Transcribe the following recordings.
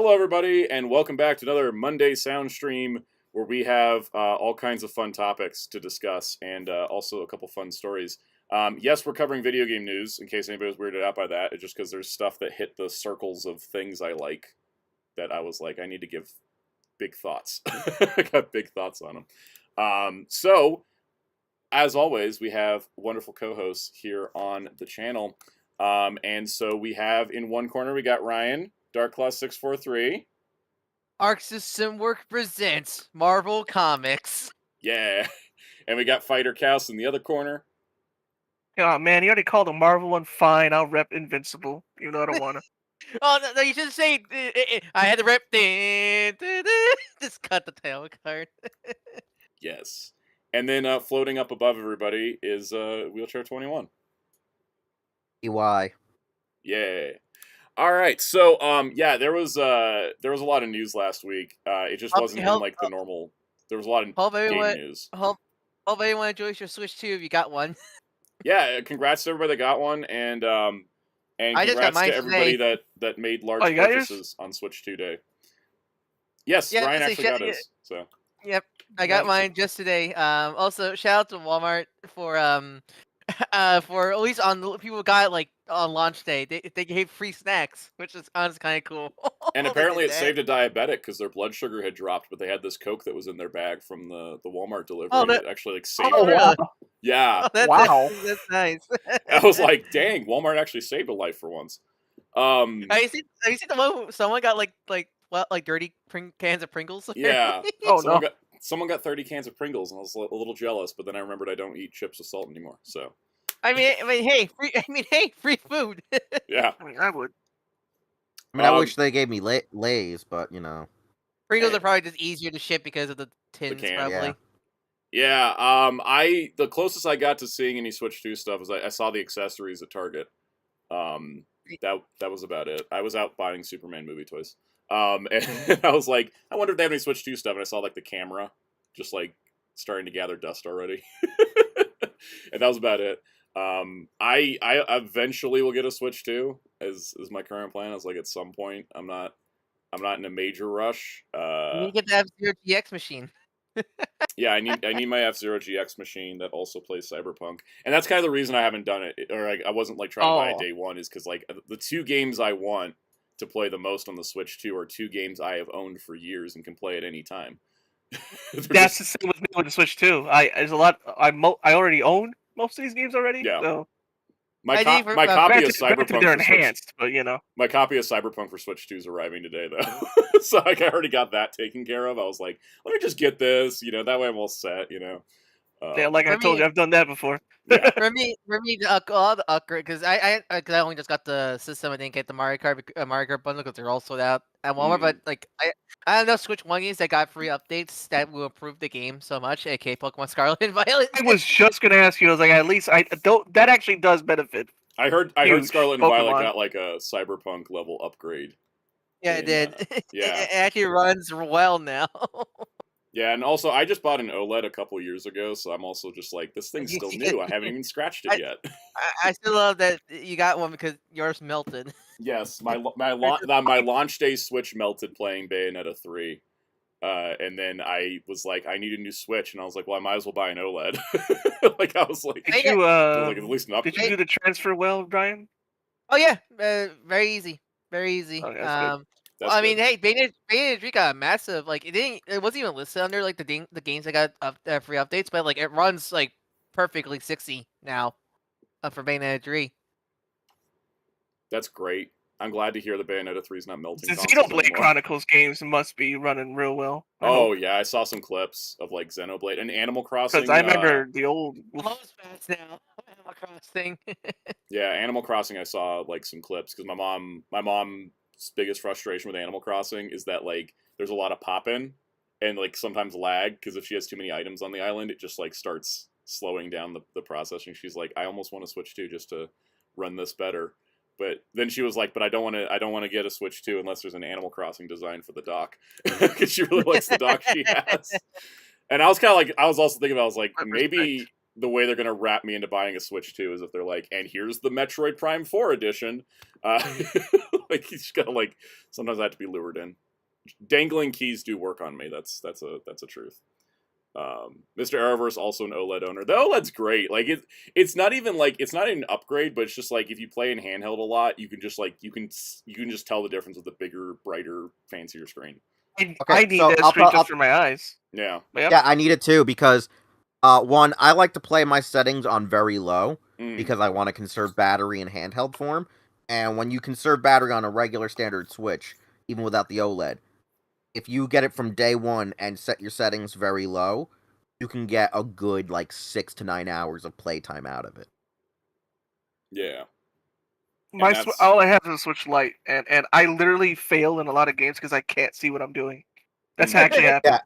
Hello, everybody, and welcome back to another Monday Sound Stream where we have all kinds of fun topics to discuss and also a couple fun stories. Yes, we're covering video game news, in case anybody was weirded out by that. It's just because there's stuff that hit the circles of things I like that I was like, I need to give big thoughts. I got big thoughts on them. So, as always, we have wonderful co-hosts here on the channel. And so we have, in one corner, we got Ryan, Dark643. Arc System Work presents Marvel Comics. Yeah. And we got Fighter Chaos in the other corner. Oh man, he already called a Marvel one. Fine, I'll rep Invincible. You know I don't want to. Oh, no, you should say, I had to rep. Just cut the tail card. Yes. And then floating up above everybody is Wheelchair 21. EY. Yeah. All right. So yeah, there was a lot of news last week. It just wasn't in like the normal. There was a lot of game news. Hope everyone enjoys your Switch 2 if you got one. Yeah, congrats to everybody that got one, and congrats to everybody that made large purchases on Switch 2 Day. Yes, yeah, Ryan actually got his. So. Yep, I got mine just today. Also, shout out to Walmart for at least on the people got it, like on launch day, they gave free snacks, which is honestly kind of cool. And apparently it saved a diabetic because their blood sugar had dropped, but they had this Coke that was in their bag from the Walmart delivery. That actually like saved it. Really? Yeah. Oh, wow. That's nice. I was like, dang, Walmart actually saved a life for once. Have you seen the one where someone got like dirty cans of Pringles? Yeah. Oh, someone got 30 cans of Pringles, and I was a little jealous, but then I remembered I don't eat chips with salt anymore, so. I mean, hey, free food. Yeah. I mean, I would. I mean, I wish they gave me Lays, but you know. Pringles are probably just easier to ship because of the tins, probably. Yeah. The closest I got to seeing any Switch 2 stuff was I saw the accessories at Target. That was about it. I was out buying Superman movie toys. And I was like, I wonder if they have any Switch 2 stuff, and I saw like the camera just like starting to gather dust already. And that was about it. I eventually will get a Switch 2 is my current plan. I was like, at some point, I'm not in a major rush. You need to get the F-Zero GX machine. Yeah, I need my F-Zero GX machine that also plays Cyberpunk, and that's kind of the reason I haven't done it, or I wasn't like trying to buy it day one, is because like the two games I want to play the most on the Switch 2 are two games I have owned for years and can play at any time. That's the same with me with the Switch 2. There's a lot. I already own most of these games already. Yeah. So. My copy of Cyberpunk they're enhanced, but you know. My copy of Cyberpunk for Switch 2 is arriving today, though. So like, I already got that taken care of. I was like, let me just get this, that way I'm all set, Yeah, like I told you, I've done that before. Yeah. for me, the upgrade, because I only just got the system. I didn't get the Mario Kart bundle because they're all sold out at Walmart. But like, I have enough Switch 1 games that got free updates that will improve the game so much. aka Pokemon Scarlet and Violet. I was just gonna ask you. I was like, at least that actually does benefit. I heard Scarlet and Violet got like a Cyberpunk level upgrade. Yeah, it did. Yeah, it actually runs well now. Yeah, and also I just bought an OLED a couple years ago, so I'm also just like, this thing's still new. I haven't even scratched it yet. I still love that you got one because yours melted. Yes, my launch day Switch melted playing Bayonetta 3. And then I was like, I need a new Switch, and I was like, well, I might as well buy an OLED. Like, I was like, did you at least an upgrade. Did you do the transfer well, Brian? Oh yeah, very easy, very easy. Oh, I mean, hey, Bayonetta 3 got a massive, like, it wasn't even listed under like the games that got free updates, but like it runs like perfectly 60 now for Bayonetta 3. That's great. I'm glad to hear the Bayonetta 3 is not melting. The Xenoblade Chronicles games must be running real well. Yeah, I saw some clips of like Xenoblade and Animal Crossing. Because I remember the old. Almost fast now. Animal Crossing. Yeah, Animal Crossing. I saw like some clips because my mom's biggest frustration with Animal Crossing is that like there's a lot of pop-in and like sometimes lag because if she has too many items on the island, it just like starts slowing down the processing. She's like, I almost want to Switch 2 just to run this better. But then she was like, but I don't want to get a Switch 2 unless there's an Animal Crossing design for the dock. Because she really likes the dock she has. And I was kind of like, I was also thinking about, I was like, maybe the way they're gonna wrap me into buying a Switch 2 is if they're like, and here's the Metroid Prime 4 edition. Like, you just gotta, like, sometimes I have to be lured in. Dangling keys do work on me. That's a truth. Mr. Arrowverse, also an OLED owner. The OLED's great. Like, it's not even like, it's not an upgrade, but it's just like, if you play in handheld a lot, you can just like, you can just tell the difference with the bigger, brighter, fancier screen. I need that screen just for my eyes. Yeah. Yeah, I need it too because, one, I like to play my settings on very low because I want to conserve battery in handheld form. And when you conserve battery on a regular standard Switch, even without the OLED, if you get it from day one and set your settings very low, you can get a good, like, 6 to 9 hours of playtime out of it. Yeah. All I have is a Switch Lite, and I literally fail in a lot of games because I can't see what I'm doing. That's actually happened.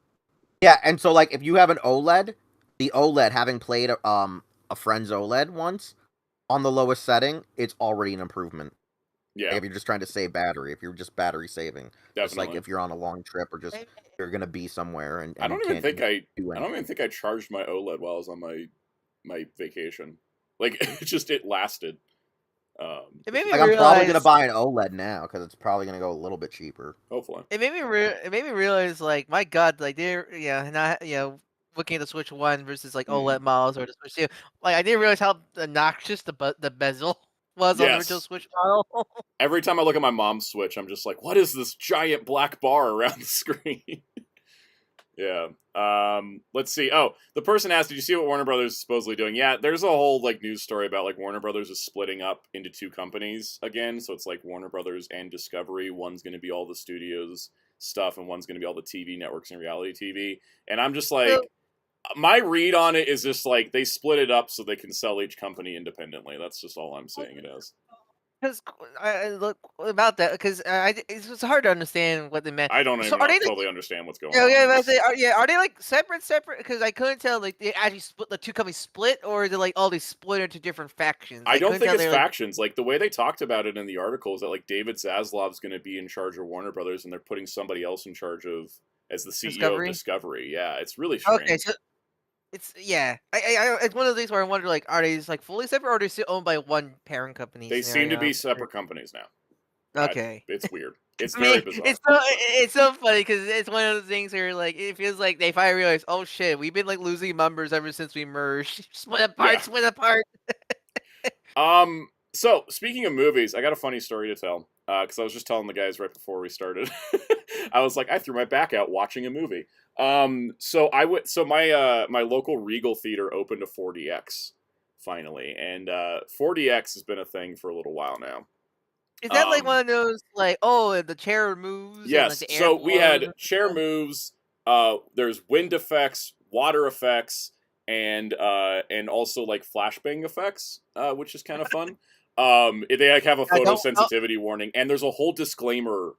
Yeah, and so, like, if you have an OLED, the OLED, having played a friend's OLED once, on the lowest setting, it's already an improvement. Yeah. Like, if you're just trying to save battery, if you're just battery saving. Definitely. Just like if you're on a long trip or just you're gonna be somewhere and I don't you even can't think I charged my OLED while I was on my vacation. Like, it lasted. It made me like, I'm probably gonna buy an OLED now because it's probably gonna go a little bit cheaper. Hopefully. It made me realize, like, my God, like, looking at the Switch 1 versus like OLED models or the Switch 2, like, I didn't realize how obnoxious the bezel was on the original Switch model. Every time I look at my mom's Switch, I'm just like, what is this giant black bar around the screen? Yeah. Let's see. Oh, the person asked, did you see what Warner Brothers is supposedly doing? Yeah, there's a whole, like, news story about, like, Warner Brothers is splitting up into 2 companies again. So it's like Warner Brothers and Discovery. One's going to be all the studios stuff, and one's going to be all the TV networks and reality TV. And I'm just like, my read on it is just like, they split it up so they can sell each company independently. That's just all I'm seeing it as. Because I look about that, because it's hard to understand what they meant. I don't even totally understand what's going on. Are they like separate? Because I couldn't tell, like, they actually split, the 2 companies split, or they're like, they split into different factions. I don't think it's factions. Like, the way they talked about it in the article is that, like, David Zaslav's going to be in charge of Warner Brothers, and they're putting somebody else in charge as the CEO of Discovery. Yeah, it's really strange. Okay, so it's it's one of these where I wonder, like, are they just, like, fully separate, or are they still owned by one parent company? They seem to be separate companies now. Okay, it's weird. It's very bizarre. It's so funny because it's one of those things where, like, it feels like they finally realize, oh shit, we've been, like, losing members ever since we merged. Split apart. So speaking of movies, I got a funny story to tell. Because I was just telling the guys right before we started. I was like, I threw my back out watching a movie. So my local Regal theater opened a 4DX finally, and 4DX has been a thing for a little while now. Is that like one of those, like, the chair moves? Yes. And, like, So we had chair moves. There's wind effects, water effects, and also, like, flashbang effects, which is kind of fun. They, like, have a photosensitivity warning, and there's a whole disclaimer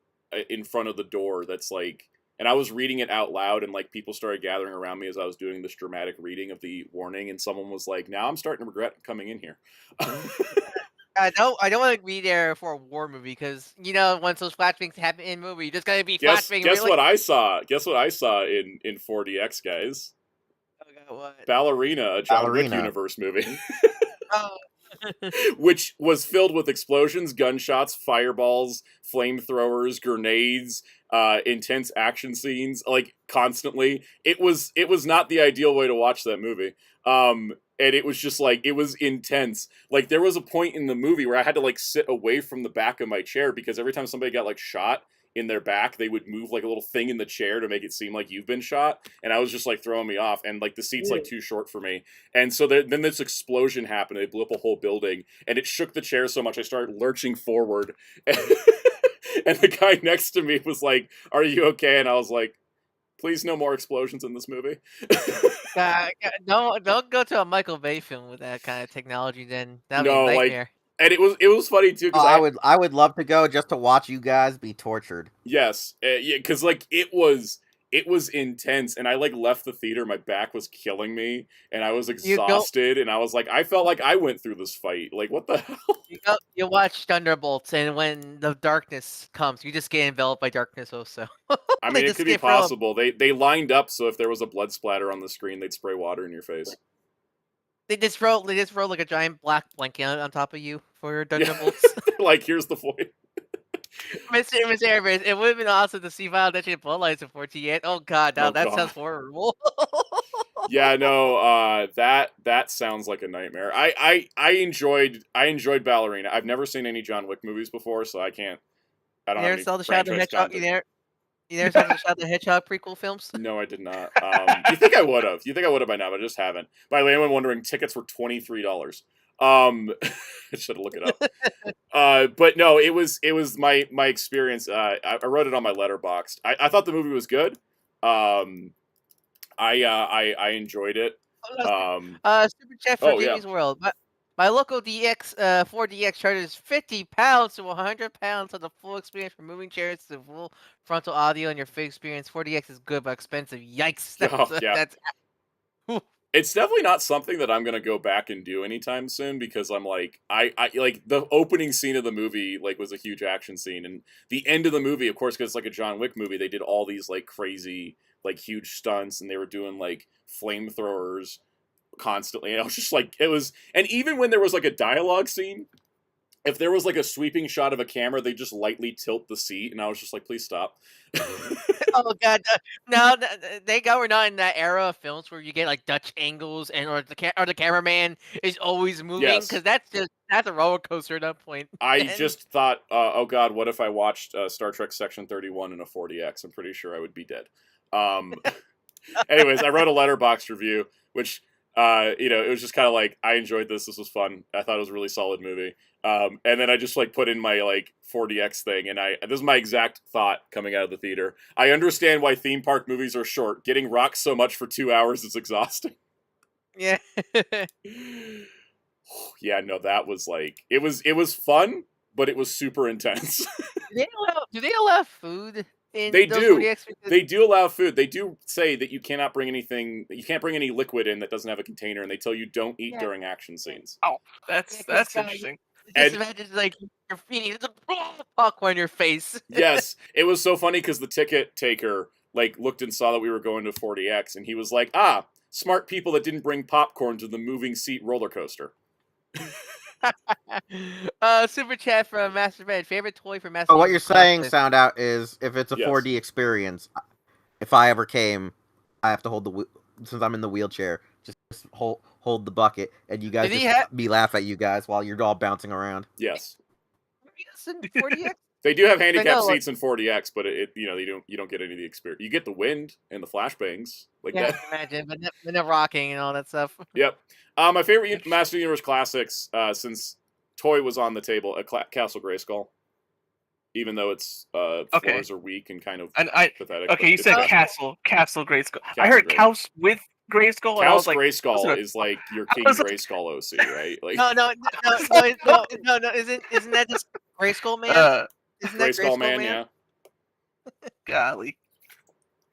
in front of the door that's like, and I was reading it out loud, and, like, people started gathering around me as I was doing this dramatic reading of the warning, and someone was like, now I'm starting to regret coming in here. I don't want to be there for a war movie, because, once those flashbangs happen in a movie, you just gotta be flashbang. Guess what I saw? Guess what I saw in 4DX, guys? What? Ballerina, a John Wick universe movie. Oh. Which was filled with explosions, gunshots, fireballs, flamethrowers, grenades, intense action scenes, like, constantly. It was not the ideal way to watch that movie. And it was just, like, it was intense. Like, there was a point in the movie where I had to, like, sit away from the back of my chair, because every time somebody got, like, shot in their back, they would move, like, a little thing in the chair to make it seem like you've been shot, and I was just, like, throwing me off, and, like, the seat's, like, too short for me. And so then this explosion happened, they blew up a whole building, and it shook the chair so much I started lurching forward, and the guy next to me was like, are you okay? And I was like, please, no more explosions in this movie. Don't go to a Michael Bay film with that kind of technology, then. That'd be a nightmare. And it was funny too, because I would love to go just to watch you guys be tortured. Yes, yeah, because, like, it was intense, and I, like, left the theater. My back was killing me, and I was exhausted, and I was like, I felt like I went through this fight. Like, what the hell? You watch Thunderbolts, and when the darkness comes, you just get enveloped by darkness also. I mean, it could be possible. They lined up so if there was a blood splatter on the screen, they'd spray water in your face. They just roll like a giant black blanket on top of you for your Yeah. thunderbolts. Like, here's the void. Mr. Airbase, it would have been awesome to see Final Destination Bloodlines in 48. Oh god, now Oh, that God. sounds horrible. Yeah, no, that sounds like a nightmare. I enjoyed Ballerina. I've never seen any John Wick movies before, so I don't You have never any saw the Shadow the franchise Hedgehog? content. You never saw the Shadow the Hedgehog prequel films? No, I did not. You think I would have? You think I would have by now? But I just haven't. By the way, anyone wondering, tickets were $23. I should look it up. But no, it was my experience. I wrote it on my Letterboxd. I thought the movie was good. I enjoyed it. Super Chat for Oh, yeah. Jamie's World. My local 4DX charges £50 to £100 for the full experience from moving chairs to full frontal audio and your full experience. 4DX is good but expensive. Yikes! Yeah. It's definitely not something that I'm gonna go back and do anytime soon because I'm like I like the opening scene of the movie like was a huge action scene, and the end of the movie, of course, because it's like a John Wick movie, they did all these like crazy like huge stunts, and they were doing like flamethrowers constantly. And I was just like, it was, and even when there was like a dialogue scene, if there was like a sweeping shot of a camera, they just lightly tilt the seat, and I was just like, please stop. Oh god, no, thank God we're not in that era of films where you get like Dutch angles or the cameraman is always moving, because that's a roller coaster at that point. I just thought, oh god, what if I watched Star Trek Section 31 in a 4DX? I'm pretty sure I would be dead. Anyways, I wrote a Letterboxd review, which it was just kind of like, I enjoyed this. This was fun. I thought it was a really solid movie. And then I just like put in my like 4DX thing, and this is my exact thought coming out of the theater. I understand why theme park movies are short. Getting rocked so much for 2 hours is exhausting. Yeah. Yeah, no, that was like, it was fun, but it was super intense. Do they allow food? They do. They do allow food. They do say that you cannot bring anything. You can't bring any liquid in that doesn't have a container, and they tell you don't eat during action scenes. Oh, that's interesting. Just imagine like you're feeding popcorn in your face. Yes, it was so funny because the ticket taker like looked and saw that we were going to 40X, and he was like, "Ah, smart people that didn't bring popcorn to the moving seat roller coaster." Super chat from Master Bed. Favorite toy for Master. So what you're saying, Soundout, is if it's a 4D experience, if I ever came, I have to hold since I'm in the wheelchair, just hold the bucket, and you guys me laugh at you guys while you're all bouncing around. Yes. 4DX? They do have handicap seats in 40X, but you don't get any of the experience. You get the wind and the flashbangs like that. Imagine, but no rocking and all that stuff. Yep. My favorite Master Universe classics, since Toy was on the table, Castle Grayskull. Even though its floors are weak and kind of pathetic. Okay, you said Castle Grayskull. I heard Caos with Grayskull. Caos Grayskull is like your King Grayskull OC, right? Like, no. Isn't that just Grayskull Man? Isn't that Grayskull Man? Yeah. Golly.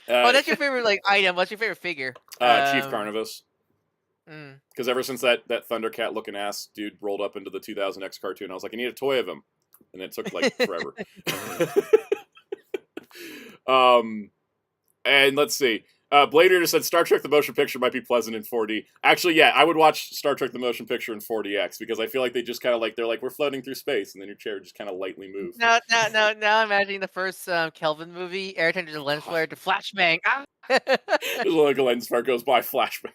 That's your favorite like item. What's your favorite figure? Chief Carnivus. Because ever since that Thundercat looking ass dude rolled up into the 2000X cartoon, I was like, I need a toy of him, and it took like forever. And let's see. Blade Reader said Star Trek the Motion Picture might be pleasant in 4D. Actually, yeah, I would watch Star Trek the Motion Picture in 4DX because I feel like they just kind of like, they're like, we're floating through space, and then your chair just kind of lightly moves. Now I'm imagining the first Kelvin movie. Every time there's a lens flare to flashbang. There's like a lens flare goes by, flashbang.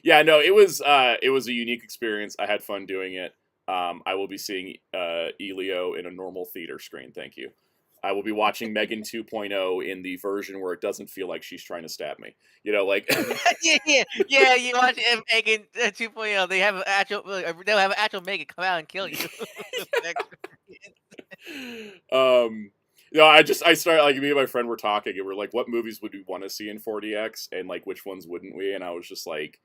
Yeah, no, it was a unique experience. I had fun doing it. I will be seeing Elio in a normal theater screen. Thank you. I will be watching Megan 2.0 in the version where it doesn't feel like she's trying to stab me. Like yeah. You watch Megan 2.0. They'll have an actual Megan come out and kill you. No, I started like, me and my friend were talking, and we're like, what movies would we want to see in 4DX, and like which ones wouldn't we? And I was like,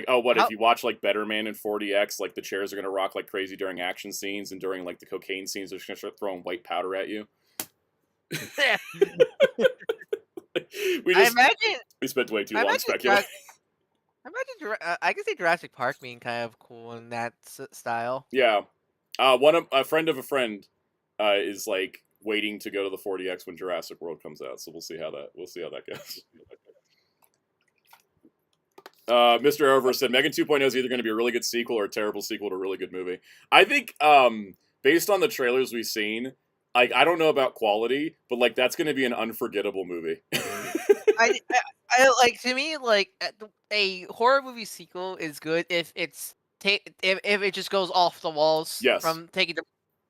oh, what if you watch like Better Man in 4DX, like the chairs are gonna rock like crazy during action scenes, and during like the cocaine scenes, they're just gonna start throwing white powder at you. We spent way too long speculating. I can see Jurassic Park being kind of cool in that style. Yeah, a friend of a friend is like waiting to go to the 4DX when Jurassic World comes out, so we'll see how that goes. Mr. Arrowverse said Megan 2.0 is either going to be a really good sequel or a terrible sequel to a really good movie. I think, based on the trailers we've seen, like, I don't know about quality, but like that's going to be an unforgettable movie. I like, to me, like, a horror movie sequel is good if it's if it just goes off the walls. Yes. From taking the,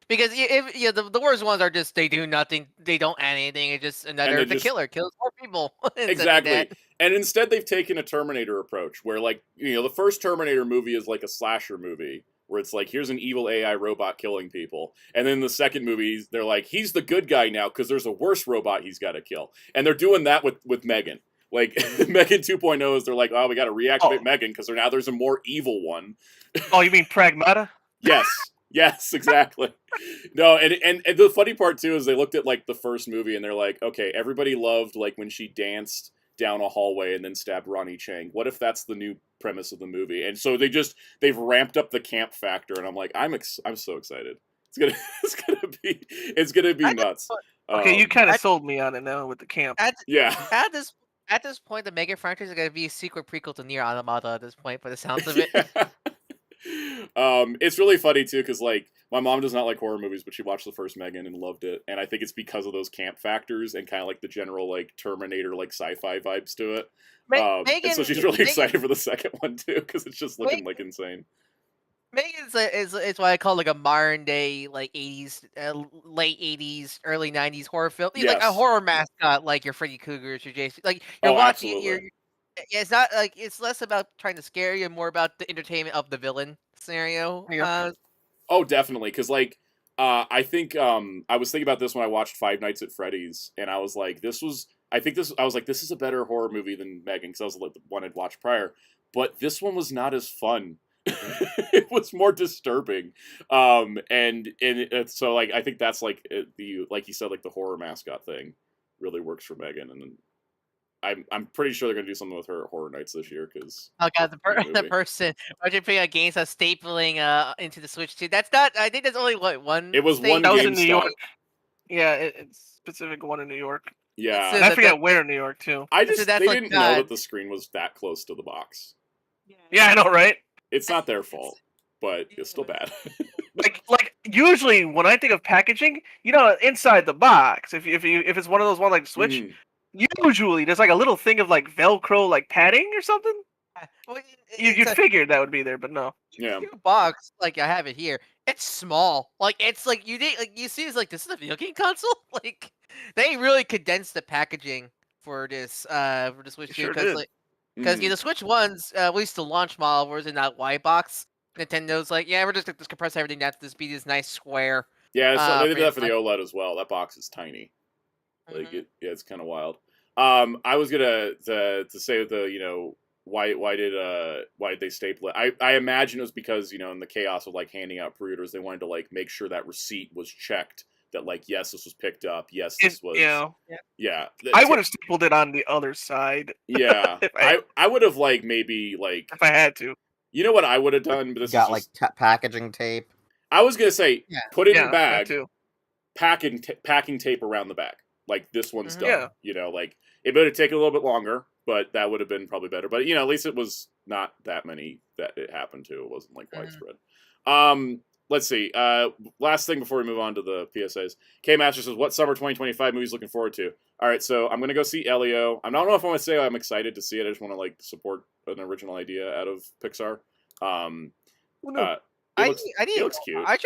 because if the worst ones are just they do nothing, they don't add anything, it's just another killer kills more people. Exactly. And instead they've taken a Terminator approach where, like, you know, the first Terminator movie is like a slasher movie where it's like, here's an evil AI robot killing people. And then the second movie, they're like, he's the good guy now because there's a worse robot he's got to kill. And they're doing that with Megan. Like, Megan 2.0 is they're like, oh, we got to reactivate Megan because there's a more evil one. Oh, you mean Pragmata? Yes. Yes, exactly. No, and the funny part, too, is they looked at, like, the first movie and they're like, okay, everybody loved, like, when she danced down a hallway and then stabbed Ronnie Chang. What if that's the new premise of the movie? And so they've ramped up the camp factor, and I'm like, I'm so excited. It's gonna be nuts. Okay, you kind of sold me on it now with the camp. At this point, the Megan franchise is gonna be a secret prequel to Nier Automata at this point, by the sounds of it. Yeah. It's really funny too, because like my mom does not like horror movies, but she watched the first Megan and loved it, and I think it's because of those camp factors and kind of like the general like Terminator like sci-fi vibes to it. Megan, and so she's really excited for the second one too, because it's just looking like insane. Megan's is what I call like a modern day like 80s, late 80s, early 90s horror film. Yes. Like a horror mascot, like your Freddy Kruegers, your Jason. Like you're watching it. It's not like, it's less about trying to scare you and more about the entertainment of the villain scenario. Oh, definitely, because like I think I was thinking about this when I watched Five Nights at Freddy's, and I was like, this is a better horror movie than Megan, because I was like the one I'd watched prior, but this one was not as fun. It was more disturbing, and so like I think that's like like you said, like the horror mascot thing really works for Megan, and then I'm pretty sure they're gonna do something with her at Horror Nights this year, because the person playing games stapling into the Switch too. That's not. I think that's only one. It was one. That was in New York. Yeah, it's specific one in New York. Yeah, and I forget where in New York too. They didn't know that the screen was that close to the box. Yeah, I know, right? It's not their fault, but it's still bad. like usually when I think of packaging, you know, inside the box, if it's one of those ones like Switch, usually there's like a little thing of like Velcro like padding or something. Well, you figured that would be there, but no. Yeah. Box, like I have it here. It's small. Like it's like you see, it's like, this is a video game console. Like they really condensed the packaging for this Switch too, because the Switch ones, at least the launch model, was in that white box. Nintendo's like, yeah, we're just gonna compress everything down to this be this nice square. Yeah, so they did that for the OLED as well. That box is tiny. Like it's kind of wild. I was gonna to say why did they staple it? I imagine it was because, you know, in the chaos of like handing out pre-orders, they wanted to like make sure that receipt was checked, that like, yes, this was picked up, yes, this was yeah. I would have stapled it on the other side. Yeah, I would have like maybe like if I had to. You know what I would have done? But this got is like packaging tape. I was gonna say put it in a bag, too. packing tape around the bag. Like this one's done. Yeah. You know, like it would have taken a little bit longer, but that would have been probably better. But you know, at least it was not that many that it happened to. It wasn't like widespread. Let's see. Last thing before we move on to the PSAs. K Master says, "What summer 2025 movies looking forward to?" All right, so I'm gonna go see Elio. I don't know if I want to say I'm excited to see it. I just want to like support an original idea out of Pixar. It looks cute. I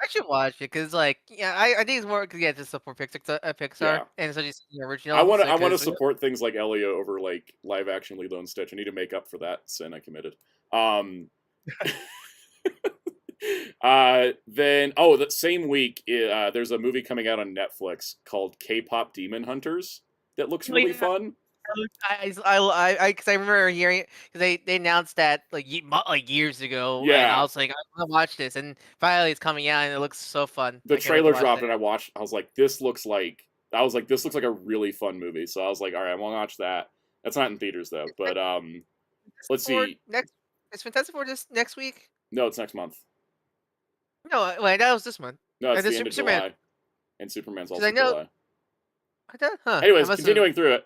should watch it because, like, I think it's more because to support Pixar, and so just the original. I want to support things like Elio over like live action Lilo and Stitch. I need to make up for that sin I committed. Then that same week, there's a movie coming out on Netflix called K-pop Demon Hunters that looks really fun. Because I remember hearing it because they announced that like years ago. Yeah, and I was like, I'm gonna watch this, and finally it's coming out, and it looks so fun. The trailer dropped, and I was like, this looks like a really fun movie. So I was like, all right, I'm gonna watch that. That's not in theaters though, but let's see. Is Fantastic Four this next week? No, it's next month. No, wait, that was this month. No, it's the end of July, and Superman's also July. Huh, anyways, continuing through it.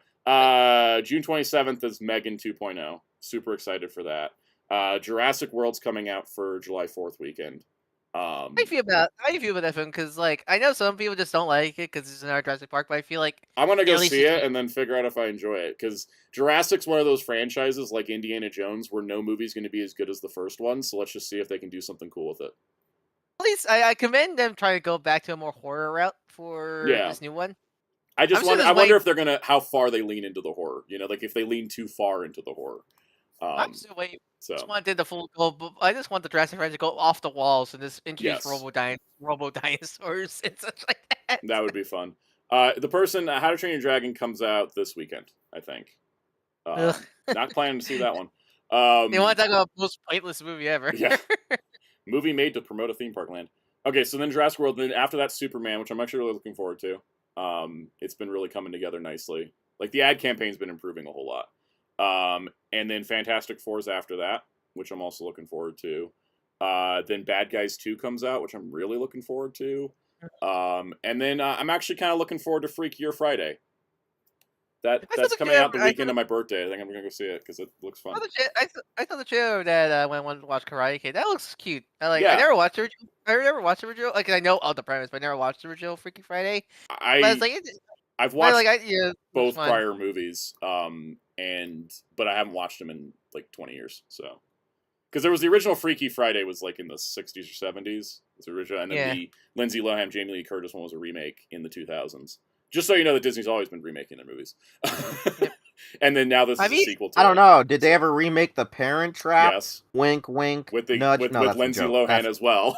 June 27th is Megan 2.0. super excited for that. Jurassic World's coming out for July 4th weekend. How do you feel about that film? Because like I know some people just don't like it because it's in our Jurassic Park, but I feel like I want to go at least see it's- it and then figure out if I enjoy it. Because Jurassic's one of those franchises like Indiana Jones where no movie's going to be as good as the first one. So let's just see if they can do something cool with it. at least I commend them trying to go back to a more horror route for Yeah. this new one. I just I'm sure wonder. there's I wonder way- if they're gonna how far they lean into the horror. You know, like if they lean too far into the horror. I'm still waiting. So I just wanted the full go. I just want the Jurassic franchise to go off the walls and just introduce Yes. robo dinosaurs and such like that. that would be fun. The person How to Train Your Dragon comes out this weekend, I think. Ugh. Not planning to see that one. You want to talk about the most pointless movie ever? Yeah. Movie made to promote a theme park land. Okay, so then Jurassic World, and then after that Superman, which I'm actually really looking forward to. It's been really coming together nicely. Like the ad campaign's been improving a whole lot. And then Fantastic Four's after that, which I'm also looking forward to. Then Bad Guys 2 comes out, which I'm really looking forward to. And then I'm actually kind of looking forward to Freakier Friday. That's coming out the weekend of my birthday. I think I'm gonna go see it because it looks fun. I saw the trailer that when I wanted to watch Karate Kid. That looks cute. I Yeah. never watched the original. I never watched the original. Like I know all the premise, but I never watched the original Freaky Friday. But it's like I've watched yeah, both fun. prior movies, but I haven't watched them in like 20 years. So, because there was the original Freaky Friday was like in the 60s or 70s. It's the original, and then the Lindsay Lohan, Jamie Lee Curtis one was a remake in the 2000s. Just so you know that Disney's always been remaking their movies. And then now this is a sequel to I don't know. Did they ever remake The Parent Trap? Yes. Wink, wink. With nudge. with No, that's Lindsay a joke. Lohan as well.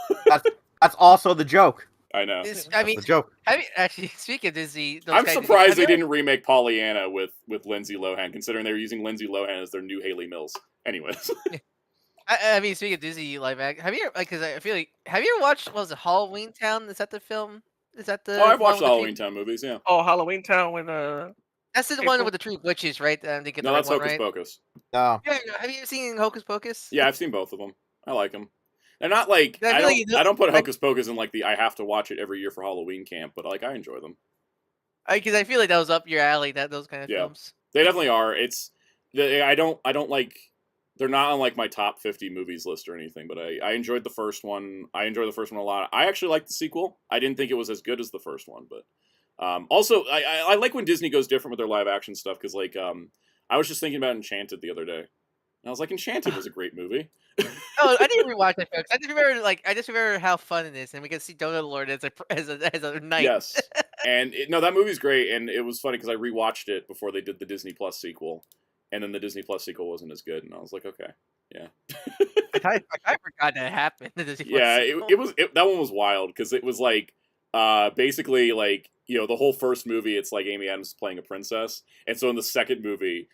That's also the joke. I know. I mean, The joke. actually, speaking of Disney, I'm surprised they didn't remake Pollyanna with Lindsay Lohan, considering they were using Lindsay Lohan as their new Haley Mills. Anyways. I mean, speaking of Disney live act, have you ever, because I feel like, have you ever watched, what was it, Halloween Town? Is that the film? Is that the I've watched one the with Halloween Town movies, yeah. Oh, Halloween Town with That's the one with the tree witches, right? I think it's No, the right that's one, Hocus right? Pocus. No. Yeah, have you seen Hocus Pocus? Yeah, I've seen both of them. I like them. They're not like I don't put Hocus Pocus in like the I have to watch it every year for Halloween camp, but like I enjoy them. Because I feel like that was up your alley. Those kind of films. They definitely are. I don't like. They're not on like my top 50 movies list or anything, but I enjoyed the first one. I enjoyed the first one a lot. I actually liked the sequel. I didn't think it was as good as the first one, but also I like when Disney goes different with their live action stuff because like I was just thinking about Enchanted the other day. And I was like, Enchanted was a great movie. Oh, I didn't rewatch that film. I just remember how fun it is, and we can see Donut Lord as a knight. Yes, and that movie's great, and it was funny because I rewatched it before they did the Disney Plus sequel, and then the Disney Plus sequel wasn't as good, and I was like, okay, yeah. I forgot that happened. Yeah, that one was wild because it was like basically like the whole first movie it's like Amy Adams playing a princess, and so in the second movie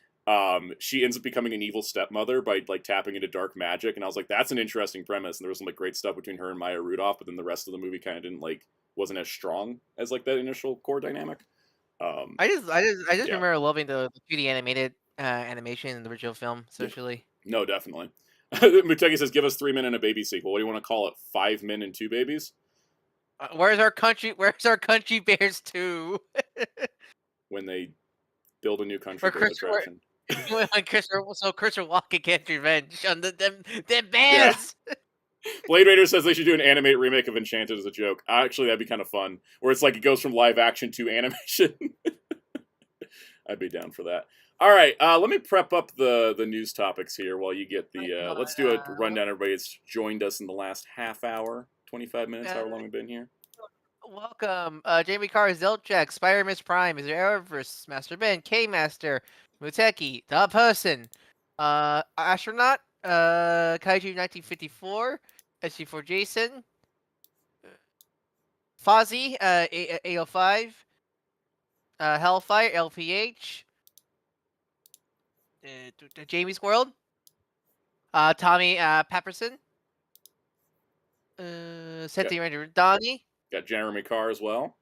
she ends up becoming an evil stepmother by like tapping into dark magic, and I was like, that's an interesting premise, and there was some like great stuff between her and Maya Rudolph, but then the rest of the movie kind of wasn't as strong as like that initial core dynamic. I just remember loving the 2D animated animation in the original film, especially. No, definitely. Mutegi says, give us 3 Men and a Baby sequel. What do you want to call it? 5 Men and 2 Babies? Where's our country Bears 2? When they build a new country Bears attraction. So Chris will walk and get revenge on them bears. Yeah. Blade Raider says they should do an animated remake of Enchanted as a joke. Actually, that'd be kind of fun. Where it's like it goes from live action to animation. I'd be down for that. All right, let me prep up the news topics here while you get the... let's do a rundown. Everybody that's joined us in the last half hour, 25 minutes, however long we've been here. Welcome, Jamie Carr, Zelchek, Spider-Miss Prime, is there Eververse, Master Ben, K-Master, Muteki, The Person, Astronaut, Kaiju 1954, SG4 Jason, Fozzie, A05, Hellfire, LPH, Jamie's World, Tommy Pepperson, Senti Ranger Donnie. Got Jeremy Carr as well.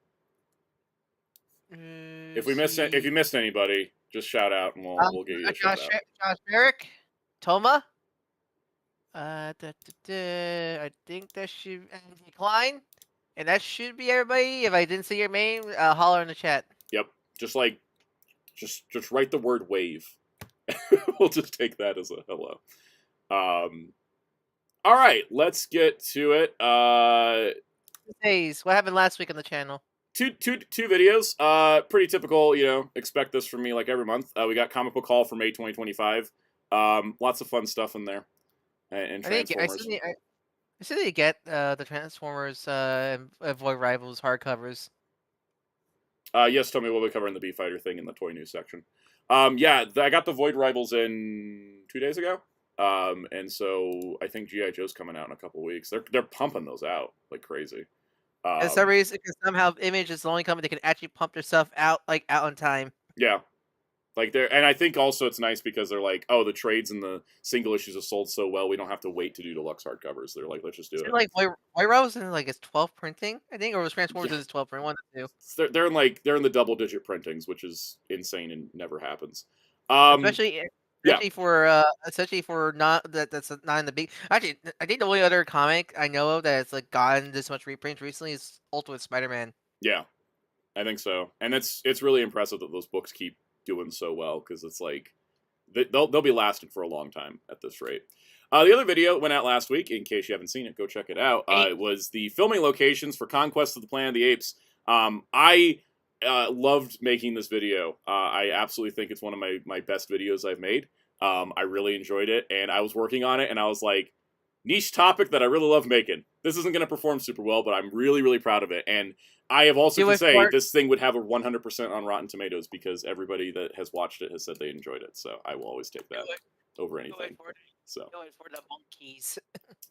If you missed anybody, just shout out and we'll get you a shout out. Josh Merrick, Toma. I think that should Klein, and that should be everybody. If I didn't see your name, holler in the chat. Yep, just write the word wave. We'll just take that as a hello. All right, let's get to it. Days. What happened last week on the channel? Two videos. Pretty typical. Expect this from me like every month. We got Comic Book Haul for May 2025. Lots of fun stuff in there. And Transformers. I see that you get the Transformers Void Rivals hardcovers. Yes, Tommy, we'll be covering the B-Fighter thing in the toy news section. Yeah, I got the Void Rivals in 2 days ago. And so I think G.I. Joe's coming out in a couple weeks. They're pumping those out like crazy. For some reason, because somehow Image is the only company that can actually pump their stuff out out on time. Yeah. And I think also it's nice because they're like, oh, the trades and the single issues have sold so well, we don't have to wait to do deluxe hardcovers. They're like, let's just do it. Like Void Rivals in like its 12th printing, I think, or was Transformers in its 12th print? One or two. They're in the double-digit printings, which is insane and never happens. Especially for not that's not in the big. Actually, I think the only other comic I know of that's like gotten this much reprints recently is Ultimate Spider-Man. Yeah, I think so, and it's really impressive that those books keep doing so well because it's like they'll be lasting for a long time at this rate. The other video went out last week. In case you haven't seen it, go check it out. It was the filming locations for Conquest of the Planet of the Apes. I loved making this video. I absolutely think it's one of my best videos I've made. I really enjoyed it, and I was working on it, and I was like, niche topic that I really love making. This isn't going to perform super well, but I'm really, really proud of it. And I have also to say this thing would have a 100% on Rotten Tomatoes because everybody that has watched it has said they enjoyed it. So I will always take that over anything. So for the monkeys.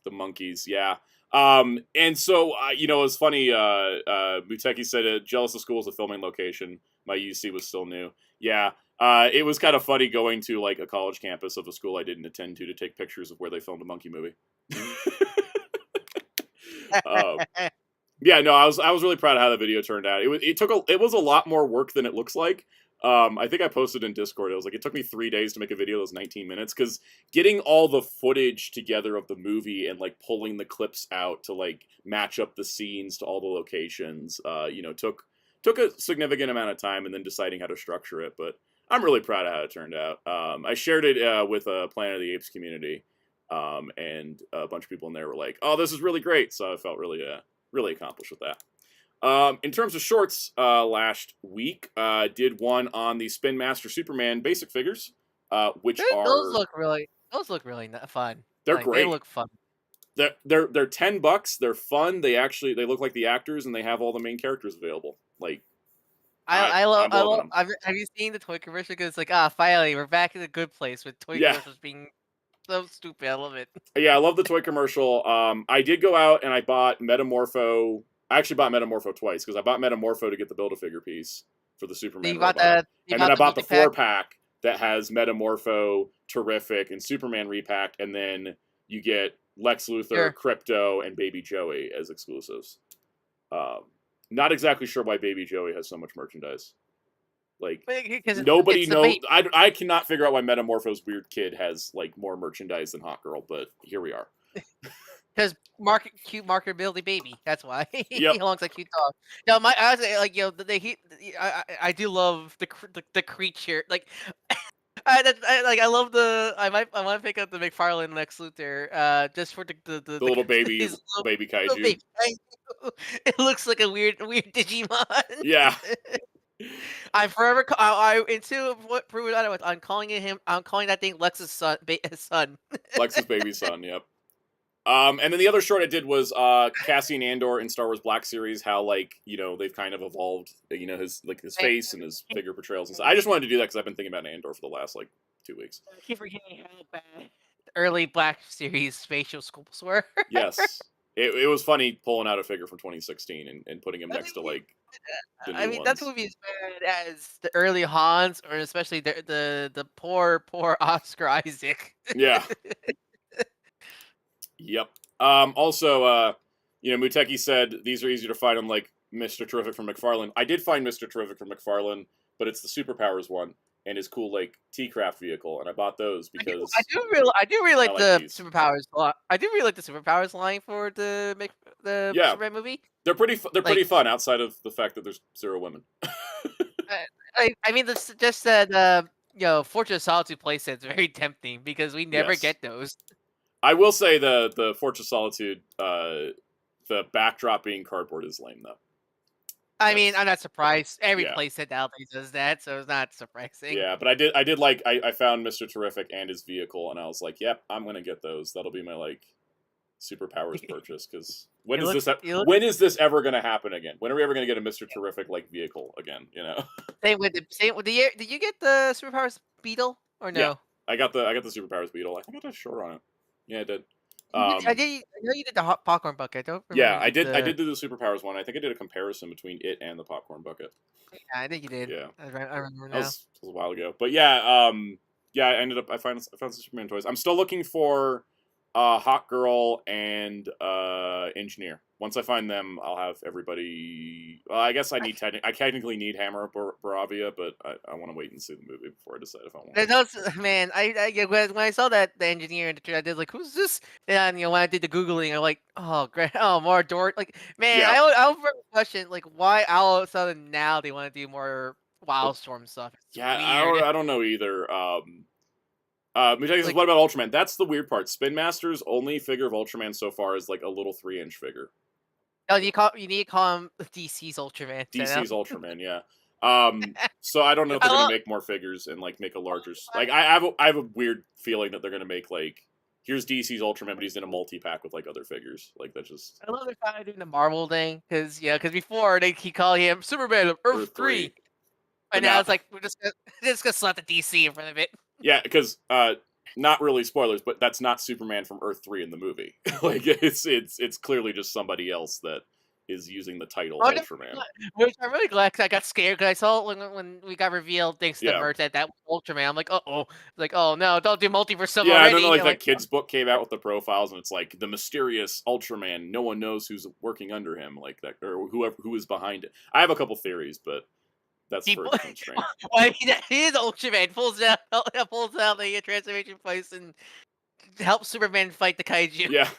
The monkeys, yeah. And so, it was funny. Muteki said, jealous of schools of filming location. My UC was still new. Yeah. It was kind of funny going to like a college campus of a school I didn't attend to take pictures of where they filmed a monkey movie. Yeah, no, I was really proud of how the video turned out. It was a lot more work than it looks like. I think I posted in Discord. It was like it took me 3 days to make a video that was 19 minutes because getting all the footage together of the movie and like pulling the clips out to like match up the scenes to all the locations, took a significant amount of time, and then deciding how to structure it. But I'm really proud of how it turned out. I shared it with a Planet of the Apes community, and a bunch of people in there were like, "Oh, this is really great!" So I felt really accomplished with that. In terms of shorts, last week did one on the Spin Master Superman basic figures, which those look really fun. They're great. They look fun. They're $10. They're fun. They look like the actors, and they have all the main characters available. Like, I love. Have you seen the toy commercial? Because it's like, finally we're back in a good place with toy commercials being so stupid. I love it. Yeah, I love the toy commercial. I did go out and I bought Metamorpho. I actually bought Metamorpho twice because I bought Metamorpho to get the Build-A-Figure piece for the Superman robot. And then I bought the 4-pack that has Metamorpho, Terrific, and Superman repacked, and then you get Lex Luthor, Crypto, and Baby Joey as exclusives. Not exactly sure why Baby Joey has so much merchandise. Like, nobody knows. I cannot figure out why Metamorpho's weird kid has like more merchandise than Hot Girl, but here we are. Because cute marketability baby. That's why he Yep. belongs like cute dog. No, I was like, I do love the creature. Like, I love the. I want to pick up the McFarlane Lex Luthor. Just for the little baby, baby kaiju. Little baby kaiju. It looks like a weird Digimon. Yeah. I'm forever. Until what proven otherwise, I'm calling that thing Lex's son. Lex's baby son. Yep. And then the other short I did was Cassian Andor in Star Wars Black Series. How they've kind of evolved. His face and his figure portrayals and stuff. I just wanted to do that because I've been thinking about Andor for the last 2 weeks. I keep forgetting how bad the early Black Series facial sculpts were. Yes. It was funny pulling out a figure from 2016 and putting him next to the new ones. That movie is bad as the early Hans, or especially the poor Oscar Isaac. Yeah. Yep. Also, Muteki said these are easier to find on Mr. Terrific from McFarlane. I did find Mr. Terrific from McFarlane, but it's the Superpowers one and his cool T-Craft vehicle, and I bought those because I do really like the Superpowers. I do really like the Superpowers line for the Superman movie. They're pretty fun outside of the fact that there's 0 women. I mean, just that Fortress of Solitude playset is very tempting because we never Yes. get those. I will say the Fortress of Solitude, the backdrop being cardboard is lame though. I mean, I'm not surprised. Every yeah. playset nowadays does that, so it's not surprising. Yeah, but I did like I found Mr. Terrific and his vehicle, and I was like, yep, I'm gonna get those. That'll be my like superpowers purchase because when is this ever gonna happen again? When are we ever gonna get a Mr. Terrific like vehicle again? You know. Same with the year. Did you get the superpowers beetle or no? Yeah, I got the superpowers beetle. I think I got a short on it. Yeah, I did. I know you did the hot popcorn bucket. I don't remember. Yeah, I did. I did do the superpowers one. I think I did a comparison between it and the popcorn bucket. Yeah, I think you did. Yeah, I remember now. That was a while ago. But yeah, I found some Superman toys. I'm still looking for Hot Girl and Engineer. Once I find them, I'll have everybody. Well, I guess I technically need Hammer Bravia, but I want to wait and see the movie before I decide if I want. Those, man, when I saw that the Engineer in the trailer, I did like, who's this? And when I did the googling, I'm like, oh great, oh more Dort. Like, man, Yeah. I would question like why all of a sudden now they want to do more Wildstorm stuff. It's weird. I don't know either. What about Ultraman? That's the weird part. Spin Master's only figure of Ultraman so far is like a little 3-inch figure. Oh, you need to call him DC's Ultraman. DC's Ultraman, yeah. So I don't know if they're gonna make more figures and like make a larger. Like I have a weird feeling that they're gonna make like here's DC's Ultraman, but he's in a multi-pack with like other figures. Like that just. I love they're finally doing the Marvel thing because before they keep calling him Superman of Earth 3. And now it's like we're just gonna slap the DC in front of it. Yeah, because not really spoilers, but that's not Superman from Earth 3 in the movie. Like it's clearly just somebody else that is using the title Ultraman. Which I'm really glad because I got scared because I saw when we got revealed thanks to merch that was Ultraman. I'm like, like oh no, don't do multiverse stuff already. Yeah, and then that kid's book came out with the profiles, and it's like the mysterious Ultraman. No one knows who's working under him, like that, or who is behind it. I have a couple theories, but. That's for constraint. Well, I mean, he is Ultraman. Pulls out the transformation place and helps Superman fight the kaiju. Yeah,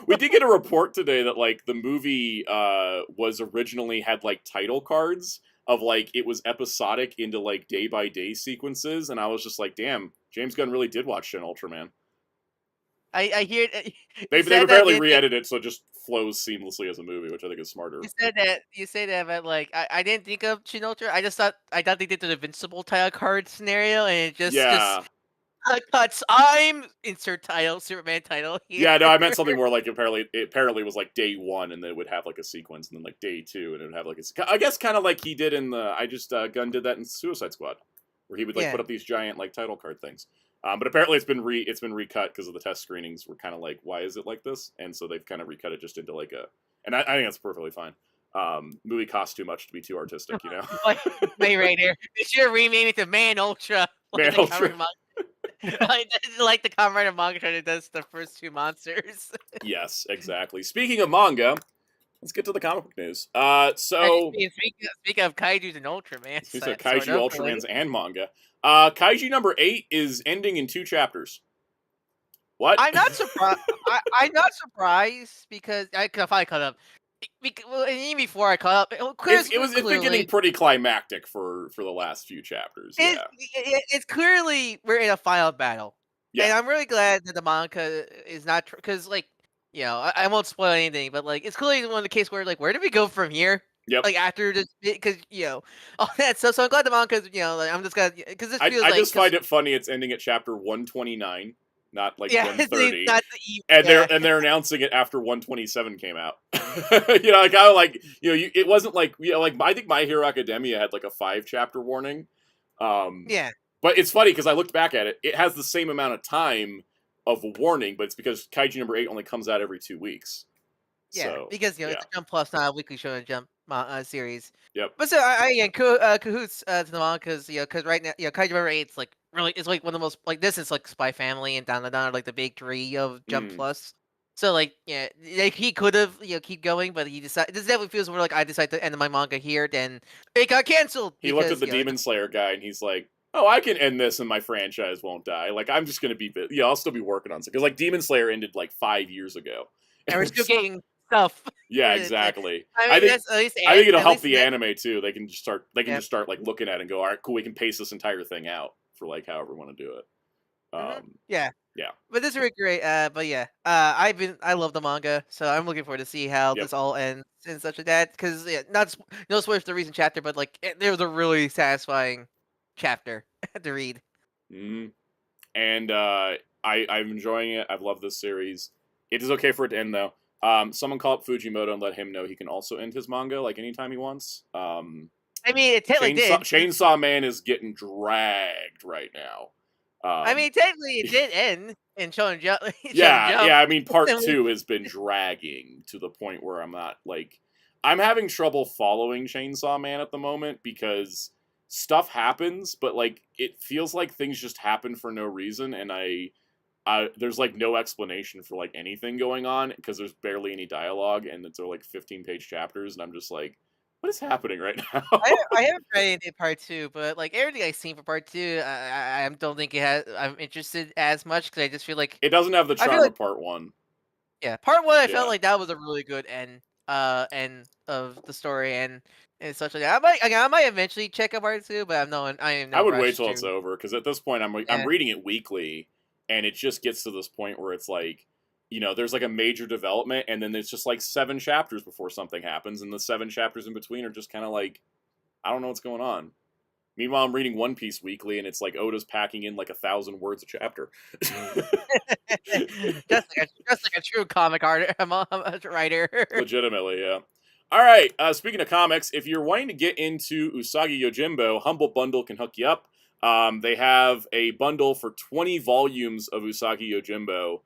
we did get a report today that like the movie was originally had like title cards of like it was episodic into like day by day sequences, and I was just like, damn, James Gunn really did watch Shin Ultraman. I hear they barely re-edited it, so it just flows seamlessly as a movie, which I think is smarter. You say that, but like I didn't think of Shin Ultra. I thought they did the Invincible title card scenario, and it just cuts. I'm insert title Superman title here. Yeah, no, I meant something more like apparently was like day 1, and then it would have like a sequence, and then like day 2, and it would have like I guess kind of like he did in the Gunn did that in Suicide Squad, where he would like put up these giant like title card things. But apparently it's been recut because of the test screenings were kind of like, why is it like this? And so they've kind of recut it just into like and I think that's perfectly fine. Movie costs too much to be too artistic, you know. Wait right here. They should have renamed it to Man Ultra. Man Ultra. like the Comrade manga that does the first 2 monsters. Yes, exactly. Speaking of manga, let's get to the comic book news. Speaking of kaijus and Ultraman. Speaking of kaiju, Ultramans, and manga. Kaiju number 8 is ending in 2 chapters. What? I'm not surprised. I'm not surprised because I could finally caught up. Even before I caught up, it's been getting pretty climactic for the last few chapters. It's clearly we're in a final battle, and I'm really glad that the manga is not because I won't spoil anything, but like it's clearly one of the cases where like where do we go from here? Yep. Like after this, because all that stuff. So I'm glad the manga, like I'm just gonna because this feels I just find it funny. It's ending at chapter 129, not like 130, and they're announcing it after 127 came out. It wasn't like I think My Hero Academia had like a 5-chapter warning. But it's funny because I looked back at it. It has the same amount of time of a warning, but it's because Kaiju number 8 only comes out every 2 weeks. Yeah, so, because it's a Jump Plus, not a weekly show and Jump series. Yep. But so cahoots to the manga because right now Kaiju number 8 is like really it's like one of the most like this is like Spy Family and Down are like the big 3 of Jump Plus. So like he could have keep going, but he decided this definitely feels more like I decided to end my manga here. Then it got canceled. He looked at the Demon Slayer guy and he's like, "Oh, I can end this and my franchise won't die. Like I'm just gonna be I'll still be working on it because like Demon Slayer ended like 5 years ago, and we're still getting stuff." Yeah, exactly. I think it'll help the anime too. They can just start like looking at it and go, all right, cool, we can pace this entire thing out for like however we want to do it. Yeah. Yeah. But this is really great. But yeah, I love the manga, so I'm looking forward to see how Yep. this all ends and such like that. Because yeah, no spoilers for the recent chapter, but like there was a really satisfying chapter to read. And I'm enjoying it. I've loved this series. It is okay for it to end though. Someone call up Fujimoto and let him know he can also end his manga like anytime he wants. I mean, it technically did. Chainsaw Man is getting dragged right now. I mean, technically, it did end in Shonen Jump. Yeah. I mean, part 2 has been dragging to the point where I'm not like, I'm having trouble following Chainsaw Man at the moment because stuff happens, but like it feels like things just happen for no reason, and there's like no explanation for like anything going on because there's barely any dialogue, and they're like 15-page chapters, and I'm just like, what is happening right now? I haven't read anything part 2, but like everything I've seen for part 2, I don't think it has. I'm interested as much because I just feel like it doesn't have the charm of part 1. Yeah, part 1, I felt like that was a really good end of the story and such like that. I might eventually check out part 2, but I am no I would rush wait till to. it's over because at this point I'm reading it weekly, and it just gets to this point where it's like, you know, there's like a major development, and then there's just like 7 chapters before something happens, and the 7 chapters in between are just kind of like, I don't know what's going on. Meanwhile, I'm reading One Piece weekly, and it's like Oda's packing in like 1,000 words a chapter. just like a true comic writer. Legitimately, yeah. All right. Speaking of comics, if you're wanting to get into Usagi Yojimbo, Humble Bundle can hook you up. They have a bundle for 20 volumes of Usagi Yojimbo,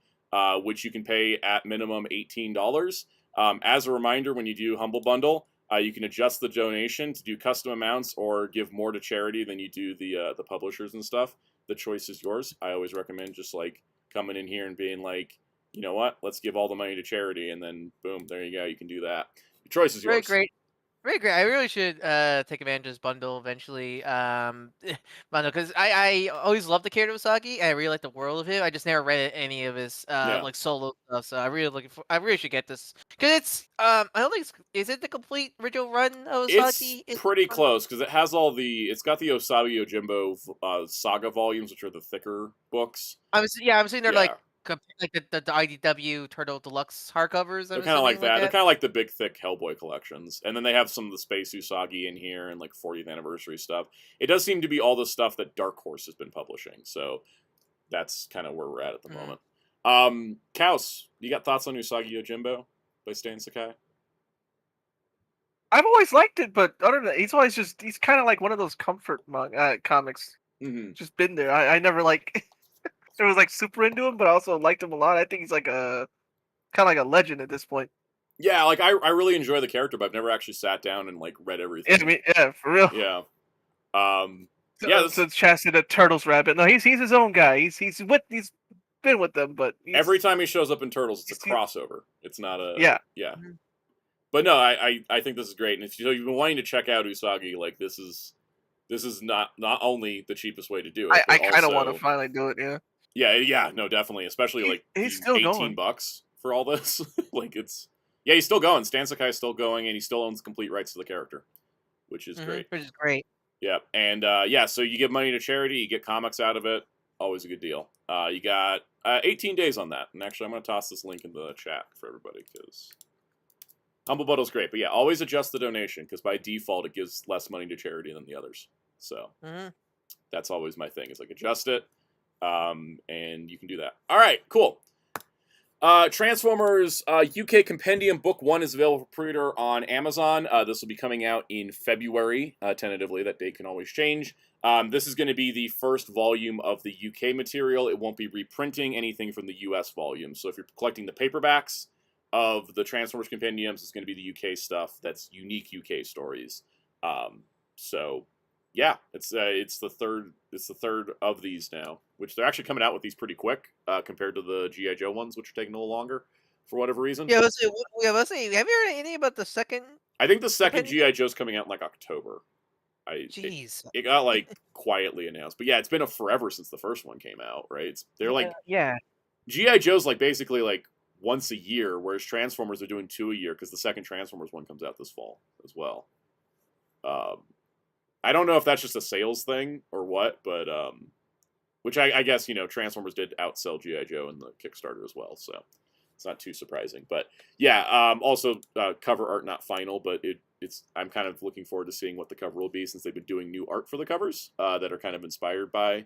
which you can pay at minimum $18. As a reminder, when you do Humble Bundle, you can adjust the donation to do custom amounts or give more to charity than you do the publishers and stuff. The choice is yours. I always recommend just like coming in here and being like, you know what, let's give all the money to charity, and then boom, there you go. You can do that. The choice is yours. Very great. I really should take advantage of this bundle eventually. Bundle because I always loved the character of Usagi. I really like the world of him. I just never read any of his like solo stuff, so I really should get this because it's I don't think is it the complete original run of Usagi? It's pretty close because it's got the Usagi Yojimbo saga volumes, which are the thicker books. I'm seeing they're like the IDW Turtle Deluxe hardcovers. They're kind of like that. They're kind of like the big, thick Hellboy collections. And then they have some of the Space Usagi in here and like 40th anniversary stuff. It does seem to be all the stuff that Dark Horse has been publishing. So that's kind of where we're at the moment. Kaus, you got thoughts on Usagi Yojimbo by Stan Sakai? I've always liked it, but other than that, he's kind of like one of those comfort comics. Mm-hmm. Just been there. I never like... I was like super into him, but I also liked him a lot. I think he's like kind of like a legend at this point. Yeah, like I really enjoy the character, but I've never actually sat down and like read everything. Yeah, I mean, yeah, for real. Yeah. Since Chastity the Turtles Rabbit. No, he's his own guy. He's been with them, but every time he shows up in Turtles, it's a crossover. It's not a yeah. Mm-hmm. But no, I think this is great, and if you've been wanting to check out Usagi, like this is not only the cheapest way to do it. I kind of want to finally do it. Yeah. Yeah, no, definitely, especially like he's still $18 for all this. Like he's still going. Stan Sakai is still going, and he still owns complete rights to the character, which is great. Which is great. Yeah, and so you give money to charity, you get comics out of it. Always a good deal. You got 18 days on that, and actually, I'm going to toss this link in the chat for everybody because Humble Bundle's great. But yeah, always adjust the donation because by default it gives less money to charity than the others. So that's always my thing. Is like adjust it. And you can do that. All right, cool. Transformers UK Compendium Book 1 is available for pre-order on Amazon. This will be coming out in February, tentatively. That date can always change. This is going to be the first volume of the UK material. It won't be reprinting anything from the US volume. So if you're collecting the paperbacks of the Transformers Compendiums, it's going to be the UK stuff that's unique UK stories. So yeah, it's the third of these now, which they're actually coming out with these pretty quick compared to the G.I. Joe ones, which are taking a little longer for whatever reason. Yeah, let's see. Have you heard anything about the second? I think the second G.I. Joe's coming out in like October. Jeez. It got like quietly announced, but yeah, it's been forever since the first one came out, right? They're like G.I. Joe's like basically like once a year, whereas Transformers are doing 2 a year because the second Transformers one comes out this fall as well. I don't know if that's just a sales thing or what, but which I guess Transformers did outsell GI Joe in the Kickstarter as well, so it's not too surprising. But yeah, also cover art not final, but it's I'm kind of looking forward to seeing what the cover will be, since they've been doing new art for the covers that are kind of inspired by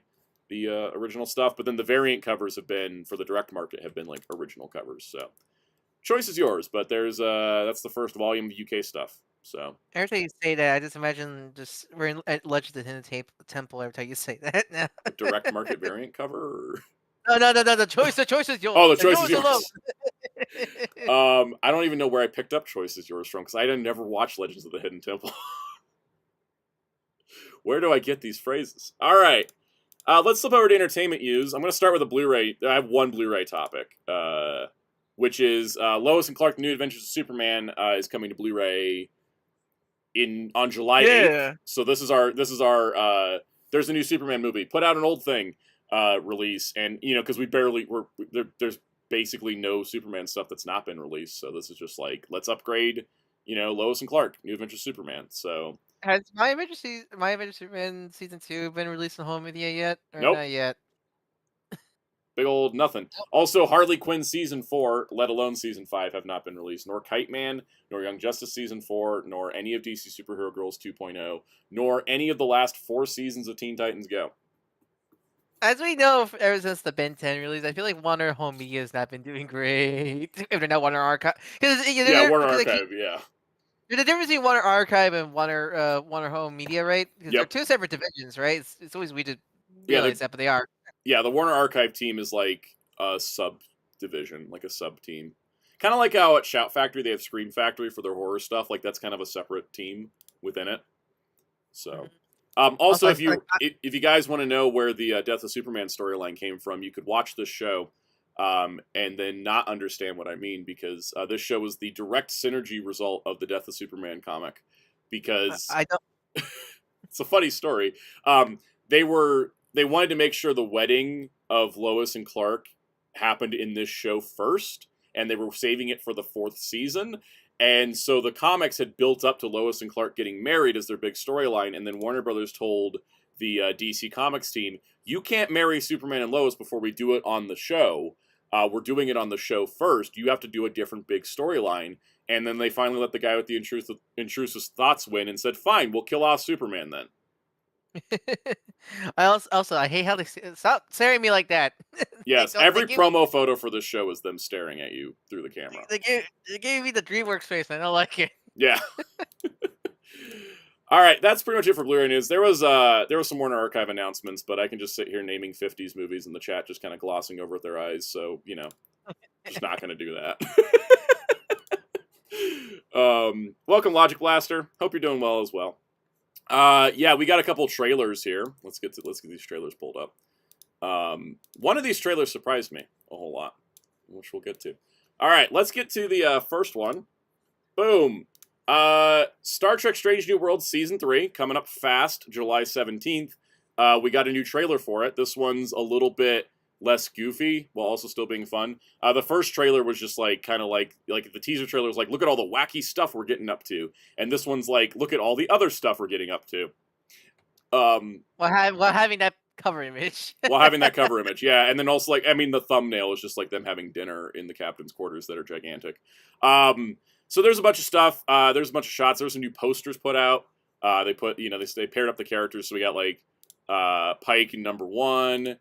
the original stuff. But then the variant covers have been, for the direct market, have been like original covers. So choice is yours, but there's that's the first volume of UK stuff. So every time you say that, I just imagine we're in at Legend of the Hidden Temple every time you say that now. the direct market variant cover. Or... No. The choice is yours. Oh, the choice is alone. yours. I don't even know where I picked up Choice is Yours from, because I never watched Legends of the Hidden Temple. Where do I get these phrases? All right. Let's flip over to entertainment news. I'm going to start with a Blu-ray. I have one Blu-ray topic, which is Lois and Clark: The New Adventures of Superman is coming to Blu-ray on July 8th. So this is our there's a new Superman movie. Put out an old thing release, and because there's basically no Superman stuff that's not been released. So this is just like, let's upgrade, Lois and Clark: New Adventures of Superman. So has My Adventures Superman season 2 been released on home media yet? Or nope. Not yet. Big old nothing. Also, Harley Quinn season 4, let alone season 5, have not been released. Nor Kite Man, nor Young Justice season 4, nor any of DC Superhero Girls 2.0, nor any of the last 4 seasons of Teen Titans Go. As we know, ever since the Ben 10 release, I feel like Warner Home Media has not been doing great. If they're not Warner Archive, Warner Archive, yeah. There's a difference between Warner Archive and Warner Home Media, right? Because they're two separate divisions, right? It's always weird to realize that, but they are. Yeah, the Warner Archive team is like a subdivision, like a sub-team. Kind of like how at Shout Factory they have Scream Factory for their horror stuff. Like, that's kind of a separate team within it. So, also, if you guys want to know where the Death of Superman storyline came from, you could watch this show and then not understand what I mean, because this show was the direct synergy result of the Death of Superman comic. Because I don't. It's a funny story. They wanted to make sure the wedding of Lois and Clark happened in this show first, and they were saving it for the 4th season. And so the comics had built up to Lois and Clark getting married as their big storyline, and then Warner Brothers told the DC Comics team, you can't marry Superman and Lois before we do it on the show. We're doing it on the show first. You have to do a different big storyline. And then they finally let the guy with the intrusive thoughts win and said, fine, we'll kill off Superman then. I hate how they stop staring at me like that. Yes, every promo photo for this show is them staring at you through the camera. They gave me the DreamWorks face, and I don't like it. Yeah. All right, that's pretty much it for Blu-ray news. There was some Warner Archive announcements, but I can just sit here naming 50s movies in the chat, just kind of glossing over with their eyes. So just not going to do that. Welcome, Logic Blaster. Hope you're doing well as well. Yeah, we got a couple trailers here. Let's get these trailers pulled up. One of these trailers surprised me a whole lot, which we'll get to. All right, let's get to the first one. Boom. Star Trek Strange New Worlds Season 3, coming up fast, July 17th. We got a new trailer for it. This one's a little bit less goofy, while also still being fun. The first trailer was just kind of like the teaser trailer was like, look at all the wacky stuff we're getting up to. And this one's like, look at all the other stuff we're getting up to. While having that cover image. While having that cover image, yeah. And then also, the thumbnail is just like them having dinner in the captain's quarters that are gigantic. So there's a bunch of stuff. There's a bunch of shots. There's some new posters put out. They put, they paired up the characters. So we got Pike in number 1.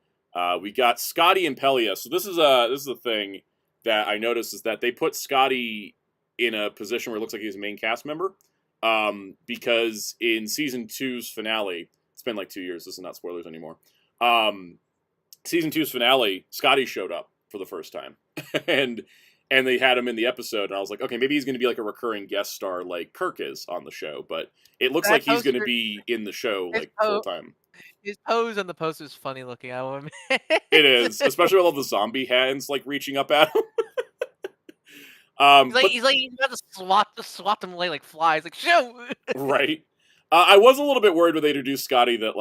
We got Scotty and Pelia. So this is a thing that I noticed, is that they put Scotty in a position where it looks like he's a main cast member. Because in season 2's finale, it's been like 2 years. This is not spoilers anymore. Season 2's finale, Scotty showed up for the first time, and they had him in the episode. And I was like, okay, maybe he's going to be like a recurring guest star, like Kirk is on the show. But it looks like he's going to be in the show like full time. His pose on the poster is funny looking. I will admit. It is, especially with all the zombie hands like reaching up at him. He's about to swat them away like flies. Like, shoo! Right. I was a little bit worried when they introduced Scotty that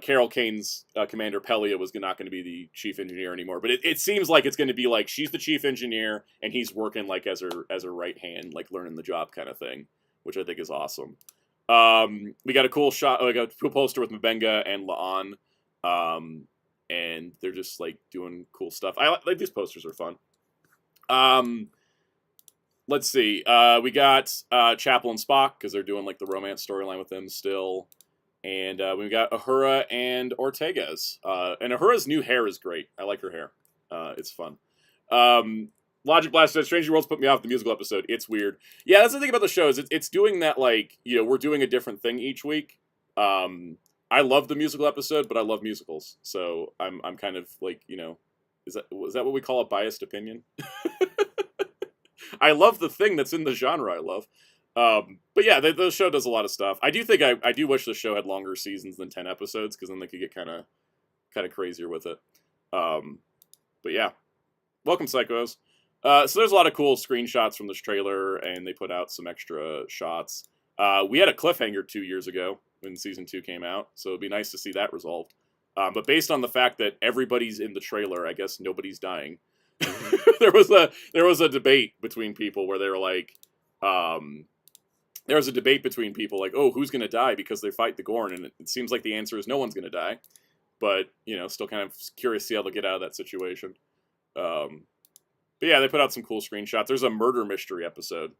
Carol Kane's Commander Pelia was not going to be the chief engineer anymore. But it seems like it's going to be like she's the chief engineer and he's working like as her right hand, like learning the job kind of thing, which I think is awesome. We got a cool shot, like a cool poster with Mbenga and La'an and they're just like doing cool stuff. I like these posters are fun. Let's see. We got Chapel and Spock because they're doing like the romance storyline with them still, and we got Uhura and Ortegas. And Uhura's new hair is great. I like her hair. It's fun. Logic Blast says, Stranger Worlds put me off the musical episode. It's weird. Yeah, that's the thing about the show is it's doing that, like, you know, we're doing a different thing each week. I love the musical episode, but I love musicals. So I'm kind of like, you know, is that what we call a biased opinion? I love the thing that's in the genre I love. But yeah, the show does a lot of stuff. I do think I do wish the show had longer seasons than 10 episodes, because then they could get kind of crazier with it. But yeah. Welcome, Psychos. So there's a lot of cool screenshots from this trailer, and they put out some extra shots. We had a cliffhanger 2 years ago when season 2 came out, so it'd be nice to see that resolved. But based on the fact that everybody's in the trailer, I guess nobody's dying. there was a debate between people where they were like, oh, who's gonna die because they fight the Gorn, and it seems like the answer is no one's gonna die. But you know, still kind of curious to see how they'll get out of that situation. But yeah, they put out some cool screenshots. There's a murder mystery episode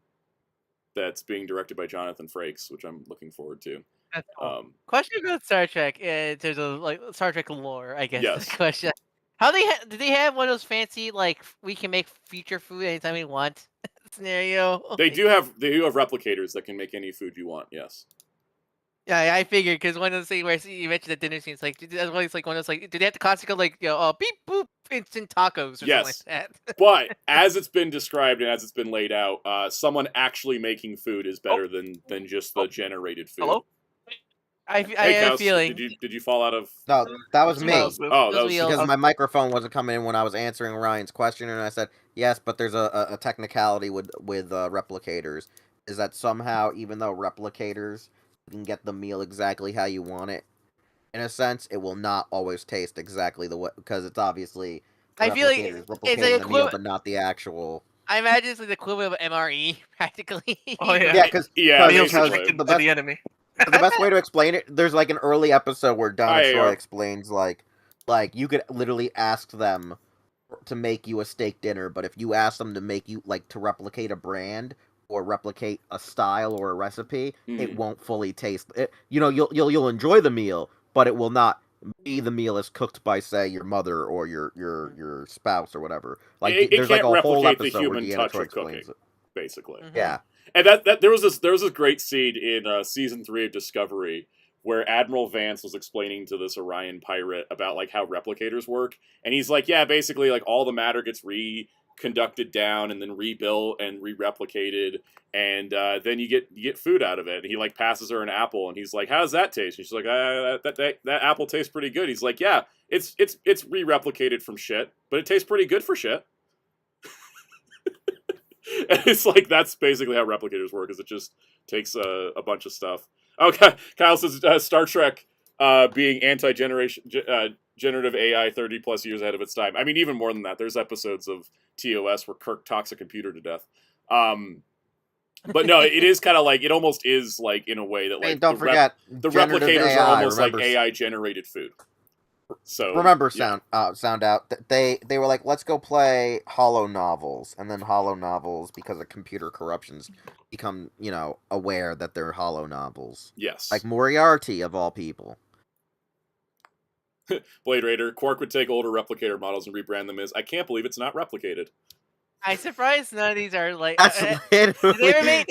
that's being directed by Jonathan Frakes, which I'm looking forward to. That's cool. Question about Star Trek in terms of like Star Trek lore, I guess. Yes. Question: how do they have one of those fancy like we can make future food anytime we want scenario? They do have replicators that can make any food you want. Yes. Yeah, I figured because one of the things where you mentioned the dinner scene, it's like that's why it's like one of those like, do they have to constantly go like, you know, beep boop instant tacos or Yes. something like that? But as it's been described and as it's been laid out, someone actually making food is better than just the generated food. Hello? I Hey, have a Kaus, feeling. Did you fall out of? No, that was me. Oh, that was Because my microphone wasn't coming in when I was answering Ryan's question, and I said yes, but there's a technicality with replicators, is that somehow even though replicators can get the meal exactly how you want it, in a sense, it will not always taste exactly the way, because it's obviously I feel like replicators it's replicating like the meal, but not the actual. I imagine it's like the equivalent of MRE practically. Oh yeah. Yeah, because Meals basically. restricted the to the enemy. the best way to explain it, there's like an early episode where Donna yeah. Troy explains like you could literally ask them to make you a steak dinner, but if you ask them to make you like to replicate a brand or replicate a style or a recipe, it won't fully taste it. You know, you'll enjoy the meal, but it will not be the meal as cooked by, say, your mother or your spouse or whatever. Like It there's like can't a whole replicate the episode where human Deanna touch Troy of cooking, explains it. basically. Yeah. And that there was this great scene in season 3 of Discovery where Admiral Vance was explaining to this Orion pirate about like how replicators work, and he's like, yeah, basically like all the matter gets reconducted down and then rebuilt and re-replicated, and then you get food out of it. And he like passes her an apple, and he's like, how does that taste? And she's like, that apple tastes pretty good. He's like, yeah, it's re-replicated from shit, but it tastes pretty good for shit. And it's like that's basically how replicators work, is it just takes a bunch of stuff. Okay, Kyle says Star Trek being generative AI 30 plus years ahead of its time. I mean, even more than that. There's episodes of TOS where Kirk talks a computer to death. But no, it is kind of like, it almost is like in a way that like don't forget the replicators AI, are almost like remember, AI generated food. So remember yeah. Sound Out. They were like, let's go play Hollow Novels, and then Hollow Novels, because of computer corruptions, become, you know, aware that they're Hollow Novels. Yes. Like Moriarty of all people. Blade Raider, Quark would take older replicator models and rebrand them as, I can't believe it's not replicated. I'm surprised none of these are like. That's literally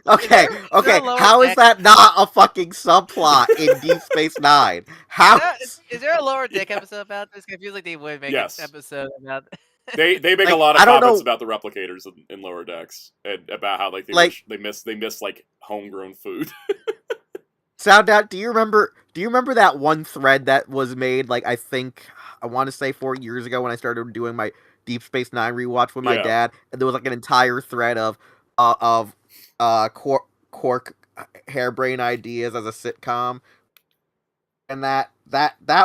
okay. Okay. How is that not a fucking subplot in Deep Space Nine? How Is there a Lower Deck episode about this? I feel like they would make Yes. an episode about. They make Like, a lot of I don't comments know- about the replicators in Lower Decks, and about how like they miss like homegrown food. Sound Out? Do you remember that one thread that was made? Like, I want to say 4 years ago when I started doing my Deep Space Nine rewatch with my Yeah. dad, and there was like an entire thread of Quark harebrained ideas as a sitcom, and that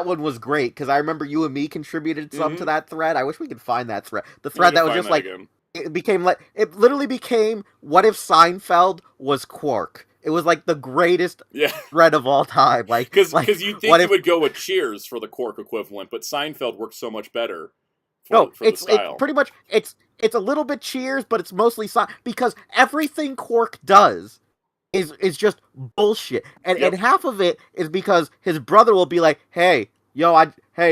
one was great because I remember you and me contributed some to that thread. I wish we could find that thread. The thread that was just like again. it literally became, what if Seinfeld was Quark? It was like the greatest Yeah. thread of all time. Like, Because like, you'd think you would go with Cheers for the Quark equivalent, but Seinfeld works so much better for the style. It's pretty much it's a little bit Cheers, but it's mostly because everything Quark does is just bullshit, and half of it is because his brother will be like, hey,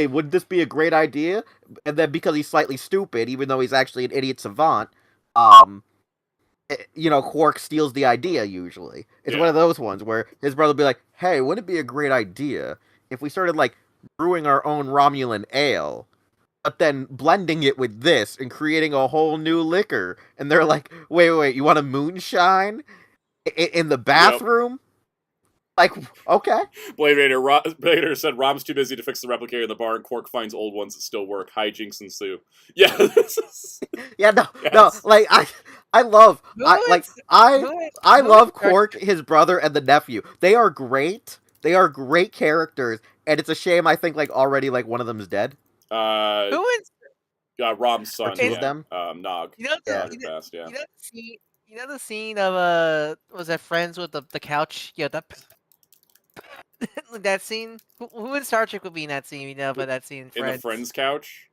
would this be a great idea? And then because he's slightly stupid, even though he's actually an idiot savant, Quark steals the idea usually. It's one of those ones where his brother will be like, hey, wouldn't it be a great idea if we started, like, brewing our own Romulan ale, but then blending it with this and creating a whole new liquor? And they're like, wait, you want a moonshine in the bathroom? Like, okay. Blade Raider said Rom's too busy to fix the replicator in the bar, and Quark finds old ones that still work. Hijinks ensue. Yeah, no. Like, I love Quark, his brother, and the nephew. They are great. They are great characters, and it's a shame. I think, like, already, like, one of them is dead. Who is? Rom's son. Two of them. Nog. You know the scene of was that Friends with the couch? Yeah, that scene. Who in Star Trek would be in that scene? But that scene. In the Friends couch.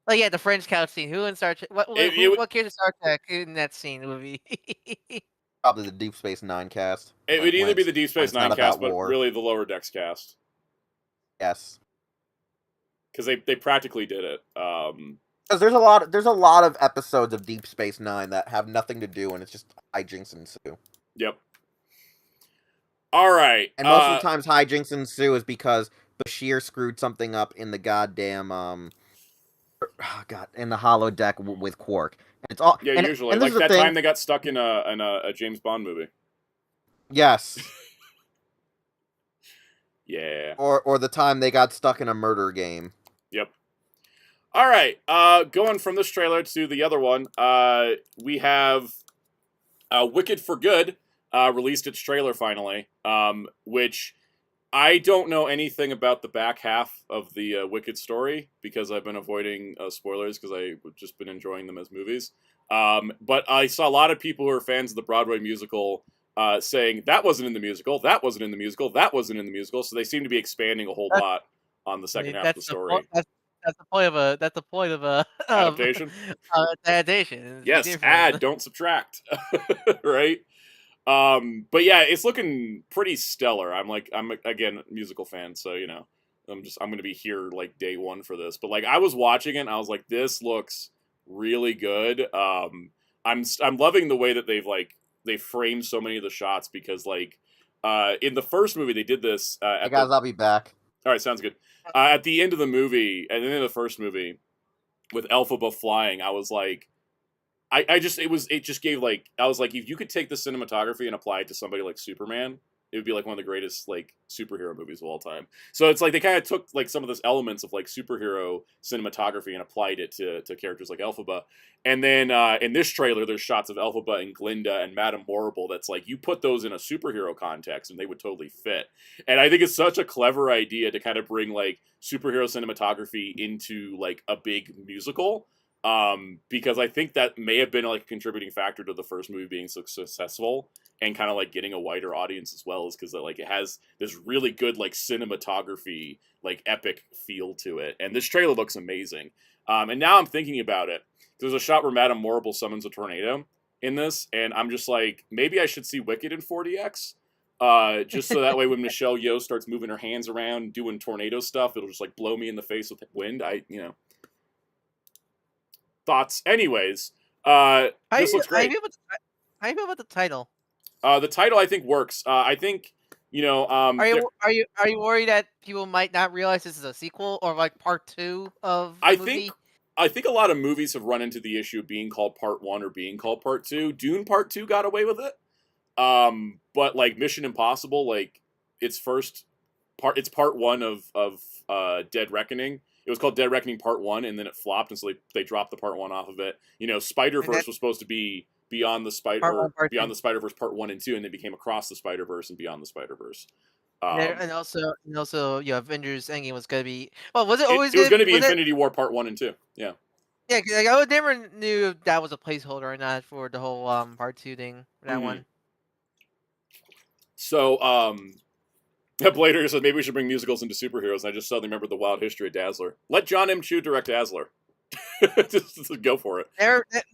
Oh yeah, the Friends couch scene. Who in Star Trek? What character Star Trek in that scene would be? Probably the Deep Space Nine cast. It would either be the Deep Space Nine cast, but really the Lower Decks cast. Yes. Because they practically did it. Because there's a lot of episodes of Deep Space Nine that have nothing to do, and it's just hijinks ensue. Yep. All right. And most of the times hijinks ensue is because Bashir screwed something up in the goddamn in the holodeck with Quark. And it's all usually like that time they got stuck in a James Bond movie. Yes. Yeah. Or the time they got stuck in a murder game. Yep. All right. Going from this trailer to the other one, we have Wicked for Good released its trailer finally, which I don't know anything about the back half of the Wicked story because I've been avoiding spoilers because I've just been enjoying them as movies. But I saw a lot of people who are fans of the Broadway musical saying that wasn't in the musical, that wasn't in the musical, that wasn't in the musical. So they seem to be expanding a whole lot on the second half of the story. That's the point of a adaptation. Adaptation. Yes, add, don't subtract. Right. But yeah, it's looking pretty stellar. I'm again a musical fan, so I'm gonna be here like day one for this. But like I was watching it, and I was like, this looks really good. I'm loving the way that they framed so many of the shots because like in the first movie they did this. Hey guys, I'll be back. All right, sounds good. At the end of the movie, at the end of the first movie, with Elphaba flying, I was like, it just gave like, I was like, if you could take the cinematography and apply it to somebody like Superman, it would be like one of the greatest like superhero movies of all time. So it's like they kind of took like some of those elements of like superhero cinematography and applied it to characters like Elphaba. And then in this trailer, there's shots of Elphaba and Glinda and Madame Horrible. That's like you put those in a superhero context and they would totally fit. And I think it's such a clever idea to kind of bring like superhero cinematography into like a big musical. Because I think that may have been like a contributing factor to the first movie being so successful and kind of like getting a wider audience as well, is because like it has this really good like cinematography, like epic feel to it. And this trailer looks amazing. And now I'm thinking about it. There's a shot where Madame Horrible summons a tornado in this, and I'm just like, maybe I should see Wicked in 4DX. Just so that way when Michelle Yeoh starts moving her hands around doing tornado stuff, it'll just like blow me in the face with wind. Thoughts. Anyways, this looks great. How do you feel about the title? The title I think works. I think Are you worried that people might not realize this is a sequel or like part 2 of the movie? I think a lot of movies have run into the issue of being called part 1 or being called part 2. Dune Part 2 got away with it. But like Mission Impossible, like it's part 1 of Dead Reckoning. It was called Dead Reckoning Part 1, and then it flopped, and so they dropped the Part 1 off of it. Spider-Verse was supposed to be Beyond the Spider-Verse Part 1 and 2, and they became Across the Spider-Verse and Beyond the Spider-Verse. And also, Avengers Endgame was going to be... Well, was it always... It was going to be Infinity War Part 1 and 2, yeah. Yeah, like, I never knew if that was a placeholder or not for the whole Part 2 thing, that one. So, Blader said maybe we should bring musicals into superheroes. And I just suddenly remembered the wild history of Dazzler. Let John M. Chu direct Dazzler. just go for it.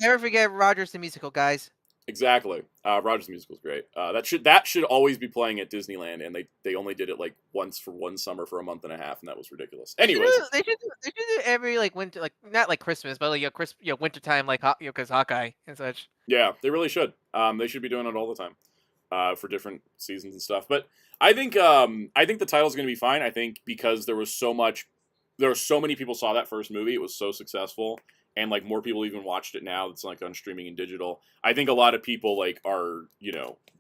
Never forget Rogers the Musical, guys. Exactly. Rogers the Musical is great. That should always be playing at Disneyland, and they only did it like once for one summer for a month and a half, and that was ridiculous. Anyways, they should do every like winter, like not like Christmas, but like winter time, like because Hawkeye and such. Yeah, they really should. They should be doing it all the time, for different seasons and stuff. But I think the title's going to be fine. I think because there were so many people saw that first movie. It was so successful. And like more people even watched it now. It's like on streaming and digital. I think a lot of people like are,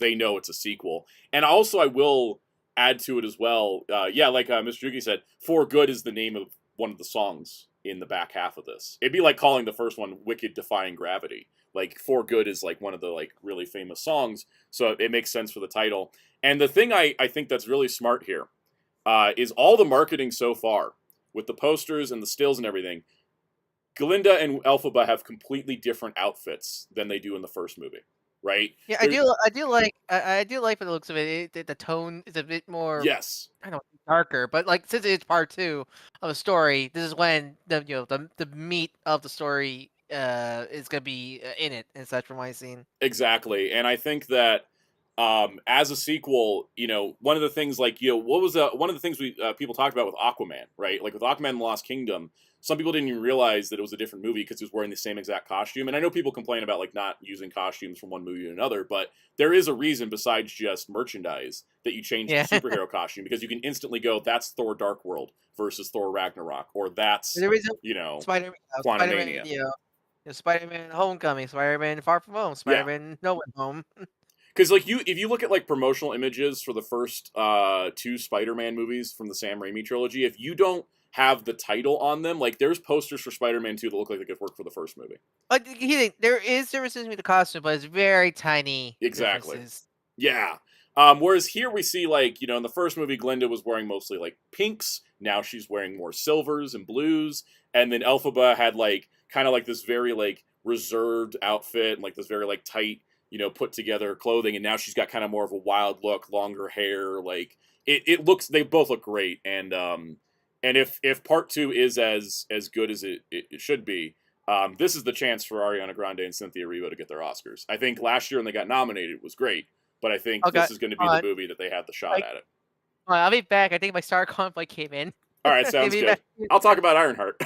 they know it's a sequel. And also I will add to it as well. Like Mr. Yuki said, For Good is the name of one of the songs in the back half of this. It'd be like calling the first one Wicked Defying Gravity. Like For Good is like one of the like really famous songs. So it makes sense for the title. And the thing I think that's really smart here is all the marketing so far with the posters and the stills and everything. Glinda and Elphaba have completely different outfits than they do in the first movie, right? Yeah, I do like the looks of it. The tone is a bit more, yes, I don't know, darker. But like since it's part 2 of a story, this is when the meat of the story is gonna be in it and such from what I've seen. Exactly, and I think that as a sequel, one of the things like what was one of the things we people talked about with Aquaman, right? Like with Aquaman and the Lost Kingdom. Some people didn't even realize that it was a different movie because he was wearing the same exact costume. And I know people complain about like not using costumes from one movie to another, but there is a reason besides just merchandise that you change the superhero costume, because you can instantly go, that's Thor Dark World versus Thor Ragnarok, or that's Spider-Man, Spider-Man Homecoming, Spider-Man Far From Home, Spider-Man No Way Home. Because like if you look at like promotional images for the first 2 Spider-Man movies from the Sam Raimi trilogy, if you don't have the title on them, like there's posters for Spider-Man 2 that look like they could work for the first movie. There is differences with the costume, but it's very tiny. Exactly. Differences. Yeah. Whereas here we see like, in the first movie, Glinda was wearing mostly like pinks. Now she's wearing more silvers and blues. And then Elphaba had like kind of like this very like reserved outfit and like this very like tight, put together clothing. And now she's got kind of more of a wild look, longer hair. Like they both look great. And if part 2 is as good as it should be, this is the chance for Ariana Grande and Cynthia Erivo to get their Oscars. I think last year when they got nominated, it was great, but I think this is going to be the movie that they had the shot at it. I'll be back. I think my star conflict came in. All right, sounds good. I'll talk about Ironheart.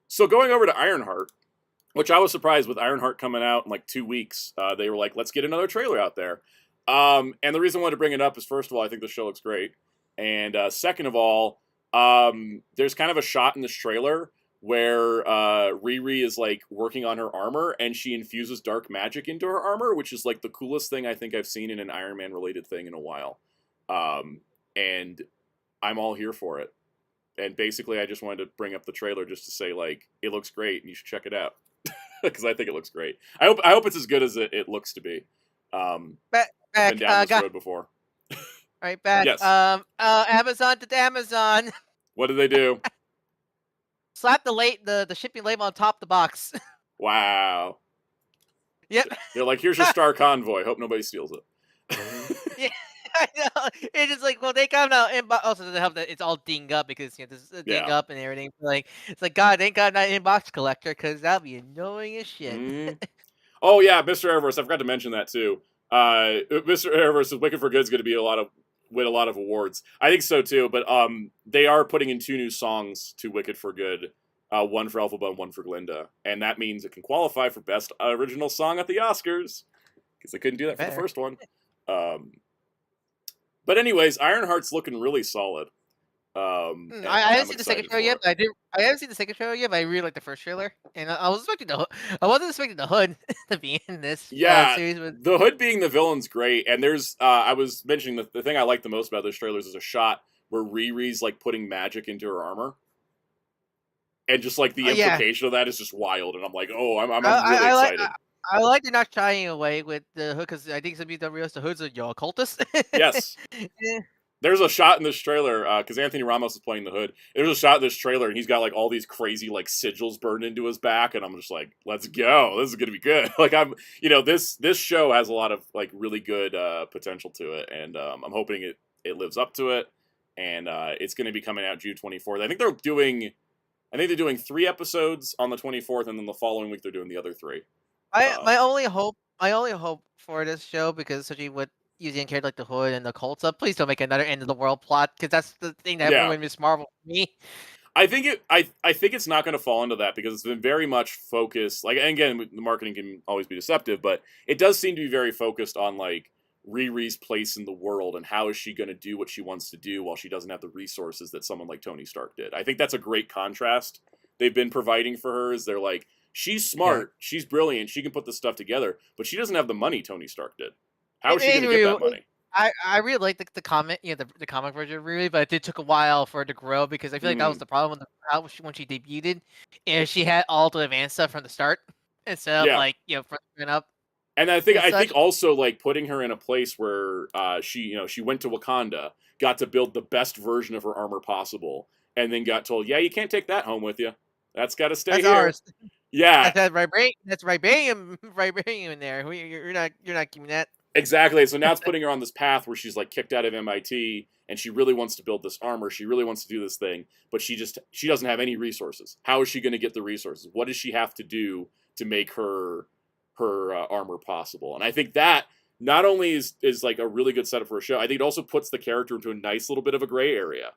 So going over to Ironheart, which I was surprised with Ironheart coming out in like 2 weeks. They were like, let's get another trailer out there. And the reason I wanted to bring it up is, first of all, I think the show looks great. And second of all, there's kind of a shot in this trailer where Riri is like working on her armor and she infuses dark magic into her armor, which is like the coolest thing I think I've seen in an Iron Man related thing in a while. And I'm all here for it. And basically I just wanted to bring up the trailer just to say like, it looks great and you should check it out. Because I think it looks great. I hope it's as good as it looks to be. I've been down this road before. Right back. Yes. Amazon to Amazon. What did they do? Slap the shipping label on top of the box. Wow. Yep. They're like, here's your Star Convoy. Hope nobody steals it. Yeah, I know. It's just like, well, they come out inbox. Also, they have it's all dinged up because this is dinged up and everything. Like, it's like, God, thank God not inbox collector, because that'd be annoying as shit. Oh yeah, Mr. Everest. I forgot to mention that too. Mr. Everest is Wicked for Good is going to win a lot of awards. I think so too. But they are putting in 2 new songs to Wicked for Good. One for Elphaba and one for Glinda, and that means it can qualify for Best Original Song at the Oscars, because they couldn't do that for the first one. But anyways, Ironheart's looking really solid. I haven't seen the second trailer yet. I haven't seen the second trailer yet, but I really like the first trailer, and I wasn't expecting the Hood to be in this series. The Hood being the villain's great, and there's I was mentioning the thing I like the most about those trailers is a shot where Riri's like putting magic into her armor. And just like the implication of that is just wild, and I'm like, oh, I'm really excited. I like they're not shying away with the Hood, because I think some people don't realize the Hood's a occultist. Yes, There's a shot in this trailer because Anthony Ramos is playing the Hood. There's a shot in this trailer, and he's got like all these crazy like sigils burned into his back, and I'm just like, let's go. This is gonna be good. Like this show has a lot of like really good potential to it, and I'm hoping it lives up to it. And it's gonna be coming out June 24th. I think they're doing 3 episodes on the 24th, and then the following week they're doing the other 3. My only hope for this show, because especially with using a character like the Hood and the Cult stuff, please don't make another end of the world plot, because that's the thing that ruined Miss Marvel for me. I think it's not going to fall into that, because it's been very much focused. Like, and again, the marketing can always be deceptive, but it does seem to be very focused on like Riri's place in the world and how is she going to do what she wants to do while she doesn't have the resources that someone like Tony Stark did. I think that's a great contrast they've been providing for her. Is they're like, she's smart, she's brilliant, she can put this stuff together, but she doesn't have the money Tony Stark did. How is she going to get that money? I really like the comic, the comic version really, but it took a while for it to grow, because I feel like that was the problem when she debuted, and she had all the advanced stuff from the start instead of like from up. And I think also like putting her in a place where she went to Wakanda, got to build the best version of her armor possible, and then got told, yeah, you can't take that home with you. That's got to stay here. Ours. Yeah, that's vibranium in there. You're not keeping that. Exactly. So now it's putting her on this path where she's like kicked out of MIT, and she really wants to build this armor. She really wants to do this thing, but she doesn't have any resources. How is she going to get the resources? What does she have to do to make her armor possible? And I think that not only is like a really good setup for a show, I think it also puts the character into a nice little bit of a gray area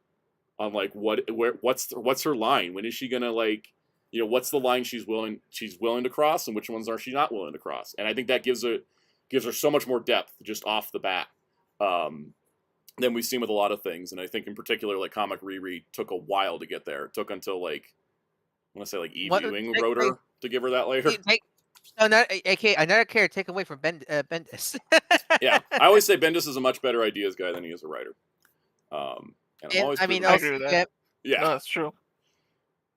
on like what's her line? When is she gonna like, what's the line she's willing to cross, and which ones are she not willing to cross? And I think that gives her so much more depth just off the bat than we've seen with a lot of things. And I think in particular, like Comic Riri took a while to get there. It took until like, I want to say like Eve Ewing wrote her to give her that later. Another care take away from Bendis. Yeah, I always say Bendis is a much better ideas guy than he is a writer. And I agree with that. Yeah, no, that's true.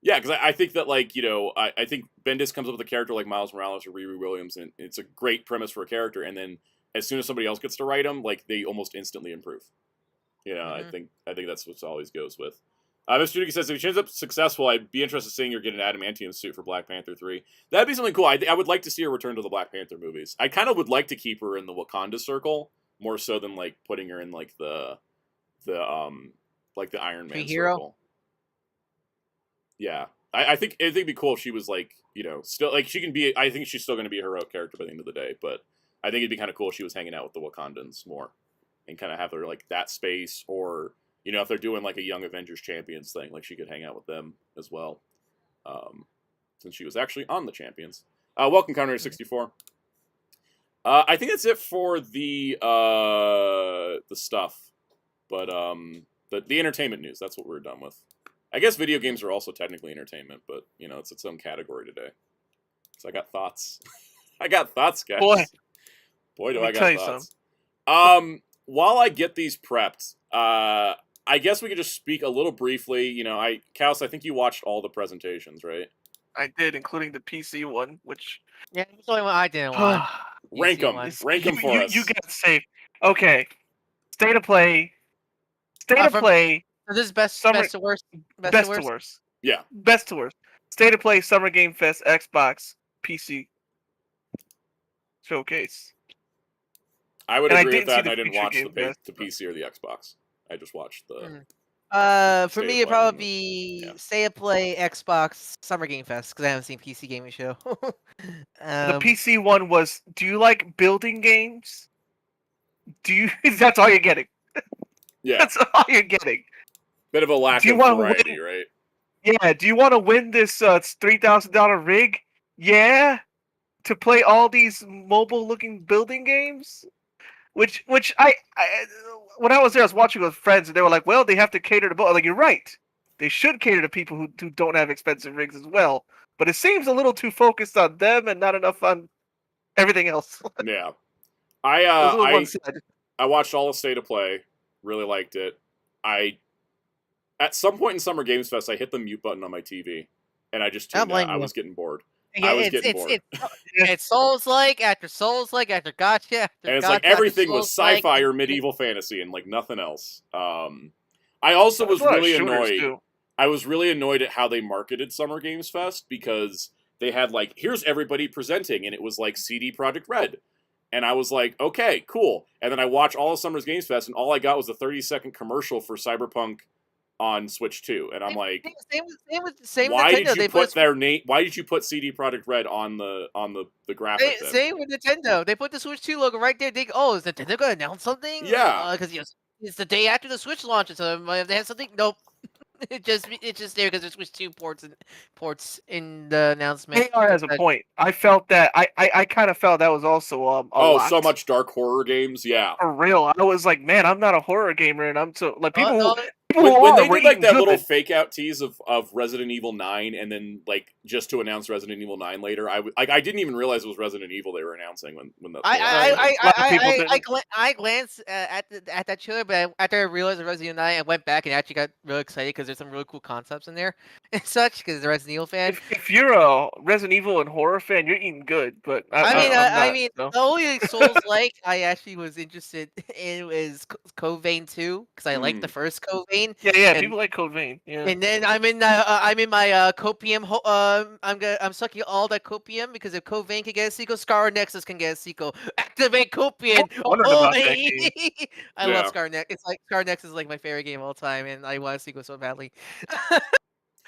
Yeah, because I think that like I think Bendis comes up with a character like Miles Morales or Riri Williams, and it's a great premise for a character. And then as soon as somebody else gets to write them, like they almost instantly improve. I think that's what always goes with. Mr. Duke says, if she ends up successful, I'd be interested in seeing her get an adamantium suit for Black Panther 3. That'd be something cool. I would like to see her return to the Black Panther movies. I kind of would like to keep her in the Wakanda circle more so than like putting her in like the Iron Man circle. Yeah, I think it'd be cool if she was like still like she can be. I think she's still going to be a heroic character by the end of the day. But I think it'd be kind of cool if she was hanging out with the Wakandans more and kind of have her like that space, or if they're doing like a Young Avengers Champions thing, like she could hang out with them as well, since she was actually on the Champions. Welcome, Counter 64. I think that's it for the stuff, but the entertainment news. That's what we're done with. I guess video games are also technically entertainment, but it's its own category today. So I got thoughts. I got thoughts, guys. Boy, do I got thoughts. While I get these prepped, I guess we could just speak a little briefly. Kaus, I think you watched all the presentations, right? I did, including the PC one, which it's the only one I didn't watch. Rank them for us. You get safe. Okay, State of Play. So this is best to worst. Best to worst. Yeah. Best to worst. State of Play Summer Game Fest Xbox PC showcase. I would agree with that, and I didn't watch the PC or the Xbox. I just watched the. For me, it'd probably be State of Play Xbox Summer Game Fest, because I haven't seen PC Gaming Show. The PC one was, do you like building games? That's all you're getting. Yeah. That's all you're getting. Bit of a lack of variety, right? Yeah, do you want to win this $3,000 rig? Yeah? To play all these mobile-looking building games? Which I when I was there, I was watching with friends, and they were like, well, they have to cater to both. Like, you're right. They should cater to people who don't have expensive rigs as well. But it seems a little too focused on them and not enough on everything else. Yeah. I watched all of State of Play. Really liked it. At some point in Summer Games Fest, I hit the mute button on my TV, and I just tuned out. I was getting bored. I was getting bored. It's Souls-like after Souls-like after Gotcha after And it's Gotcha like everything after was Souls-like. sci-fi or medieval fantasy and like nothing else. I also was really annoyed. I was really annoyed at how they marketed Summer Games Fest because they had like, here's everybody presenting, and it was like CD Projekt Red. And I was like, okay, cool. And then I watched all of Summer's Games Fest, and all I got was a 30-second commercial for Cyberpunk on Switch 2. And I'm like, why did you put their name? Why did you put CD Projekt Red on the graphic? Same with Nintendo. They put the Switch 2 logo right there. They go, is Nintendo gonna announce something? Yeah, because it's the day after the Switch launches. So if they have something, nope. It's just there because there's Switch 2 ports in the announcement. AR has a point. I felt that I kind of felt that was also lot. So much dark horror games, yeah. For real, I was like, man, I'm not a horror gamer, and I'm so like people. When they did like that little fake out tease of Resident Evil 9, and then like just to announce Resident Evil 9 later, I didn't even realize it was Resident Evil they were announcing when that. I glanced at that trailer, but after I realized it was Resident Evil 9, I went back and actually got really excited because there's some really cool concepts in there and such. Because the Resident Evil fan. If you're a Resident Evil and horror fan, you're eating good. But the only Souls-like I actually was interested in was Code Vein 2 because I liked the first Code Vein. Yeah, people like Code Vein. Yeah. And then I'm in my copium. I'm sucking all that copium because if Code Vein can get a sequel, Scar Nexus can get a sequel. Activate copium. I love Scar Nexus. It's like Scar Nexus is like my favorite game of all time, and I want a sequel so badly.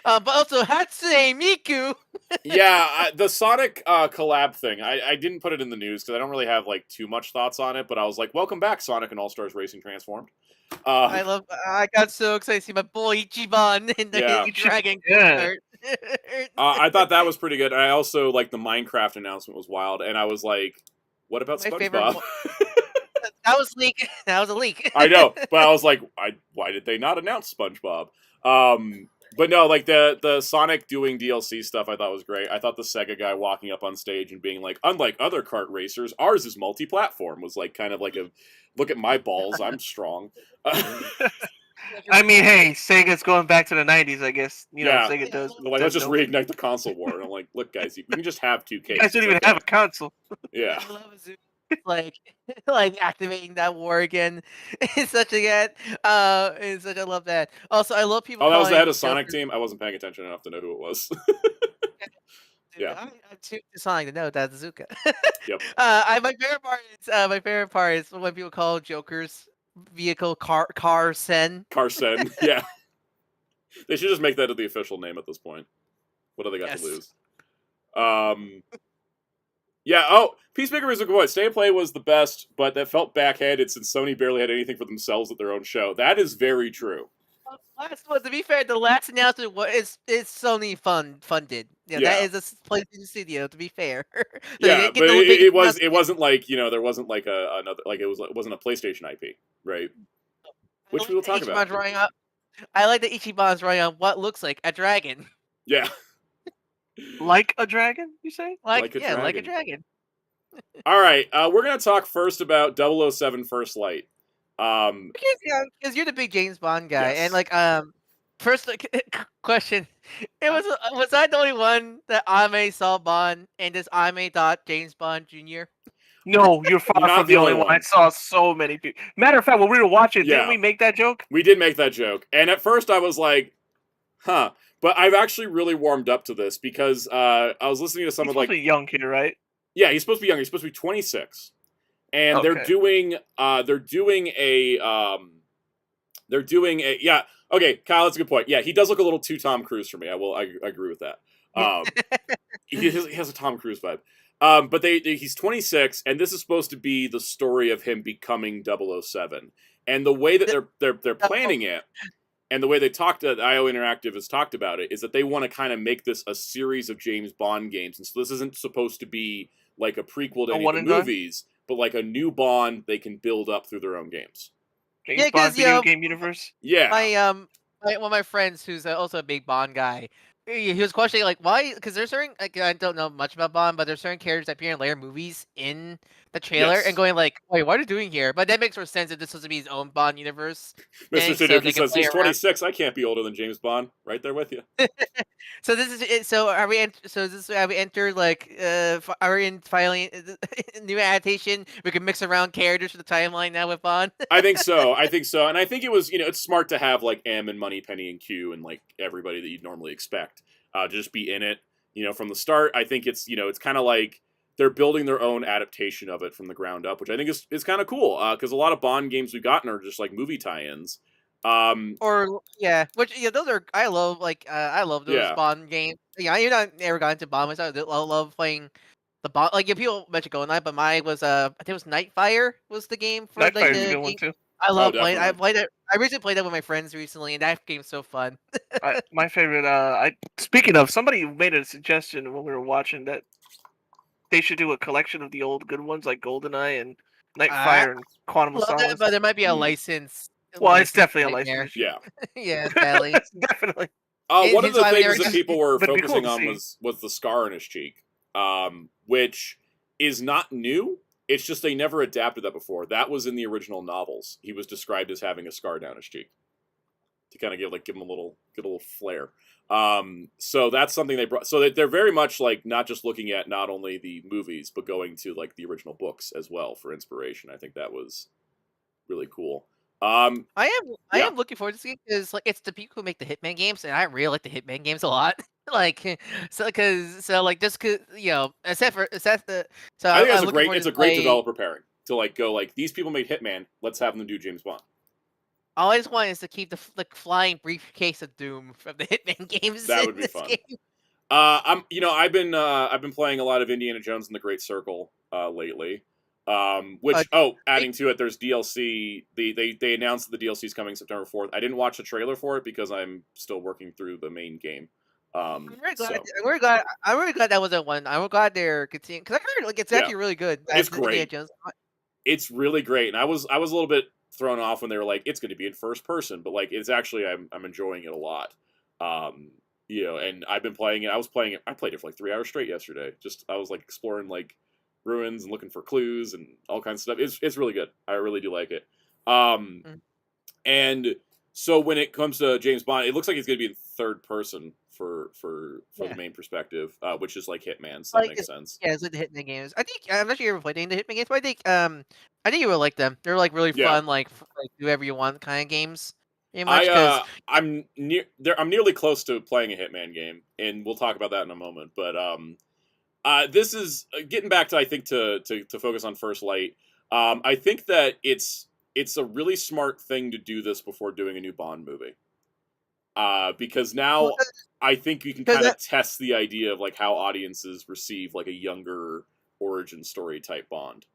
But also Hatsune Miku. Yeah, the Sonic collab thing. I didn't put it in the news because I don't really have like too much thoughts on it. But I was like, welcome back, Sonic and All Stars Racing Transformed. I got so excited to see my boy Ichiban in the Dragon. I thought that was pretty good. And I also like the Minecraft announcement was wild, and I was like, what about SpongeBob? That was leak. That was a leak. I know, but I was like, why did they not announce SpongeBob? But no, like the Sonic doing DLC stuff I thought was great. I thought the Sega guy walking up on stage and being like, unlike other kart racers, ours is multi-platform, was like kind of like a look at my balls, I'm strong. I mean, hey, Sega's going back to the 90s, I guess. You know, Sega does. Like, let's just reignite the console war. And I'm like, look, guys, we can just have 2K. You guys don't even have a console. Yeah. I love like activating that war again. It's such a I love that. Also, I love people. Oh, that was the head of Sonic team. I wasn't paying attention enough to know who it was. Yeah, I'm too Sonic to know that's Zuka. Yep. My favorite part is when people call Joker's vehicle Carsen. Carsen, yeah. They should just make that the official name at this point. What do they got to lose? Yeah, Peacemaker was a good one. Stay and Play was the best, but that felt backhanded since Sony barely had anything for themselves at their own show. That is very true. To be fair, the last announcement is Sony funded. Yeah, that is a PlayStation Studio. To be fair, yeah, but it wasn't like there wasn't like another like it wasn't a PlayStation IP, right? Which we will talk about. I like that Ichiban's running on what looks like a dragon. Yeah. Like a dragon, you say? Like a dragon. All right, we're gonna talk first about 007 First Light. Because you're the big James Bond guy, and like first question, was I the only one that Ame saw Bond and this Ame thought James Bond Jr.? No, you're far from the only one. I saw so many people. Matter of fact, when we were watching, didn't we make that joke? We did make that joke, and at first I was like, huh. But I've actually really warmed up to this because I was listening to someone like... He's supposed to be a young kid, right? Yeah, he's supposed to be young. He's supposed to be 26. And they're doing a okay, Kyle, that's a good point. Yeah, he does look a little too Tom Cruise for me. I agree with that. He has a Tom Cruise vibe. But he's 26, and this is supposed to be the story of him becoming 007. And the way that they're planning it, and the way they IO Interactive has talked about it, is that they want to kind of make this a series of James Bond games. And so this isn't supposed to be like a prequel to any of the movies, but like a new Bond they can build up through their own games. James Bond video game universe? Yeah. One of my friends who's also a big Bond guy he was questioning like why, because there's certain, like, I don't know much about Bond, but there's certain characters that appear in later movies in the trailer, Yes. and going like, wait, what are you doing here? But that makes more sense if this was to be his own Bond universe Mr. thing, so Suzuki they can says play he's around. 26. I can't be older than James Bond. Right there with you. So this is it. So are we? So is this have we entered like? Are we in filing new adaptation? We can mix around characters for the timeline now with Bond. I think so. I think so. And I think it was, it's smart to have like M and Moneypenny and Q and like everybody that you'd normally expect to just be in it, from the start. I think it's, it's kind of like they're building their own adaptation of it from the ground up, which I think is kind of cool because a lot of Bond games we've gotten are just like movie tie-ins. Or yeah, which those are I love I love those Yeah. Bond games. Yeah, you not never got into Bond myself. I love playing the Bond. Like if people mention GoldenEye, but mine was I think it was Nightfire was the game for like Nightfire's a the good one game. too. I love playing. I definitely. played it. I recently played that with my friends recently, and that game's so fun. My favorite. Speaking of, somebody made a suggestion when we were watching that they should do a collection of the old good ones like GoldenEye and I Nightfire and Quantum of love that, Solace. but there might be a Mm. license. Well, it's license definitely a nightmare. license issue. Yeah. Yeah, sadly. It's definitely. One of Hence the why we things never that just- people were But it'd be cool focusing to on see. was the scar in his cheek, which is not new. It's just they never adapted that before. That was in the original novels. He was described as having a scar down his cheek to kind of give him a little flair. So that's something they brought. So that they're very much like not just looking at not only the movies but going to like the original books as well for inspiration. I think that was really cool. I Yeah. am looking forward to seeing because like it's the people who make the Hitman games, and I really like the Hitman games a lot. like like just cause except for except the so I think I'm that's looking forward it's to a great play- developer pairing to like go like these people made Hitman. Let's have them do James Bond. All I just want is to keep the flying briefcase of doom from the Hitman games. That in would be this fun. game. I've been playing a lot of Indiana Jones and the Great Circle lately. Which adding to it, there's DLC. They announced that the DLC is coming September 4th. I didn't watch the trailer for it because I'm still working through the main game. I'm really glad. I'm really glad that wasn't one. I'm glad they're continuing because I heard like it's actually really good. It's Indiana great. Jones. It's really great, and I was a little bit thrown off when they were like, it's going to be in first person, but like it's actually I'm enjoying it a lot. And I've been playing it. I played it for like 3 hours straight yesterday. Just I was like exploring like ruins and looking for clues and all kinds of stuff. It's really good. I really do like it. And so when it comes to James Bond, it looks like it's going to be in third person for the main perspective, which is like Hitman. So that makes sense. Yeah, it's like the Hitman games. I think I'm not sure you ever played any of the Hitman games, but I think you would like them. They're like really fun, like do whatever you want kind of games. I'm nearly close to playing a Hitman game, and we'll talk about that in a moment. But this is getting back to I think to focus on First Light. I think that it's a really smart thing to do this before doing a new Bond movie. Because now I think you can kind of test the idea of like how audiences receive like a younger origin story type Bond.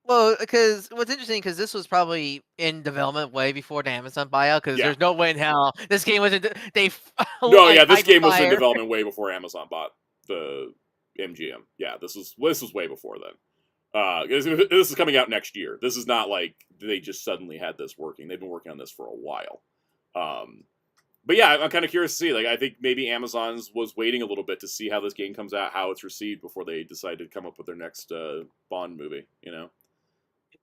Well, because what's interesting, because this was probably in development way before the Amazon buyout, because there's no way in hell this game was in. This game was in development way before Amazon bought the MGM. Yeah, this was way before then. This is coming out next year. This is not like they just suddenly had this working. They've been working on this for a while. But yeah, I'm kind of curious to see. Like, I think maybe Amazon's was waiting a little bit to see how this game comes out, how it's received before they decide to come up with their next Bond movie.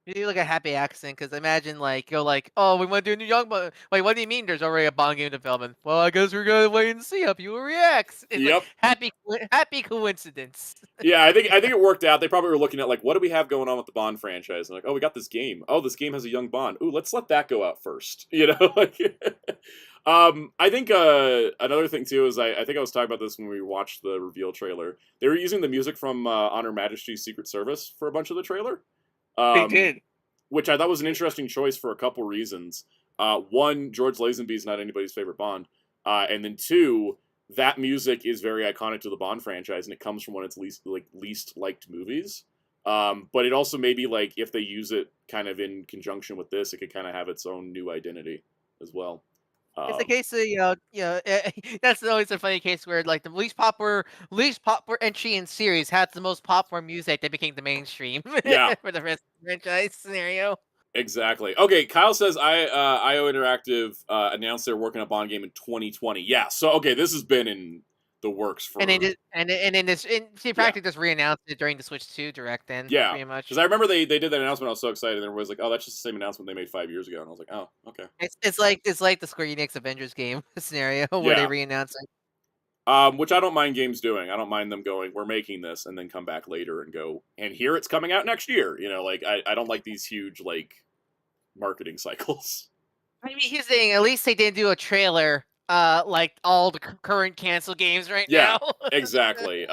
You do like a happy accent, because imagine oh, we want to do a new Young Bond. Wait, what do you mean? There's already a Bond game in development. Well, I guess we're gonna wait and see how people react. It's happy coincidence. Yeah, I think it worked out. They probably were looking at like, what do we have going on with the Bond franchise? And like, oh, we got this game. Oh, this game has a young Bond. Ooh, let's let that go out first. I think another thing too is I think I was talking about this when we watched the reveal trailer. They were using the music from On Her Majesty's Secret Service for a bunch of the trailer. They did, which I thought was an interesting choice for a couple reasons. One, George Lazenby's not anybody's favorite Bond, and then two, that music is very iconic to the Bond franchise, and it comes from one of its least liked movies. But it also maybe like if they use it kind of in conjunction with this, it could kind of have its own new identity as well. It's the case of that's always a funny case where like the least popular entry in series had the most popular music that became the mainstream. Yeah. For the rest of the franchise scenario. Exactly. Okay, Kyle says IO Interactive announced they're working on a Bond game in 2020. Yeah. So okay, this has been in the works for. And then this, she practically just re-announced it during the Switch 2 Direct. Then pretty much. Because I remember they did that announcement. I was so excited. And everybody was like, "Oh, that's just the same announcement they made 5 years ago." And I was like, "Oh, okay." It's like the Square Enix Avengers game scenario where they re-announce it. Which I don't mind games doing. I don't mind them going, we're making this, and then come back later and go, and here it's coming out next year. You know, like I don't like these huge like marketing cycles. I mean, here's the thing. At least they didn't do a trailer, like all the current cancel games right now. Exactly.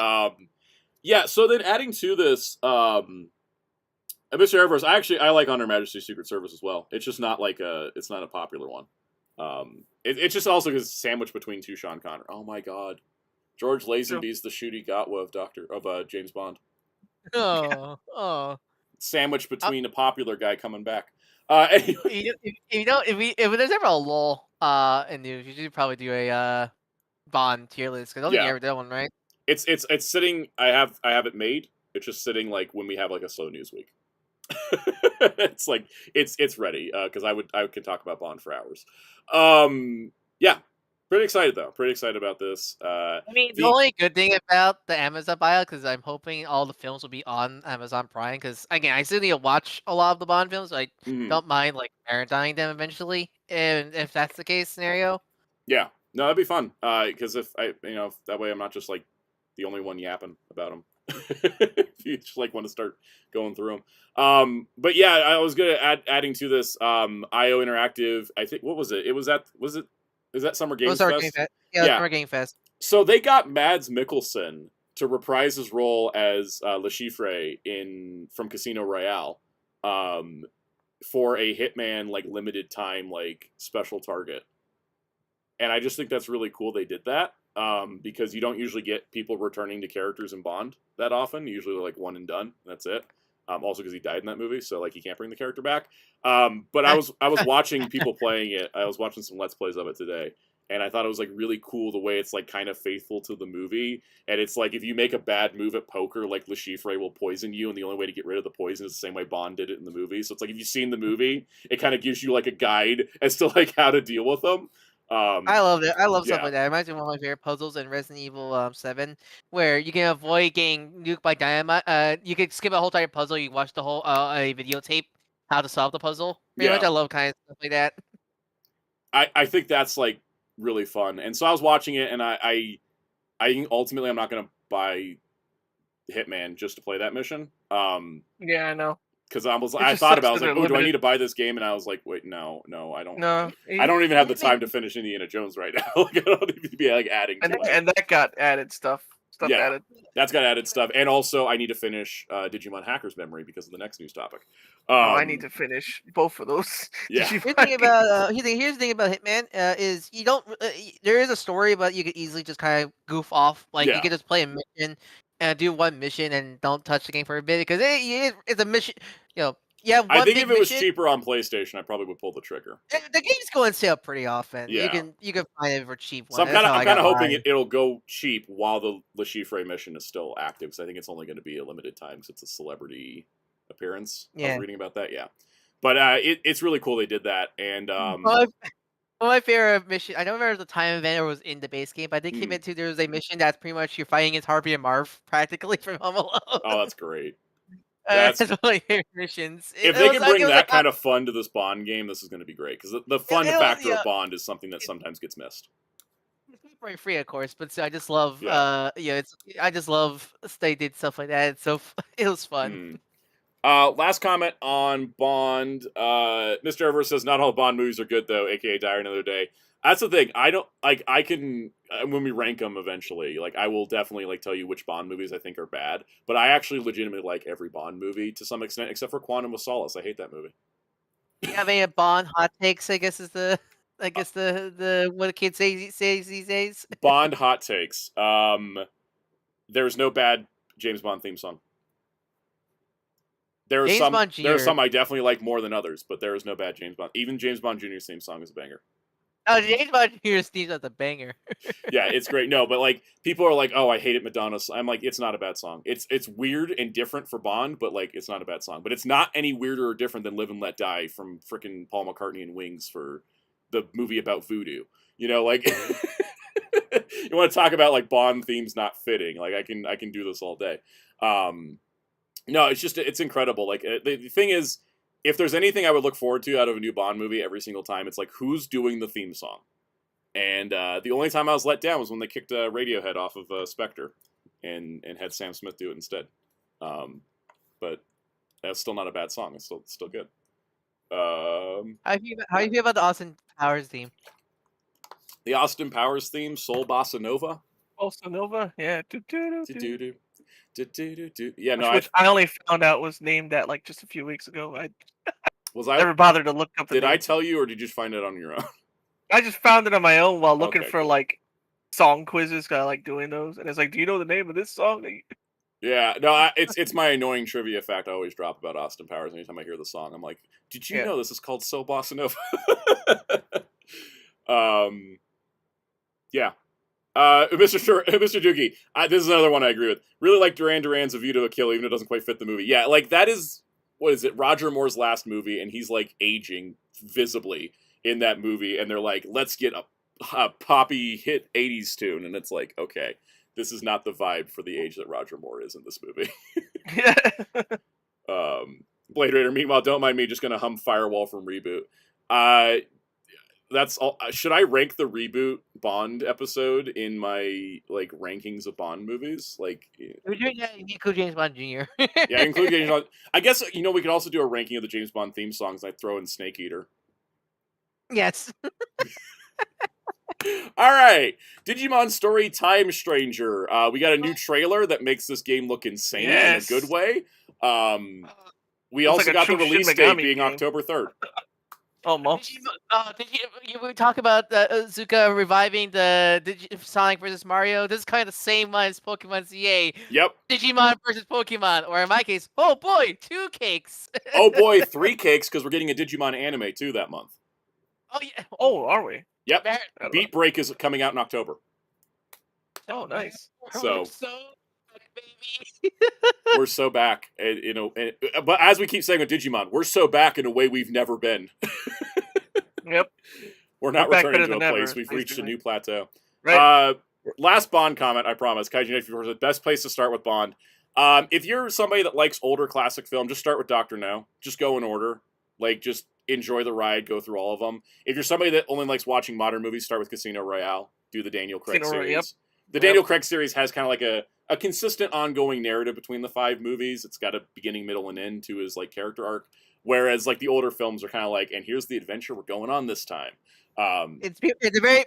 Yeah. So then adding to this, Mr. Eververse, I like On Her Majesty's Secret Service as well. It's just not like it's not a popular one. It's just also because it's sandwiched between two Sean Connery. Oh my God, George Lazenby's the shooty Gotwa of James Bond. Oh. Sandwiched between a popular guy coming back. Anyway. If there's ever a lull in news, you should probably do a Bond tier list because I don't think you ever did one, right? It's sitting. I have it made. It's just sitting like when we have like a slow news week. It's like it's ready because I could talk about Bond for hours. Yeah, pretty excited though. Pretty excited about this. I mean, the only good thing about the Amazon buyout, because I'm hoping all the films will be on Amazon Prime. Because again, I still need to watch a lot of the Bond films. So I don't mind like marathoning them eventually, and if that's the case scenario. Yeah, no, that'd be fun. Because if that way I'm not just like the only one yapping about them. If you just like want to start going through them. But yeah, I was gonna adding to this. IO Interactive. I think what was it? Is that Summer Games Fest? Yeah, Summer Game Fest. So they got Mads Mikkelsen to reprise his role as Le Chiffre from Casino Royale, for a Hitman like limited time like special target, and I just think that's really cool. They did that. Because you don't usually get people returning to characters in Bond that often. Usually they're like one and done. And that's it. Also because he died in that movie, so like he can't bring the character back. But I was watching people playing it. I was watching some Let's Plays of it today, and I thought it was like really cool the way it's like kind of faithful to the movie. And it's like if you make a bad move at poker, like Le Chiffre will poison you, and the only way to get rid of the poison is the same way Bond did it in the movie. So it's like if you've seen the movie, it kind of gives you like a guide as to like how to deal with them. I love it. I love stuff like that. It reminds me of one of my favorite puzzles in Resident Evil 7, where you can avoid getting nuked by dynamite. You can skip a whole entire puzzle. You watch the whole a videotape how to solve the puzzle. Pretty much, I love kind of stuff like that. I think that's like really fun. And so I was watching it, and I ultimately I'm not gonna buy Hitman just to play that mission. Yeah, I know. Because I thought about it, I was like, oh, do I need to buy this game? And I was like, wait, no, I don't. No, I don't even have the time to finish Indiana Jones right now. Like, I don't need to be like adding. And that got added stuff. Added. That's got added stuff, and also I need to finish Digimon Hacker's Memory because of the next news topic. I need to finish both of those. Yeah. Here's the thing about Hitman is you don't. There is a story, but you could easily just kind of goof off. Like you could just play a mission and do one mission and don't touch the game for a bit because it's a mission. I think if it was cheaper on PlayStation, I probably would pull the trigger. The games go on sale pretty often. Yeah. You can find it for cheap. So I'm kind of hoping it'll go cheap while the Le Chiffre mission is still active. Because I think it's only going to be a limited time because it's a celebrity appearance. I was reading about that. Yeah, but it's really cool they did that. And one of my favorite mission. I don't remember if the time event or was in the base game, but I think came into there was a mission that's pretty much you're fighting against Harvey and Marv practically from Home Alone. Oh, that's great. That's one of my favorite missions. If they can bring that kind of fun to this Bond game, this is going to be great because the fun factor of Bond is something that sometimes gets missed. It's not free, of course, but I just love. I just love they did stuff like that. It was fun. Last comment on Bond. Mr. Everett says not all Bond movies are good though, aka Die Another Day. That's the thing. I don't like. I can when we rank them eventually. Like I will definitely like tell you which Bond movies I think are bad. But I actually legitimately like every Bond movie to some extent, except for Quantum of Solace. I hate that movie. You have any Bond hot takes? I guess is the what the kids say these days. Bond hot takes. There's no bad James Bond theme song. There are some I definitely like more than others, but there is no bad James Bond. Even James Bond Jr.'s theme song is a banger. Oh, James Bond Junior's theme is a banger. Yeah, it's great. No, but like people are like, "Oh, I hate it, Madonna." I'm like, it's not a bad song. It's weird and different for Bond, but like it's not a bad song. But it's not any weirder or different than "Live and Let Die" from frickin' Paul McCartney and Wings for the movie about voodoo. You know, like you want to talk about like Bond themes not fitting? Like I can do this all day. No, it's incredible. Like the thing is, if there's anything I would look forward to out of a new Bond movie every single time, it's like who's doing the theme song. And the only time I was let down was when they kicked Radiohead off of Spectre and had Sam Smith do it instead. But that's still not a bad song. It's still good. How do you feel about the Austin Powers theme? The Austin Powers theme, Soul Bossa Nova. Bossa Nova, yeah. Yeah, no, which I only found out was named that like just a few weeks ago. I I never bothered to look up the Did name. I tell you, or did you just find it on your own? I just found it on my own while looking Okay, for cool. like song quizzes, kind of like doing those, and it's like, do you know the name of this song? Yeah, no, it's my annoying trivia fact I always drop about Austin Powers anytime I hear the song. I'm like, did you know this is called Soul Bossa Nova? Yeah. Mr. Doogie, this is another one I agree with. Really like Duran Duran's A View to a Kill, even if it doesn't quite fit the movie. Yeah, like that is, what is it, Roger Moore's last movie, and he's like aging visibly in that movie, and they're like, let's get a poppy hit 80s tune, and it's like, okay, this is not the vibe for the age that Roger Moore is in this movie. Blade Raider, meanwhile, don't mind me, just gonna hum Firewall from Reboot. That's all. Should I rank the Reboot Bond episode in my like rankings of Bond movies? Like, Include James Bond Jr. Yeah, include James Bond. I guess we could also do a ranking of the James Bond theme songs. I'd throw in Snake Eater. Yes. All right, Digimon Story Time Stranger. We got a new trailer that makes this game look insane in a good way. We also got the release date being October 3rd. Almost. Did you talk about Zuka reviving the Sonic versus Mario? This is kind of the same line as Pokemon CA. Yep. Digimon versus Pokemon, or in my case, oh boy, 2 cakes. Oh boy, 3 cakes, because we're getting a Digimon anime too that month. Oh yeah. Oh, are we? Yep. Beat Break is coming out in October. Oh, nice. So baby. We're so back, but as we keep saying with Digimon, we're so back in a way we've never been. Yep. We're not returning to a place. We've reached a new plateau. Right. Last Bond comment, I promise. Kaiju Nation, the best place to start with Bond. If you're somebody that likes older classic film, just start with Dr. No. Just go in order. Like, just enjoy the ride, go through all of them. If you're somebody that only likes watching modern movies, start with Casino Royale. Do the Daniel Craig series. Yep. The Daniel Craig series has kind of like a consistent ongoing narrative between the 5 movies. It's got a beginning, middle, and end to his like character arc. Whereas like the older films are kind of like, and here's the adventure we're going on this time. It's a very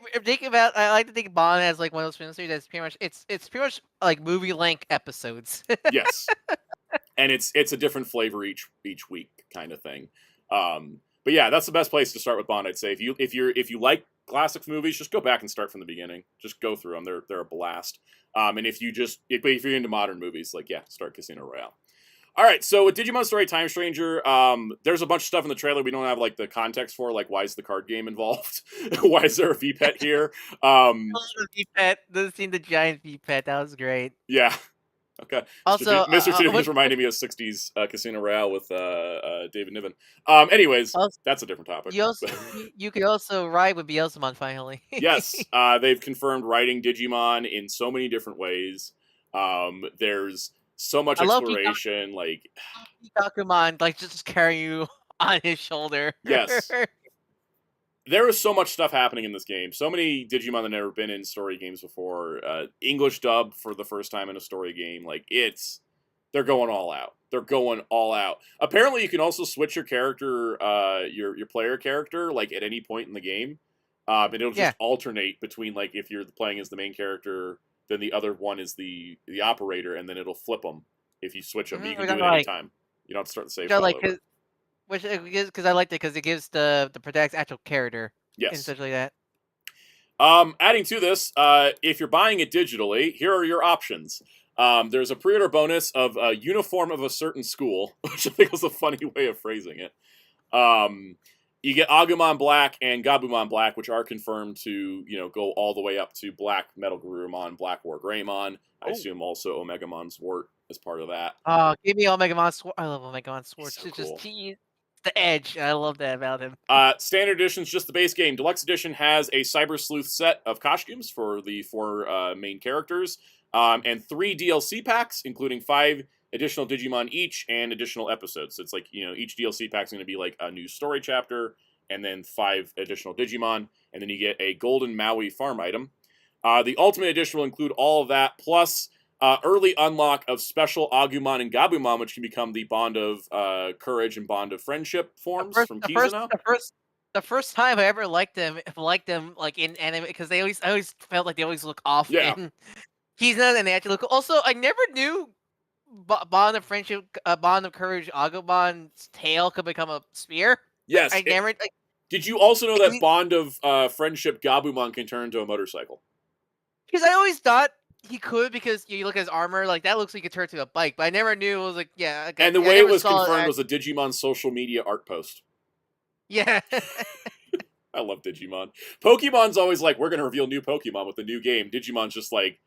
I like to think Bond as like one of those film series that's pretty much like movie length episodes. Yes, and it's a different flavor each week kind of thing. But yeah, that's the best place to start with Bond. I'd say if you like classic movies, just go back and start from the beginning. Just go through them; they're a blast. And if you're into modern movies, like start Casino Royale. All right, so with Digimon Story Time Stranger, there's a bunch of stuff in the trailer we don't have like the context for, like why is the card game involved? Why is there a V-Pet here? V-Pet, the giant V-Pet, that was great. Yeah. Okay. Also, Mr. Two just reminded me of 60s Casino Royale with David Niven. Anyways, that's a different topic. You could also ride with Beelzemon finally. Yes, they've confirmed riding Digimon in so many different ways. There's so much exploration, like Pokemon, like just carry you on his shoulder. Yes. There is so much stuff happening in this game. So many Digimon that have never been in story games before. English dub for the first time in a story game. Like they're going all out. They're going all out. Apparently, you can also switch your character, your player character, like at any point in the game, and it'll just alternate between like if you're playing as the main character, then the other one is the operator, and then it'll flip them if you switch them. You can do it any time. You don't have to start the save file over. Which because I liked it because it gives the protagonist actual character. Yes. And such like that. Adding to this, if you're buying it digitally, here are your options. There's a pre-order bonus of a uniform of a certain school, which I think was a funny way of phrasing it. You get Agumon Black and Gabumon Black, which are confirmed to, go all the way up to Black Metal Garurumon, Black War Greymon. I assume also Omegamon Sword as part of that. Oh, give me Omegamon Sword. I love Omegamon Sword. So It's cool. just the edge. I love that about him. Standard Edition is just the base game. Deluxe Edition has a Cyber Sleuth set of costumes for the 4 main characters, and 3 DLC packs, including 5 additional Digimon each and additional episodes. So it's like, each DLC pack is going to be like a new story chapter and then 5 additional Digimon. And then you get a Golden Maui farm item. The Ultimate Edition will include all of that, plus early unlock of special Agumon and Gabumon, which can become the Bond of Courage and Bond of Friendship forms from Kizuna. The first time I ever liked them like in anime, because I always felt like they always look off in Kizuna, and they actually look. Also, I never knew Bond of Friendship, Bond of Courage, Agumon's tail could become a spear. Yes. Did you also know that Bond of Friendship Gabumon can turn into a motorcycle? Because I always thought he could, because you look at his armor, like that looks like he could turn to a bike, but I never knew it was like, yeah. And the way it was confirmed was a Digimon social media art post. Yeah. I love Digimon. Pokemon's always like, we're going to reveal new Pokemon with the new game. Digimon's just like,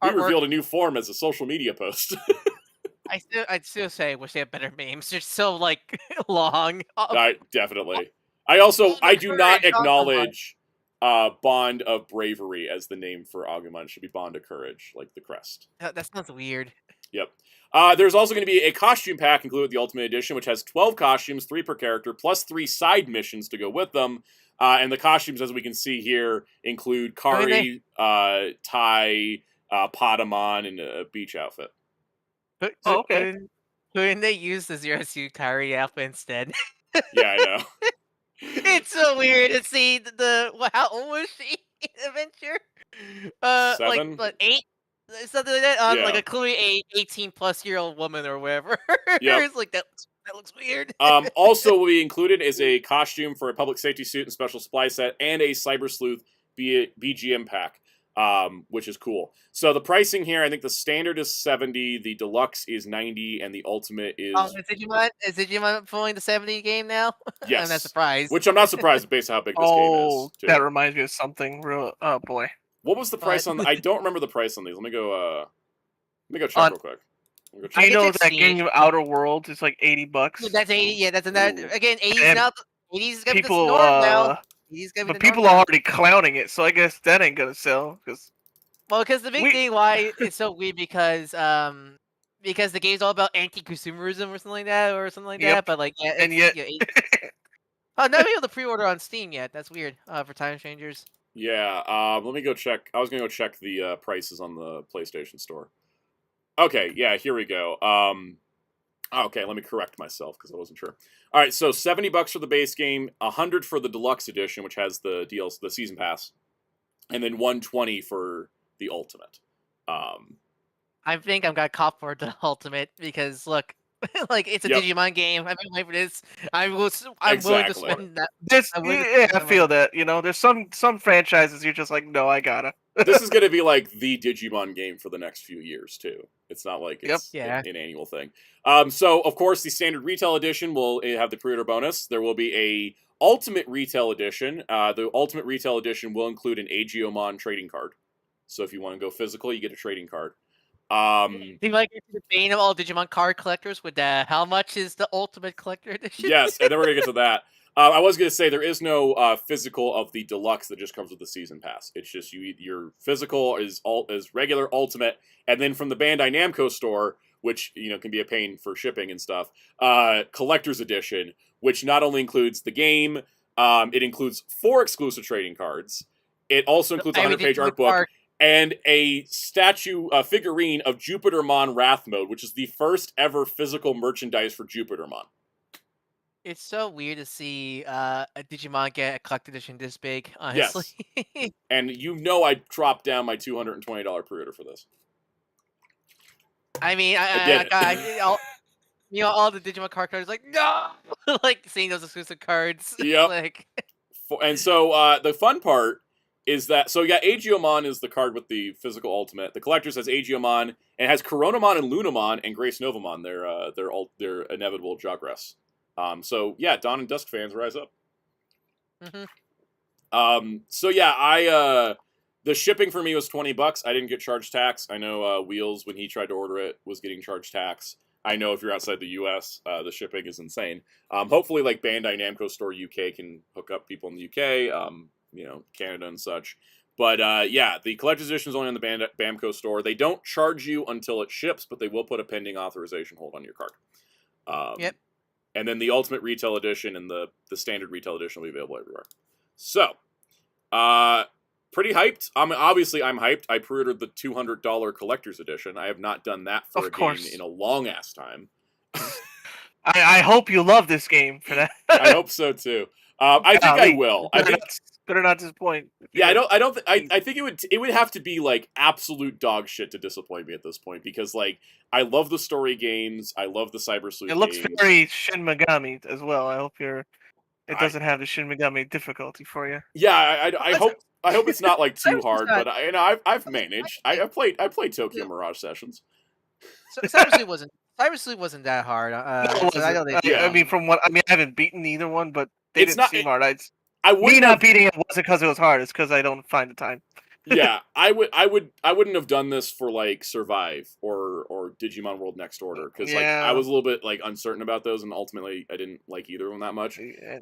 we revealed a new form as a social media post. I'd still say I wish they had better names. They're so, like, long. Definitely. I do not acknowledge Bond of Bravery as the name for Agumon. It should be Bond of Courage, like the crest. That sounds weird. Yep. There's also going to be a costume pack included with the Ultimate Edition, which has 12 costumes, 3 per character, plus 3 side missions to go with them. And the costumes, as we can see here, include Kari, Tai, Patamon, and a beach outfit. Okay. Couldn't they use the Zero Suit Kari outfit instead? Yeah, I know. It's so weird to see how old was she in Adventure? 7? like 8? Something like that. Like a clearly 18-plus-year-old woman or whatever. It's like that looks weird. Also, what we included is a costume for a public safety suit and special supply set, and a Cyber Sleuth BGM pack, which is cool. So the pricing here, I think the standard is $70, the deluxe is $90, and the ultimate is. Is Digimon pulling the $70 game now? Yes. I'm not surprised. Which I'm not surprised based on how big this game is. Too. That reminds me of something real. Oh boy. What was the price on? I don't remember the price on these. Let me go check real quick. Do you know that game Outer Worlds is like $80? That's 80. Yeah, that's another. Again, 80's now. 80's gonna be the people, norm now. 80's gonna be but the people norm are already clowning it, so I guess that ain't gonna sell. Because the big thing why it's so weird because the game's all about anti-consumerism or something like that, but like I'm not able to pre-order on Steam yet. That's weird for Time Changers. Yeah, let me go check. I was gonna go check the prices on the PlayStation Store. Okay, yeah, here we go. Okay, let me correct myself because I wasn't sure. All right, so $70 for the base game, $100 for the deluxe edition, which has the DLC, the season pass, and then $120 for the ultimate. I think I'm gonna cop for the ultimate because look, like it's a Digimon game. I've been waiting for this. I'm willing to spend that. I feel that. There's some franchises you're just like, no, I gotta. This is gonna be like the Digimon game for the next few years too. It's not like it's an annual thing. So of course the standard retail edition will have the pre-order bonus. There will be a ultimate retail edition. The ultimate retail edition will include an Aegeomon trading card. So if you want to go physical, you get a trading card. Do you like the bane of all Digimon card collectors with how much is the ultimate collector edition? Yes, and then we're gonna get to that. I was gonna say there is no physical of the deluxe that just comes with the season pass. It's just your physical is regular ultimate, and then from the Bandai Namco store, which can be a pain for shipping and stuff, collector's edition, which not only includes the game, it includes 4 exclusive trading cards. It also includes a 100-page art book. And a figurine of Jupitermon Wrath Mode, which is the first ever physical merchandise for Jupitermon. It's so weird to see a Digimon get a collector edition this big, honestly. Yes. And I dropped down my $220 pre-order for this. I mean, all the Digimon card cards, like, no! Like, seeing those exclusive cards. Yep. And so, the fun part is that, so yeah, Aegeomon is the card with the physical ultimate. The collector says Aegeomon, and it has Coronamon and Lunamon and Grace Novamon. They're inevitable Jogress. So yeah, Dawn and Dusk fans, rise up. So yeah, the shipping for me was $20. I didn't get charged tax. I know Wheels, when he tried to order it, was getting charged tax. I know if you're outside the U.S., the shipping is insane. Hopefully, like Bandai Namco Store UK can hook up people in the UK, Canada and such. But yeah, the collector's edition is only on the Bamco Store. They don't charge you until it ships, but they will put a pending authorization hold on your card. Yep. And then the Ultimate Retail Edition and the Standard Retail Edition will be available everywhere. So, pretty hyped. Obviously, I'm hyped. I pre-ordered the $200 Collector's Edition. I have not done that for a game in a long-ass time. I hope you love this game for that. I hope so, too. I think I will. I think... Better not disappoint. Yeah, I think it would have to be like absolute dog shit to disappoint me at this point, because like I love the story games, I love the Cyber Sleuth. It looks games. very Shin Megami as well. I hope it doesn't have the Shin Megami difficulty for you. Yeah, I hope it's not like too hard, but I've managed. I played Tokyo Mirage Sessions. So Cyber Sleuth wasn't that hard. I mean, I haven't beaten either one, but they didn't seem hard. Me not beating it wasn't because it was hard. It's because I don't find the time. Yeah, I wouldn't have done this for like Survive or Digimon World Next Order, because like I was a little bit like uncertain about those, and ultimately I didn't like either of them that much. Your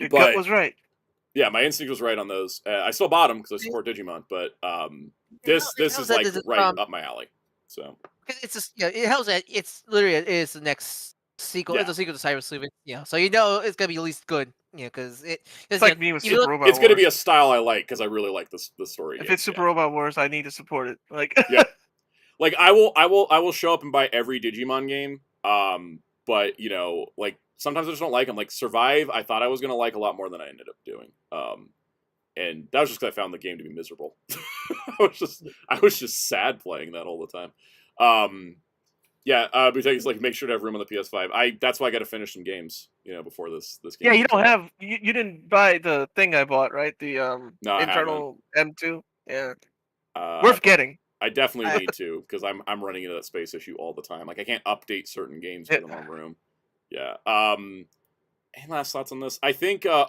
gut was right. Yeah, my instinct was right on those. I still bought them because I support Digimon, but this is like right up my alley. So it's just it helps that it's literally the next sequel. Yeah. It's a sequel to Cyber Sleuth. So it's gonna be at least good. Because it's like me with Super Robot Wars. It's going to be a style I like, because I really like the story. If it's Super Robot Wars, I need to support it. Like yeah, like I will show up and buy every Digimon game. But like sometimes I just don't like them. Like Survive, I thought I was going to like a lot more than I ended up doing. And that was just because I found the game to be miserable. I was just sad playing that all the time. Yeah, because like make sure to have room on the PS5. That's why I got to finish some games, before this game. Yeah, you don't have you didn't buy the thing I bought, right? The internal M2. Yeah, worth getting. I definitely need to, because I'm running into that space issue all the time. Like I can't update certain games with them on room. Yeah. Any last thoughts on this? I think. I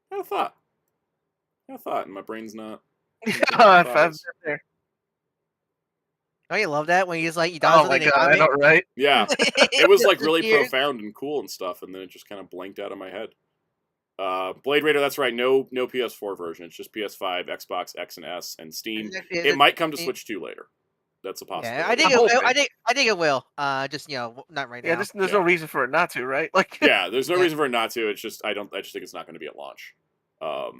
had a thought, and my brain's not. I'm there. Oh, you love that when he's like, oh my god, I know, right? Yeah, it was like really profound and cool and stuff, and then it just kind of blanked out of my head. Blade Raider, that's right. No PS4 version. It's just PS5, Xbox X and S, and Steam. It might come to Switch 2 later. That's a possibility. Yeah, I think it will. Just not right now. Yeah, there's no reason for it not to, right? Like yeah, there's no reason for it not to. It's just I just think it's not going to be at launch.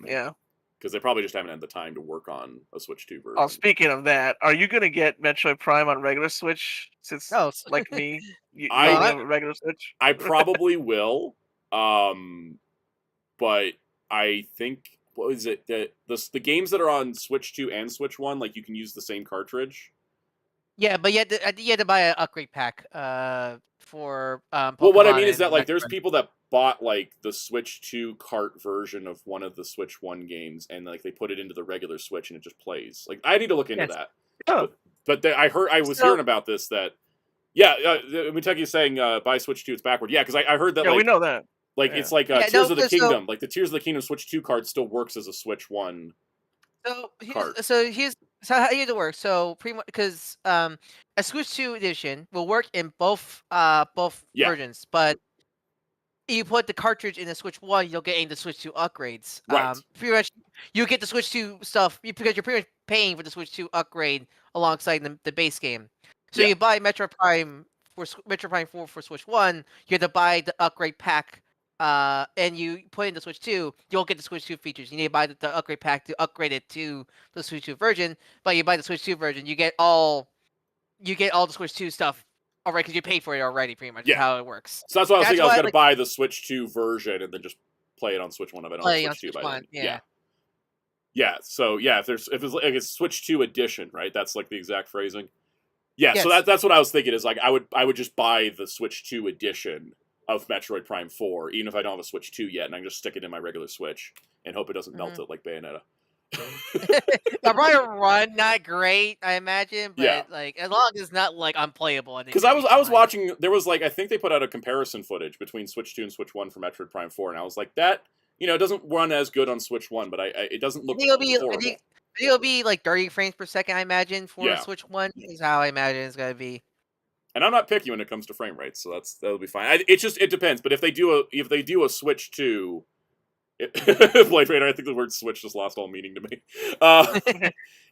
Yeah. Because they probably just haven't had the time to work on a Switch 2 version. Oh, speaking of that, are you gonna get Metroid Prime on regular Switch? Since, like me, you have a regular Switch. I probably will, but I think what is it the games that are on Switch 2 and Switch 1, like you can use the same cartridge. Yeah, but you had to buy an upgrade pack for Pokemon. Well, what I mean is that like there's people that bought like the Switch 2 cart version of one of the Switch 1 games, and like they put it into the regular Switch and it just plays. Like I need to look into that. Oh. But I was hearing about this that Mitaki's saying buy Switch 2, it's backward. Yeah, because I heard that. Yeah, like, we know that. Like it's like Tears of the Kingdom. Like the Tears of the Kingdom Switch 2 card still works as a Switch 1. So here's how it works. So pretty much because a Switch 2 edition will work in both versions, but you put the cartridge in the Switch 1, you'll get the Switch 2 upgrades. Right. Pretty much, you get the Switch 2 stuff because you're pretty much paying for the Switch 2 upgrade alongside the base game. So you buy Metro Prime 4 for Switch 1, you have to buy the upgrade pack, and you put in the Switch 2, you'll get the Switch 2 features. You need to buy the upgrade pack to upgrade it to the Switch 2 version, but you buy the Switch 2 version, you get all the Switch 2 stuff already because you paid for it already, pretty much. How it works. So that's why I was thinking I was going to buy the Switch 2 version and then just play it on Switch 1 if I don't have Switch 2 by then. Yeah. So if it's like a Switch 2 edition, right? That's like the exact phrasing. Yeah. Yes. So that's what I was thinking is like I would just buy the Switch 2 edition of Metroid Prime 4, even if I don't have a Switch 2 yet, and I can just stick it in my regular Switch and hope it doesn't melt it like Bayonetta. I'll probably run not great, I imagine, but Yeah. like as long as it's not like unplayable. Because I was watching, there was like, I think they put out a comparison footage between Switch 2 and Switch 1 for Metroid Prime 4, and I was like, that, it doesn't run as good on Switch 1, but it doesn't look horrible. I think it'll be like 30 frames per second, I imagine, for Switch 1 is how I imagine it's gonna be. And I'm not picky when it comes to frame rates, so that'll be fine. It depends. But if they do a Switch 2, Blade Raider, I think the word Switch just lost all meaning to me.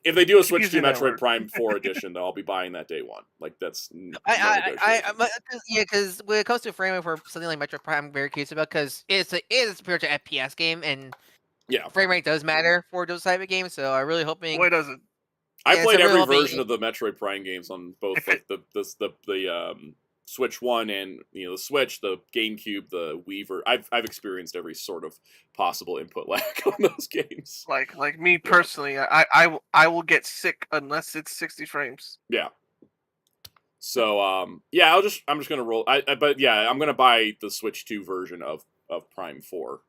If they do a Switch 2 Metroid Prime 4 edition, though, I'll be buying that day one. Like that's because when it comes to frame rate for something like Metroid Prime, I'm very curious about because it's a pretty much FPS game, and frame rate does matter for those type of games. So I'm really hoping. Why doesn't? I played every version of the Metroid Prime games on both like the Switch 1 and the Switch, the GameCube, the Wii. I've experienced every sort of possible input lag on those games. Like me personally, I will get sick unless it's 60 frames. Yeah. So I'm just gonna roll. But yeah, I'm gonna buy the Switch 2 version of Prime 4.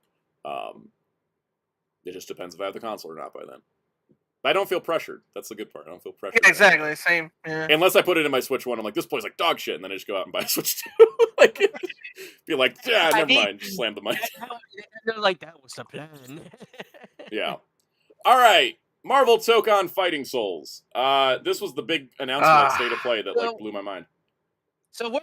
It just depends if I have the console or not by then. I don't feel pressured. That's the good part. I don't feel pressured. Yeah, exactly. Same. Yeah. Unless I put it in my Switch 1, I'm like, this plays like dog shit, and then I just go out and buy a Switch 2. Be like, never mind. Just slam the mic. Like, that was the plan. Yeah. All right. Marvel took on Fighting Souls. This was the big announcement at State of Play that blew my mind. So what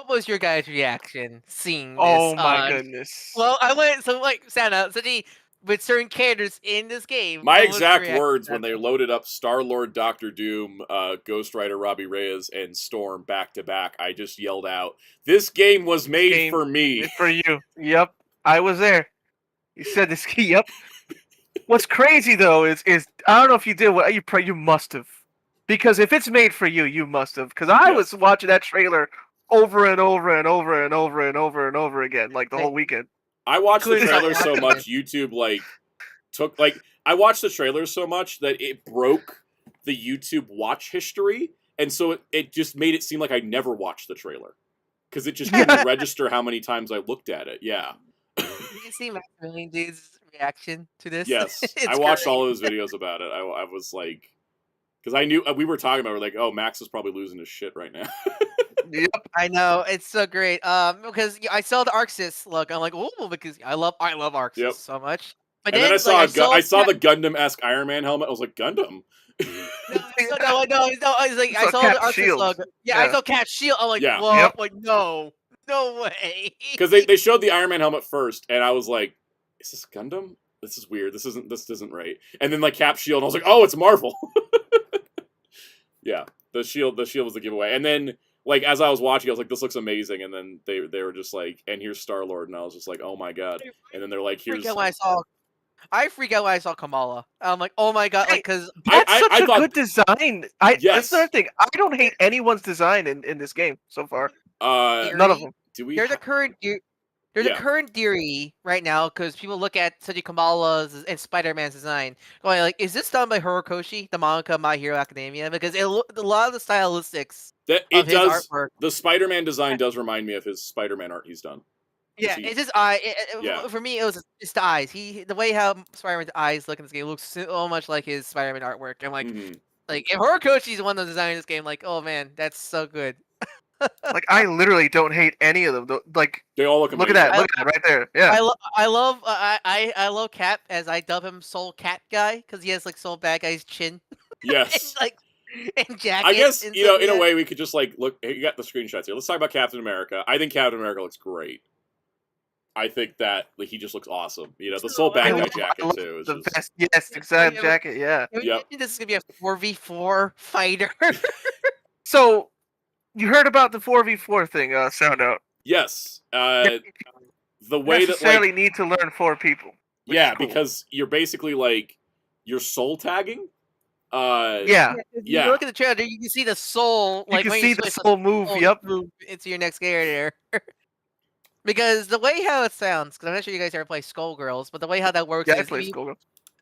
was your guys' reaction seeing this? Oh my goodness. Well, I went Soundout. With certain characters in this game. My exact words when they loaded up Star-Lord, Doctor Doom, Ghost Rider, Robbie Reyes, and Storm back to back, I just yelled out, "This game was made for me." For you. Yep. I was there. You said this. Yep. What's crazy though is I don't know if you did what you must have. Because if it's made for you, you must have. Because I was watching that trailer over and over and over and over and over and over again, like the whole weekend. I watched the trailer so much, YouTube I watched the trailer so much that it broke the YouTube watch history, and so it just made it seem like I never watched the trailer. Because it just couldn't register how many times I looked at it, yeah. Did you see Max Million Dude's reaction to this? Yes, I watched all those videos about it. I was like... Because I knew, we were talking about, we're like, oh, Max is probably losing his shit right now. Yep, I know, it's so great. Because I saw the Arxis look, I'm like, oh, because I love Arxis so much. But then I saw the Gundam-esque Iron Man helmet. I was like, Gundam. I saw the Arxis logo. Yeah, I saw Cat's shield. I'm like, whoa, like no way. Because they showed the Iron Man helmet first, and I was like, is this Gundam? This is weird. This isn't right. And then like Cap shield, and I was like, oh, it's Marvel. Yeah, the shield was the giveaway, and then. Like, as I was watching, I was like, this looks amazing, and then they were just like, and here's Star-Lord, and I was just like, oh my god. And then they're like, here's... I freak out when I saw Kamala. I'm like, oh my god, like, because... That's such a good design! That's another thing. I don't hate anyone's design in this game so far. None of them. There's a current theory right now, because people look at Seiji Kamala's and Spider-Man's design, going like, is this done by Horikoshi, the manga My Hero Academia? Because a lot of the stylistics... It does. Artwork. The Spider-Man design does remind me of his Spider-Man art he's done. Yeah, it's his eye. For me, it was just the eyes. The way how Spider-Man's eyes look in this game looks so much like his Spider-Man artwork. I'm like, like if Horikoshi's the one that's designing this game, like, oh man, that's so good. Like I literally don't hate any of them. Like they all look amazing. Look at that right there. Yeah. I love Cap, as I dub him Soul Cat Guy, because he has like Soul Bad Guy's chin. Yes. Like. And jacket. I guess in a way we could just like look. You got the screenshots here. Let's talk about Captain America. I think Captain America looks great. I think that like, he just looks awesome. The Soul Bad Guy jacket too. Is the best. Yes, exact jacket. Yeah. Yep. This is gonna be a 4v4 fighter. So, you heard about the 4v4 thing? Soundout. Yes. The way that necessarily need to learn 4 people. Yeah, cool. Because you're basically like you're soul tagging. If you look at the trailer, you can see the soul. You can see the soul move. Move into your next character. Because the way how it sounds, because I'm not sure you guys ever play Skullgirls, but the way how that works is Skullgirls.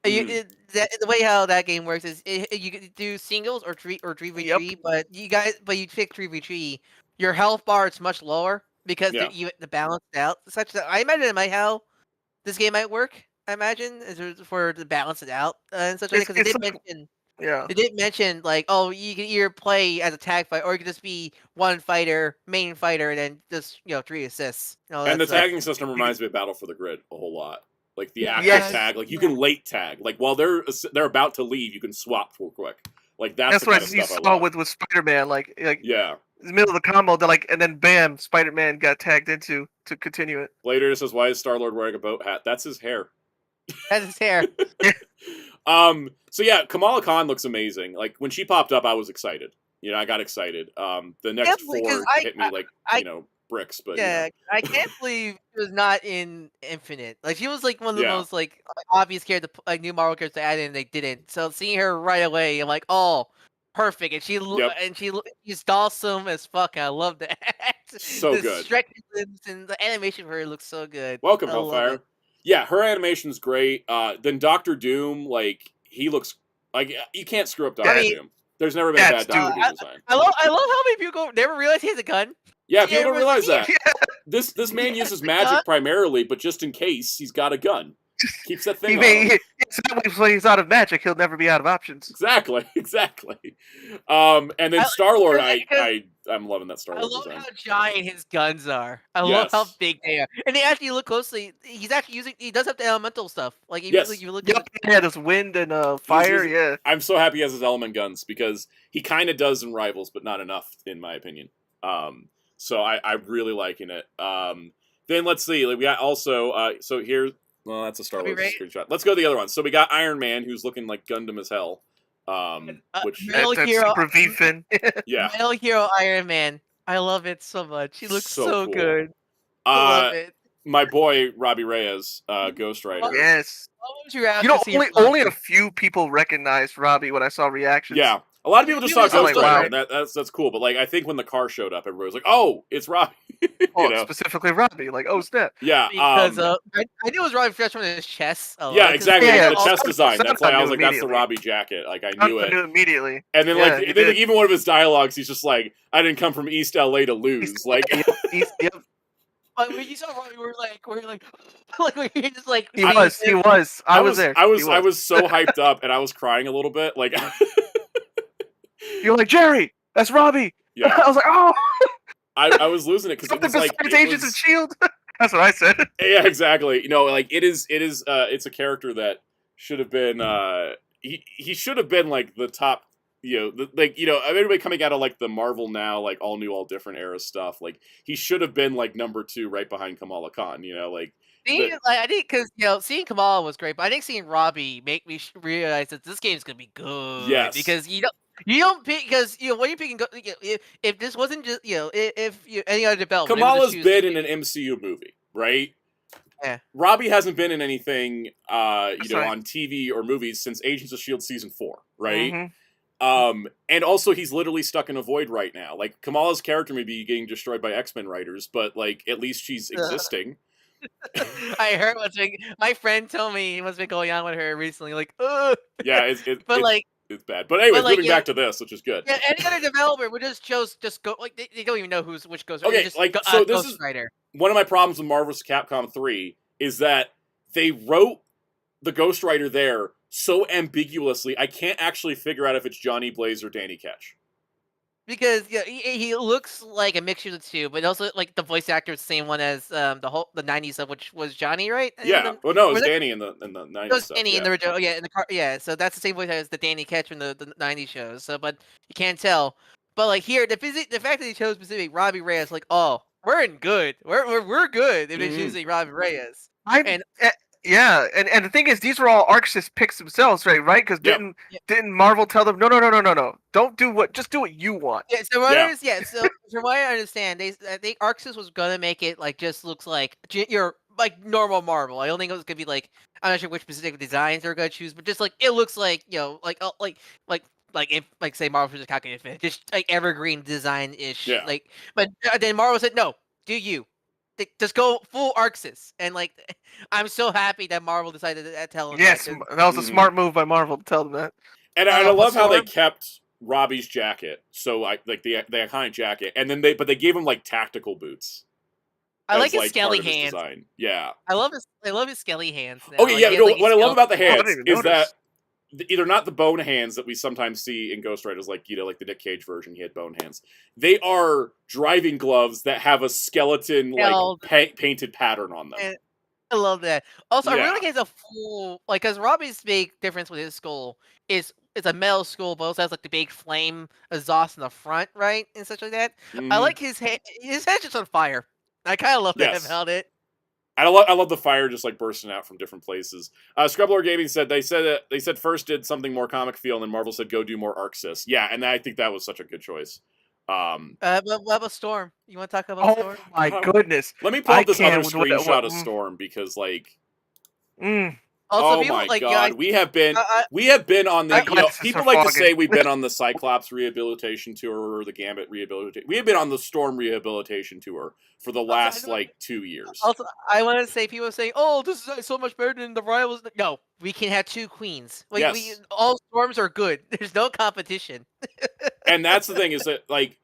The way how that game works is you can do singles or 3v3, but you pick 3v3. Your health bar is much lower because they're balanced out, such that I imagine how this game might work. I imagine, for to balance it out and such like because they It's did like, mention. yeah. They did mention like, oh, you can either play as a tag fighter, or you can just be one fighter, main fighter, and then just 3 assists. All And that the stuff. tagging system reminds me of Battle for the Grid a whole lot. Like the active Yes. tag, like you can late tag. Like while they're about to leave, you can swap real quick. Like that's the what kind of you stuff I saw love. with Spider-Man. Like Yeah. in the middle of the combo, they're like, and then bam, Spider-Man got tagged into to continue it. Later it says, "Why is Star Lord wearing a boat hat?" That's his hair. That's his hair. So yeah, Kamala Khan looks amazing. Like when she popped up, I was excited. I got excited. The next Definitely, 'cause four hit me like I bricks, but yeah, I can't believe she was not in Infinite. Like she was like one of the Yeah. most like obvious character, like new Marvel characters to add in, and they didn't. So seeing her right away, I'm like, oh, perfect. And Yep. she's awesome as fuck. And I love that. So the good. stretchy limbs and the animation for her looks so good. Welcome, I love Hellfire. it. Yeah, her animation's great. Then Doctor Doom, like he looks like you can't screw up Doctor Doom. There's never been a bad Doctor Doom design. I love how many people never realize he has a gun. Yeah, people don't realize that. Yeah. This man uses magic primarily, but just in case, he's got a gun. Keeps that thing on him. When he's out of magic, he'll never be out of options. Exactly. And then Star-Lord, I'm loving that I Star-Lord love design. how giant his guns are. I love how Yes. big they are. And they actually look closely. He's actually he does have the elemental stuff. Like even Yes. you look Yep. Yeah, there's wind and fire. Yeah. I'm so happy he has his element guns because he kind of does in Rivals, but not enough, in my opinion. So I'm really liking it. Then let's see. Like we got also. So here, well, that's a Star Wars screenshot. Let's go to the other one. So we got Iron Man, who's looking like Gundam as hell. Which Metal that's Hero, Super V-Fin. yeah, Metal Hero Iron Man. I love it so much. He looks so cool. good. I love it. My boy Robbie Reyes, Ghost Rider. Yes. What was your reaction? Only a few people recognized Robbie when I saw reactions. Yeah, a lot of people just saw Ghost like, Rider. wow. And that's cool. But like, I think when the car showed up, everybody was like, "Oh, it's Robbie." Specifically Robbie. Like, oh snap. Yeah, because I knew it was Robbie fresh from his chest. Yeah, exactly. Yeah, the chest design. That's why I was like, "That's the immediately. Robbie jacket." Like, I knew it immediately. And then like even one of his dialogues, he's just like, "I didn't come from East LA to lose." Like, yep. When you saw Robbie, we were like, like we just like he was. I was there. I was so hyped up, and I was crying a little bit. Like, you're like, Jerry, that's Robbie. Yeah, I was like, oh. I was losing it because it was like Agents of Shield. That's what I said. Yeah, exactly. Like it's a character that should have been he should have been like the top. Everybody coming out of like the Marvel Now, like all new, all different era stuff. Like he should have been like number 2, right behind Kamala Khan. I think because seeing Kamala was great, but I think seeing Robbie make me realize that this game's gonna be good. Yes, because you don't pick because when you're picking if this wasn't just if any other development. Kamala's been in an MCU movie, right? Yeah. Robbie hasn't been in anything on right. TV or movies since Agents of Shield season 4, right? Mm-hmm. And also he's literally stuck in a void right now. Like Kamala's character may be getting destroyed by X-Men writers, but like at least she's existing. I heard my friend told me what's been going on with her recently. Like, ugh. Yeah, it's bad. But anyway, moving back to this, which is good. Yeah, any other developer would just go like they don't even know which Ghost Rider. Okay, so this Ghost is Rider. One of my problems with Marvel vs. Capcom 3 is that they wrote the Ghost Rider there so ambiguously, I can't actually figure out if it's Johnny Blaze or Danny Ketch. Because he looks like a mixture of the two, but also like the voice actor is the same one as the 90s stuff, which was Johnny, right? Yeah. Well, no, it was Danny in the 90s. It was Danny in the original. Yeah, in the car. Yeah, so that's the same voice as the Danny Ketch from the 90s shows. So, but you can't tell. But like here, the fact that he chose specific Robbie Reyes, like, oh, we're in good. We're good if they're choosing Robbie Reyes. Yeah, and the thing is, these were all ArcSys picks themselves, right? Because didn't Marvel tell them, no, don't do just do what you want? Yeah. So from what I understand, I think ArcSys was gonna make it like just looks like your like normal Marvel. I don't think it was gonna be like I'm not sure which specific designs they're gonna choose, but just like it looks like if say Marvel vs. Capcom Infinite, just like evergreen design ish. Yeah. Like, but then Marvel said no, do you? Just go full ArcSys, and like, I'm so happy that Marvel decided to tell them. Yes, that was a smart move by Marvel to tell them that. And I love how they kept Robbie's jacket, so the iconic jacket, and then they gave him like tactical boots. I like as his like skelly part of his hands. design. Yeah. I love his skelly hands. Now. Okay, Like, yeah. he has, No, like, these what I love skelly- about the I hands didn't even is notice. that either not the bone hands that we sometimes see in Ghost Riders, like like the Nick Cage version, he had bone hands. They are driving gloves that have a skeleton like Held. painted pattern on them. And I love that. Also, I Yeah. really think it's a full because Robbie's big difference with his skull is it's a metal skull, but also has like the big flame exhaust in the front, right, and such like that. I Mhm. like his head. His head's just on fire. I kind of love that Yes. about it. I love the fire just like bursting out from different places. Scrublord Gaming said they said first did something more comic feel, and then Marvel said go do more Arxis. Yeah, and I think that was such a good choice. But what about Storm? You want to talk about Oh Storm? my goodness! Let me pull up this can't other with what- screenshot of mm. Storm because like Also, oh people my like god, we have been on the My you know glasses people are like to fogging. say we've been on the Cyclops rehabilitation tour or the Gambit rehabilitation. We have been on the Storm rehabilitation tour for the last like 2 years. Also, I want to say people are saying, "Oh, this is so much better than the rivals." No, we can have two queens. Like, Yes. all Storms are good. There's no competition. And that's the thing is that like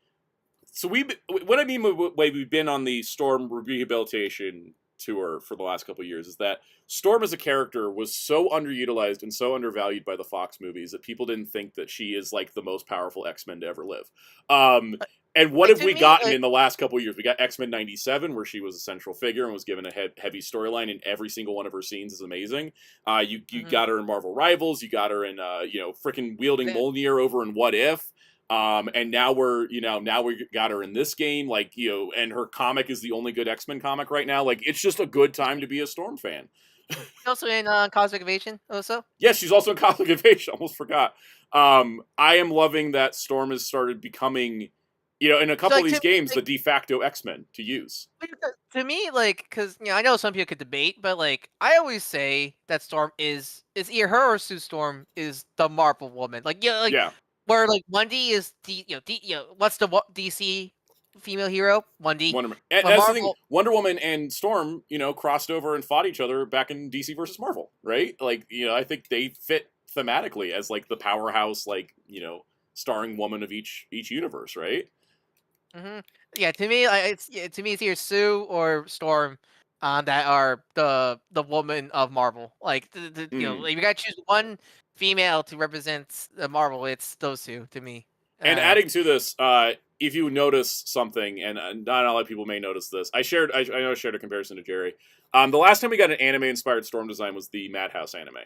so what I mean by we've been on the Storm rehabilitation tour for the last couple of years is that Storm as a character was so underutilized and so undervalued by the Fox movies that people didn't think that she is like the most powerful X-Men to ever live. And what have to we me, gotten like- in the last couple of years? We got X-Men 97, where she was a central figure and was given a heavy storyline, and every single one of her scenes is amazing. You got her in Marvel Rivals, you got her in freaking wielding Yeah. Mjolnir over in What If. And now we got her in this game, like, and her comic is the only good X-Men comic right now. Like, it's just a good time to be a Storm fan. Also in Cosmic Invasion. Also, Yes, she's also in Cosmic Invasion. Almost forgot. I am loving that Storm has started becoming, in a couple like, of these to- games, like- the de facto X-Men to use. to me, like, because I know some people could debate, but like, I always say that Storm is either her or Sue Storm is the Marvel woman. Like, Yeah. where like 1D is what's the DC female hero? 1D. Wonder Woman. And But that's the thing. Marvel- Wonder Woman and Storm, crossed over and fought each other back in DC versus Marvel, right? Like, I think they fit thematically as like the powerhouse, like, starring woman of each universe, right? Mm-hmm. Yeah, to me, it's either Sue or Storm, that are the woman of Marvel. Like, like, you gotta choose one female to represent the Marvel. It's those two to me. And adding to this, if you notice something, and not a lot of people may notice this, I shared a comparison to Jerry. The last time we got an anime-inspired Storm design was the Madhouse anime.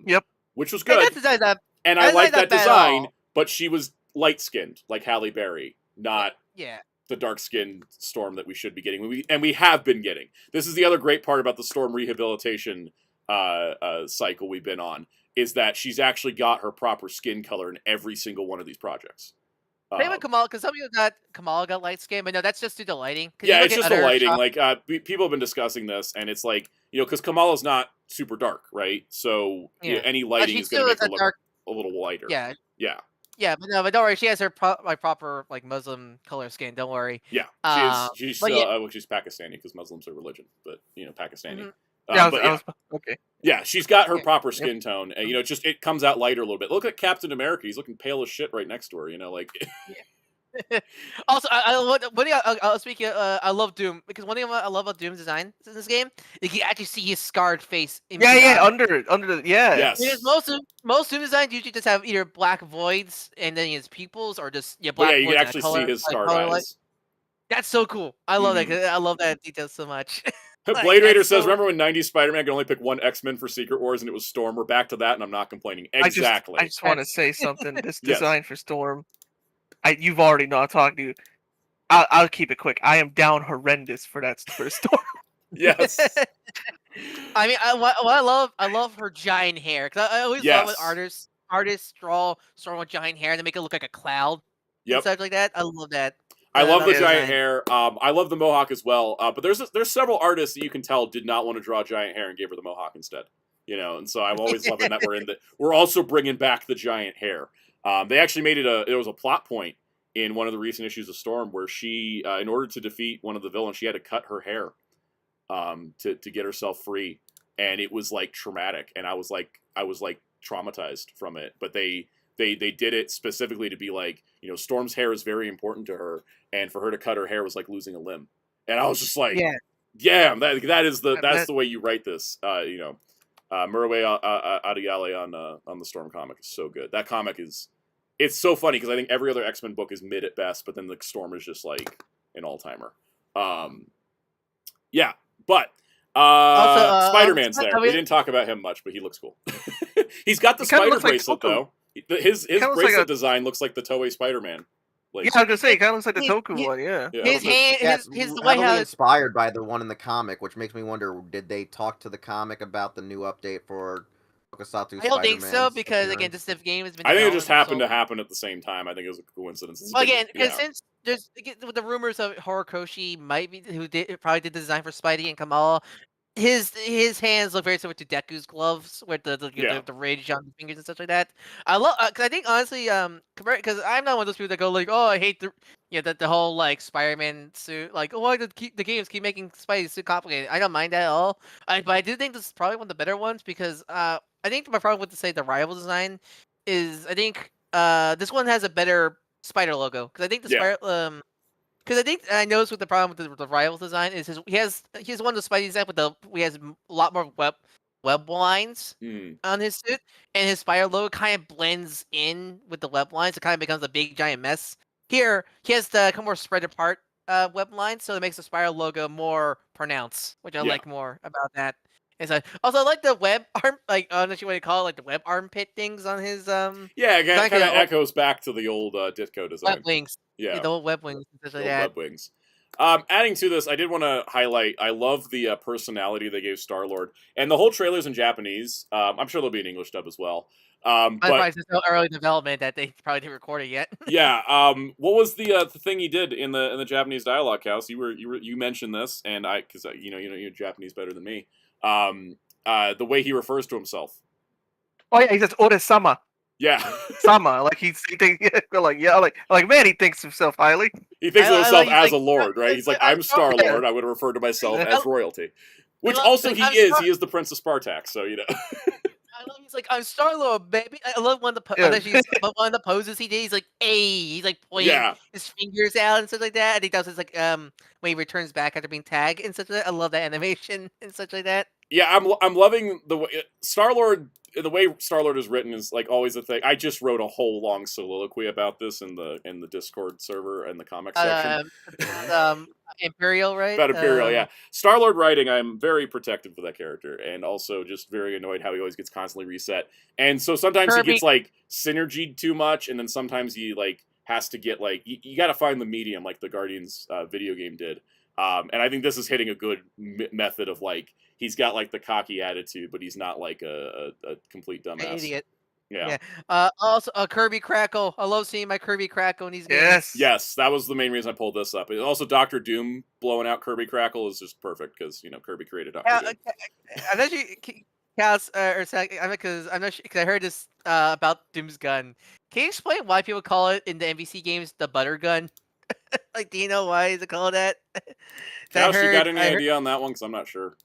Yep. Which was And good. that design, And I that's like not that bad at design, all. but she was light-skinned, like Halle Berry, not yeah. the dark-skinned Storm that we should be getting. And we have been getting. This is the other great part about the Storm rehabilitation cycle we've been on, is that she's actually got her proper skin color in every single one of these projects. Same with Kamala, because some people Kamala got light skin, but no, that's just due to lighting. 'Cause Yeah, you look it's at just the other lighting. shots- Like, people have been discussing this, and it's like, because Kamala's not super dark, right? So Yeah. any but lighting she is going to still make is her a look dark. a little lighter. Yeah. Yeah. Yeah, but don't worry. She has her proper like Muslim color skin. Don't worry. Yeah. She's but still, she's Pakistani because Muslims are religion, but, Pakistani. Mhm. Okay. Yeah, she's got her Yeah. proper skin tone. And, it comes out lighter a little bit. Look at Captain America. He's looking pale as shit right next to her, like. Also, speaking. I love Doom because one thing I love about Doom's design in this game is you can actually see his scarred face. Yeah, under the Yes. Because most Doom designs usually just have either black voids and then his pupils, or just But black. yeah, you voids can and a actually color, see his like, scarred color light. eyes. That's so cool. I love that. 'Cause I love that detail so much. Like, Blade Raider that's says, so- remember when 90s Spider-Man could only pick one X-Men for Secret Wars and it was Storm? We're back to that and I'm not complaining. Exactly. I just want to say something. This Yes. design for Storm, you've already know I'm talking to you. I'll keep it quick. I am down horrendous for that for Storm. Yes. I mean, what I love her giant hair, because I always love when Yes. artists draw Storm with giant hair and they make it look like a cloud and Yep. stuff like that. I love that. I love the that giant design. hair. I love the mohawk as well. But there's several artists that you can tell did not want to draw giant hair and gave her the mohawk instead. And so I'm always loving that we're also bringing back the giant hair. They actually made it there was a plot point in one of the recent issues of Storm where she, in order to defeat one of the villains, she had to cut her hair to get herself free, and it was like traumatic, and I was like traumatized from it. But they did it specifically to be like, Storm's hair is very important to her, and for her to cut her hair was like losing a limb. and I was just like, Yeah. yeah, that's that- the way you write this. Murray Adigale on the Storm comic is so good. That comic it's so funny because I think every other X-Men book is mid at best, but then the Storm is just like an all-timer. Yeah, but Also, Spider-Man's there. I We mean- didn't talk about him much, but he looks cool. He's got the He kinda spider looks like bracelet Toku. though. His kinda looks bracelet like a- design looks like the Toei Spider-Man. Like, Yeah, I was gonna say, it kind of looks like the He- Toku he- one. Yeah. yeah, His hand, Yes, his the way heavily how inspired by the one in the comic, which makes me wonder: did they talk to the comic about the new update for Tokusatsu? I don't think so Spider-Man's because again, appearance? this game has been. I think it just developed happened so- to happen at the same time. I think it was a coincidence. It's Well, been- again, because yeah. since there's with the rumors of Horikoshi might be probably did the design for Spidey and Kamala, his hands look very similar to Deku's gloves with Yeah. the rage on the fingers and such like that. I love because I think honestly because I'm not one of those people that go like, oh, I hate the whole like Spider-Man suit, like, oh, why did the games keep making Spidey suit complicated? I don't mind that at all. But I do think this is probably one of the better ones because I think my problem with the rival design is I think this one has a better spider logo because I think the Yeah. spider because I think I noticed with the problem with the rivals design is he has one of the Spidey design with he has a lot more web lines Mm. on his suit, and his spider logo kind of blends in with the web lines. It kind of becomes a big giant mess. Here, he has the kind of more spread apart web lines, so it makes the spider logo more pronounced, which I Yeah. like more about that. And so, also, I like the web arm, like I don't know what you call it, like the web armpit things on his Yeah, it Like kind of a- echoes back to the old Ditko design. web wings. Yeah, The old web wings and stuff the like old that. web wings. Adding to this, I did want to highlight. I love the personality they gave Star-Lord, and the whole trailer's in Japanese. I'm sure there'll be an English dub as well. I'm But surprised it's so early development that they probably didn't record it yet. yeah, what was the thing he did in the Japanese dialogue, House? You mentioned this, and because you're Japanese better than me. The way he refers to himself. Oh yeah, he says Ore-sama. Yeah, Sama, like he thinks, like man, he thinks himself highly. he thinks of I himself like- as he's a like, lord, right? He's like, I'm Star Lord. I would refer to myself as royalty, which love- also like, he I'm is. Star- He is the Prince of Spartak, so you know. I love he's like, I'm Star Lord, baby. I love one of the Yeah. one of the poses he did. He's like, hey, he's like pointing Yeah, his fingers out and stuff like that. And he does his like when he returns back after being tagged and such like that. I love that animation and such like that. yeah. I'm loving the way Star-Lord. The way Star-Lord is written is like always a thing. I just wrote a whole long soliloquy about this in the Discord server and the comic section. Imperial, right? About Imperial, yeah. Star-Lord writing, I'm very protective of that character, and also just very annoyed how he always gets constantly reset. And so sometimes Kirby- he gets like synergied too much, and then sometimes he like has to get like you got to find the medium, like the Guardians video game did. And I think this is hitting a good method of like he's got like the cocky attitude, but he's not like a complete An dumbass. idiot. Yeah. Also, Kirby Crackle. I love seeing my Kirby Crackle in these games. Yes. Yes, that was the main reason I pulled this up. And also, Doctor Doom blowing out Kirby Crackle is just perfect because Kirby created Doctor Doom. I'm actually Cass because I'm not sure because I heard this about Doom's gun. Can you explain why people call it in the MVC games the butter gun? Like, do you know why is it called that? Josh, you got any idea on that one? Because I'm not sure.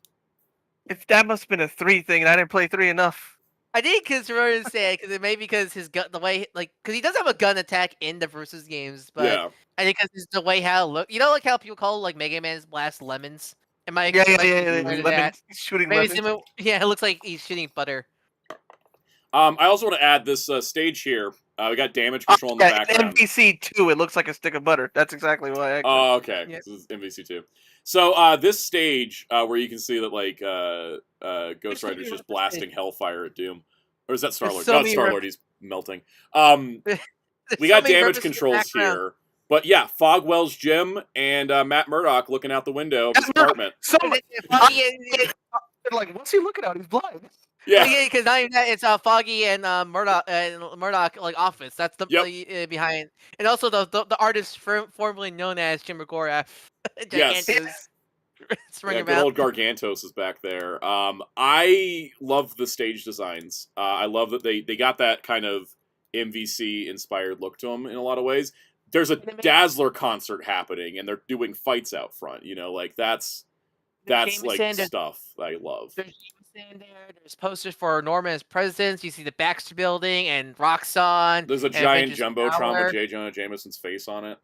If that must have been a 3 thing, and I didn't play 3 enough. I think because Rory said because it may be because his gun the way like because he does have a gun attack in the versus games, but Yeah. I think because it's the way how it look. You know, like how people call like Mega Man's blast lemons. Am I Yeah. similar to that? Lemon, shooting Maybe lemons. similar, yeah, it looks like he's shooting butter. I also want to add this stage here. We got damage control in the Yeah, background. MVC 2, it looks like a stick of butter. That's exactly why. Actually. Oh, okay. Yep. This is MVC2. So this stage where you can see that like Ghost Rider's just blasting hellfire at Doom, or is that Star Lord? so Not many Star Lord. He's melting. There's We so got many damage references in the controls background. here, but yeah, Fogwell's Jim and Matt Murdock looking out the window of his Matt Murdock. apartment. So, Yeah, like, what's he looking at? He's blind. Yeah, because not even that, it's Foggy and Murdoch like office. That's the Yep. behind, and also the artist formerly known as Jim McGorath. Yes. Springing good old Gargantos is back there. I love the stage designs. I love that they got that kind of MVC inspired look to them in a lot of ways. There's a Dazzler concert happening, and they're doing fights out front. Like that's like stuff I love. There's Jameson there. There's posters for Norman as president. You see the Baxter Building and Roxxon. There's a and giant Avengers jumbotron Tower. with J. Jonah Jameson's face on it.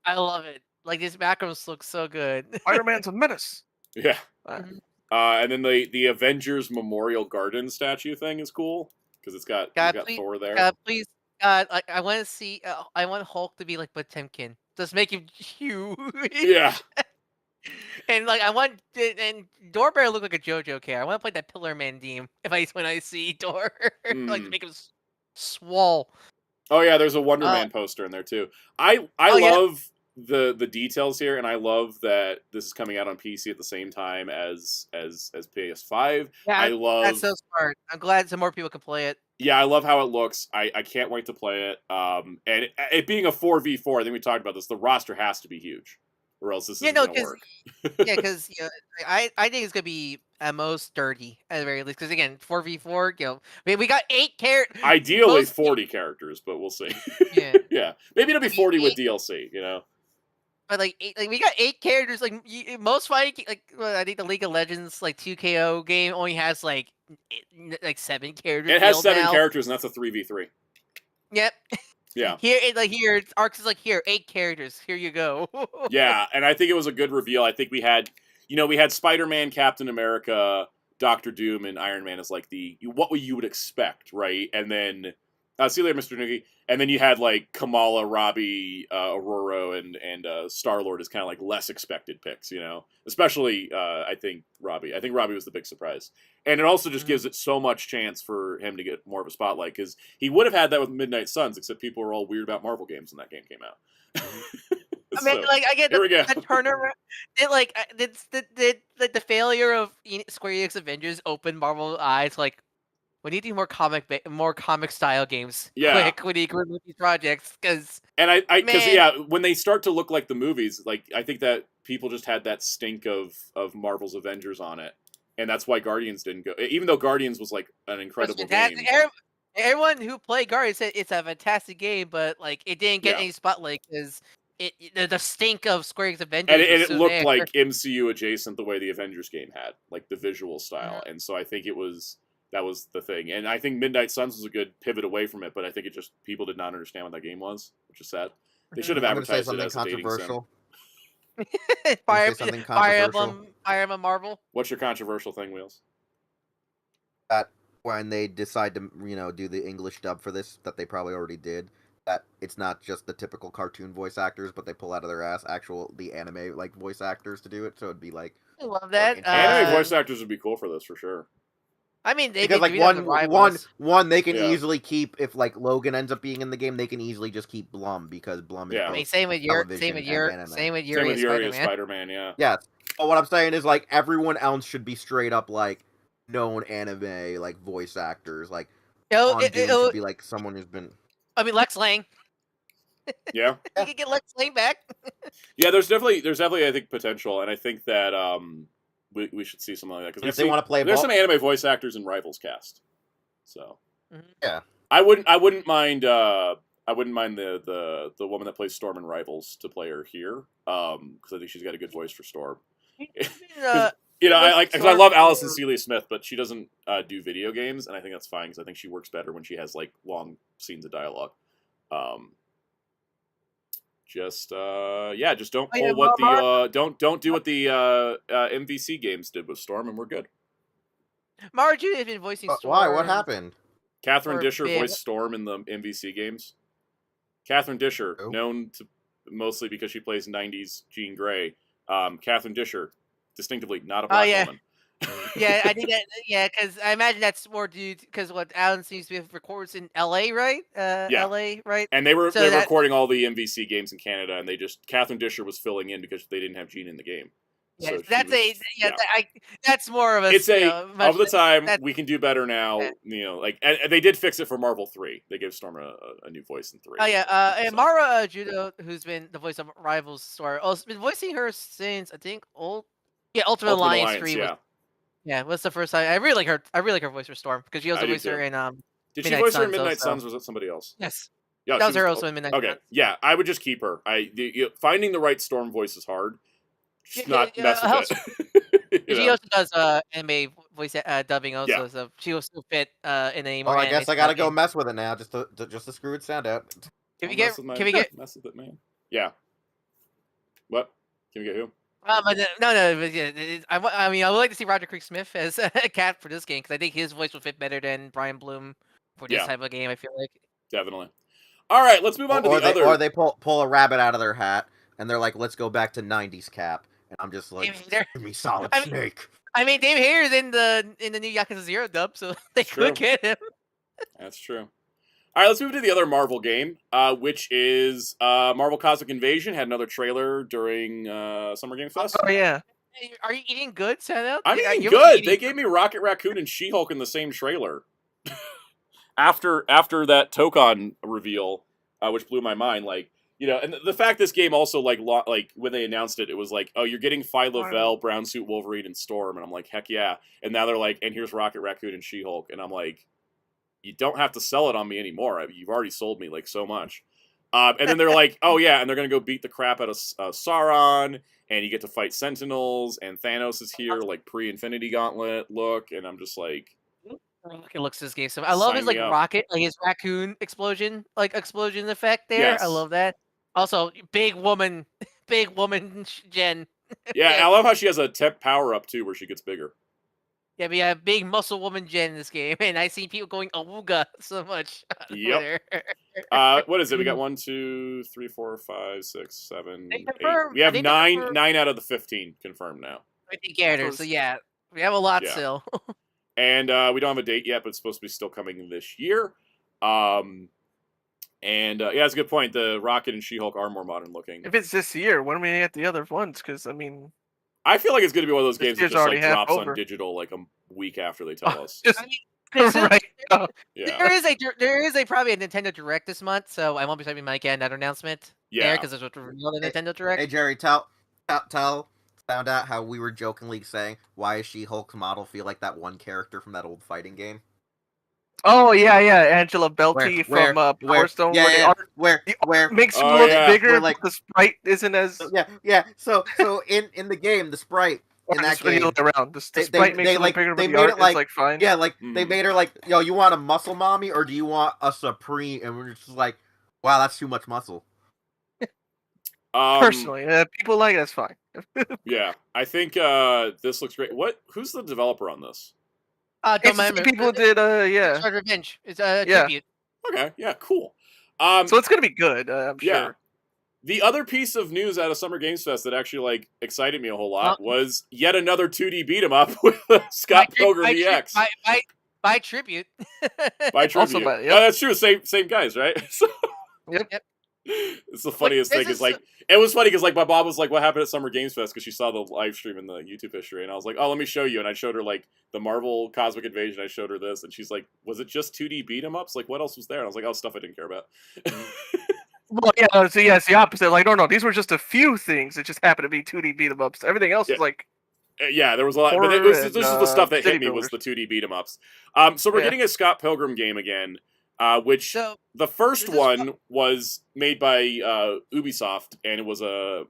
I love it. Like these macros look so good. Spider-Man's a menace. Yeah. Mhm. And then the Avengers Memorial Garden statue thing is cool because it's got God, you got please, Thor there. God, please, God, like I want to see. I want Hulk to be like Potemkin. Just make him huge. Yeah. And like I want and Bear look like a JoJo character. I want to play that Pillar Man theme when I see Dor. Like Mm. make him swole. Oh yeah, there's a Wonder Man poster in there too. I Oh, yeah. love the details here, and I love that this is coming out on PC at the same time as PS5. Yeah, I love that's so smart. I'm glad some more people can play it. Yeah, I love how it looks. I can't wait to play it. And it being a 4v4, I think we talked about this. The roster has to be huge, or else this isn't gonna work. Yeah, because I think it's gonna be at most 30 at the very least. Because again, 4v4, I mean, we got 8 characters. Ideally 40 characters, but we'll see. Yeah. Yeah, maybe it'll be 40 with DLC. You know. But like we got 8 characters. Like most fighting, I think the League of Legends 2KO game only has like 7 characters. It has 7 now. characters, and that's a 3v3. Yep. Yeah. Here, Arcs is 8 characters. Here you go. Yeah, and I think it was a good reveal. I think we had Spider-Man, Captain America, Doctor Doom, and Iron Man as like what you would expect, right? And then see you later, Mr. Noogie. And then you had like Kamala, Robbie, Aurora, and Star-Lord as kind of like less expected picks, you know. Especially I think Robbie. I think Robbie was the big surprise. And it also just gives it so much chance for him to get more of a spotlight, because he would have had that with Midnight Suns, except people were all weird about Marvel games when that game came out. I mean, I get the turnaround. Did the failure of Square Enix Avengers open Marvel eyes? Like, we need to do more comic style games. Yeah, quick when you group these projects, because when they start to look like the movies, like I think that people just had that stink of Marvel's Avengers on it, and that's why Guardians didn't go. Even though Guardians was like an incredible game. Everyone who played Guardians said it's a fantastic game, but like it didn't get any spotlight because the stink of Square Enix Avengers. And it looked like MCU adjacent the way the Avengers game had, like the visual style, and so I think that was the thing. And I think Midnight Suns was a good pivot away from it, but I think it just people did not understand what that game was, which is sad. They should have advertised it as a dating sim. Fire Emblem Marvel. What's your controversial thing, Wheels? That when they decide to do the English dub for this, that they probably already did, that it's not just the typical cartoon voice actors, but they pull out of their ass the anime voice actors to do it. So it'd be like, I love that. Anime voice actors would be cool for this for sure. I mean, because one they can easily keep, if like Logan ends up being in the game, they can easily just keep Blum, because Blum is I mean, same with Yuri as Spider-Man. Yeah. Yeah. But what I'm saying is, like, everyone else should be straight up like known anime voice actors. Like, should be like someone who's been. I mean, Lex Lang. Yeah. You can get Lex Lang back. Yeah, there's definitely I think potential, and I think that we should see something like that, because if they want to play, there's some anime voice actors in Rivals cast. So yeah, I wouldn't mind the woman that plays Storm in Rivals to play her here, because I think she's got a good voice for Storm. I love Alison Celia Smith, but she doesn't do video games, and I think that's fine, because I think she works better when she has like long scenes of dialogue. Just don't pull what the don't do what the MVC games did with Storm, and we're good. Mara Judy has been voicing Storm. Why? What happened? Catherine Disher voiced Storm in the MVC games. Catherine Disher, known to mostly because she plays 90s Jean Grey. Catherine Disher, distinctively not a black woman. Yeah, I think that. Yeah, because I imagine that's more due because what Alan seems to be records in LA, right? LA, right? And they were recording all the MVC games in Canada, and Catherine Disher was filling in because they didn't have Jean in the game. Yeah, so that's more of a. It's of the time we can do better now. And they did fix it for Marvel 3. They gave Storm a new voice in 3. Oh yeah, and Mara Judo, who's been the voice of Rivals Store, also been voicing her since I think Ultimate Alliance 3. Yeah, what's the first time? I really like her. I really like her voice for Storm, because she also voiced her in Did she voice her in Midnight Suns? Was it somebody else? Yes. Yeah, that was her also in Midnight Suns. Okay, yeah, I would just keep her. Finding the right Storm voice is hard. Just not mess with it. She also does anime voice dubbing also, so she will still fit in a more. Well, I guess I gotta go mess with it now, just to screw its sound out. Can we get mess with it, man? Yeah. What? Can we get who? But no. But yeah, I mean, I would like to see Roger Creek Smith as a cat for this game because I think his voice would fit better than Brian Bloom for this type of game. I feel like. Definitely. All right, let's move on to the other. Or they pull a rabbit out of their hat and they're like, "Let's go back to '90s Cap," and I'm just like, "Give me Solid Snake." I mean, Dave Hayer's in the new Yakuza 0 dub, so they could get him. That's true. All right, let's move to the other Marvel game, which is Marvel Cosmic Invasion. Had another trailer during Summer Game Fest. Oh yeah. Are you eating good, Soundout? I'm eating good. They gave me Rocket Raccoon and She-Hulk in the same trailer. after that Tokon reveal, which blew my mind. Like, you know, and the fact this game also like when they announced it, it was like, oh, you're getting Phyla Vell, Brown Suit Wolverine, and Storm, and I'm like, heck yeah. And now they're like, and here's Rocket Raccoon and She-Hulk, and I'm like, you don't have to sell it on me anymore. You've already sold me like so much. And then they're like, oh yeah, and they're gonna go beat the crap out of Sauron, and you get to fight Sentinels, and Thanos is here, like pre-Infinity Gauntlet look, and I'm just like, Rocket looks this game so. I love his like rocket, like his raccoon explosion effect there. Yes. I love that. Also, big woman Jen. Yeah, I love how she has a temp power up too, where she gets bigger. Yeah, we have big muscle woman Jen in this game, and I see people going awooga so much. Yep. What is it? We got 1, 2, 3, 4, 5, 6, 7, 8. We have 9 out of the 15 confirmed now. 15 characters, so yeah, we have a lot still. And we don't have a date yet, but it's supposed to be still coming this year. And yeah, that's a good point. The Rocket and She-Hulk are more modern looking. If it's this year, when are we gonna get the other ones? Because I mean, I feel like it's going to be one of those games that just like drops on digital like a week after they tell us. Right. Yeah. There is probably a Nintendo Direct this month, so I won't be typing Mike and that announcement. Yeah, because there's what's revealed in Nintendo Direct. Hey Jerry, tell found out how we were jokingly saying, why is She-Hulk's model feel like that one character from that old fighting game? Oh yeah, Angela Belty from Power Stone. Where makes you look bigger, like the sprite isn't as. Yeah. So in the game, the sprite in that game, around. The sprite makes it look bigger, but the art is like fine. Yeah, like they made her like, yo, you want a muscle mommy or do you want a Supreme? And we're just like, wow, that's too much muscle. Personally, people like that's fine. Yeah, I think this looks great. Who's the developer on this? It's the people who did It's Revenge. It's a tribute. Okay, yeah, cool. So it's gonna be good, I'm sure. Yeah. The other piece of news out of Summer Games Fest that actually like excited me a whole lot was yet another 2D beat 'em up with Scott Pilgrim EX. By tribute. By tribute. Oh, that's true. Same guys, right? So, yep. It's the funniest thing. Is like it was funny because like my mom was like, "What happened at Summer Games Fest?" Because she saw the live stream in the YouTube history, and I was like, "Oh, let me show you." And I showed her like the Marvel Cosmic Invasion. I showed her this, and she's like, "Was it just 2D beat 'em ups? Like what else was there?" And I was like, "Oh, stuff I didn't care about." Well, yeah. So yeah, it's the opposite. Like, no, these were just a few things. It just happened to be 2D beat 'em ups. Everything else was like. Yeah, there was a lot, but this is the stuff that hit me was the 2D beat 'em ups. So we're getting a Scott Pilgrim game again. Which the first one was made by Ubisoft, and it was a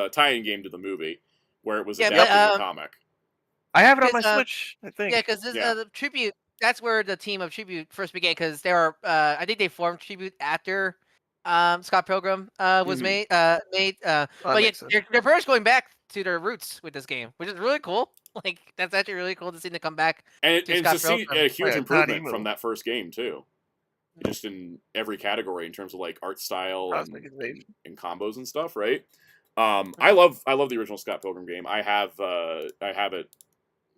tie-in game to the movie, where it was adapting the comic. I have it on my Switch, I think. Yeah, because the Tribute, that's where the team of Tribute first began, because they are, I think they formed Tribute after Scott Pilgrim was made. But yeah, they're first going back to their roots with this game, which is really cool. Like, that's actually really cool to see them come back. And to see a huge improvement from that first game, too. Just in every category in terms of, like, art style and combos and stuff, right? I love the original Scott Pilgrim game. I have it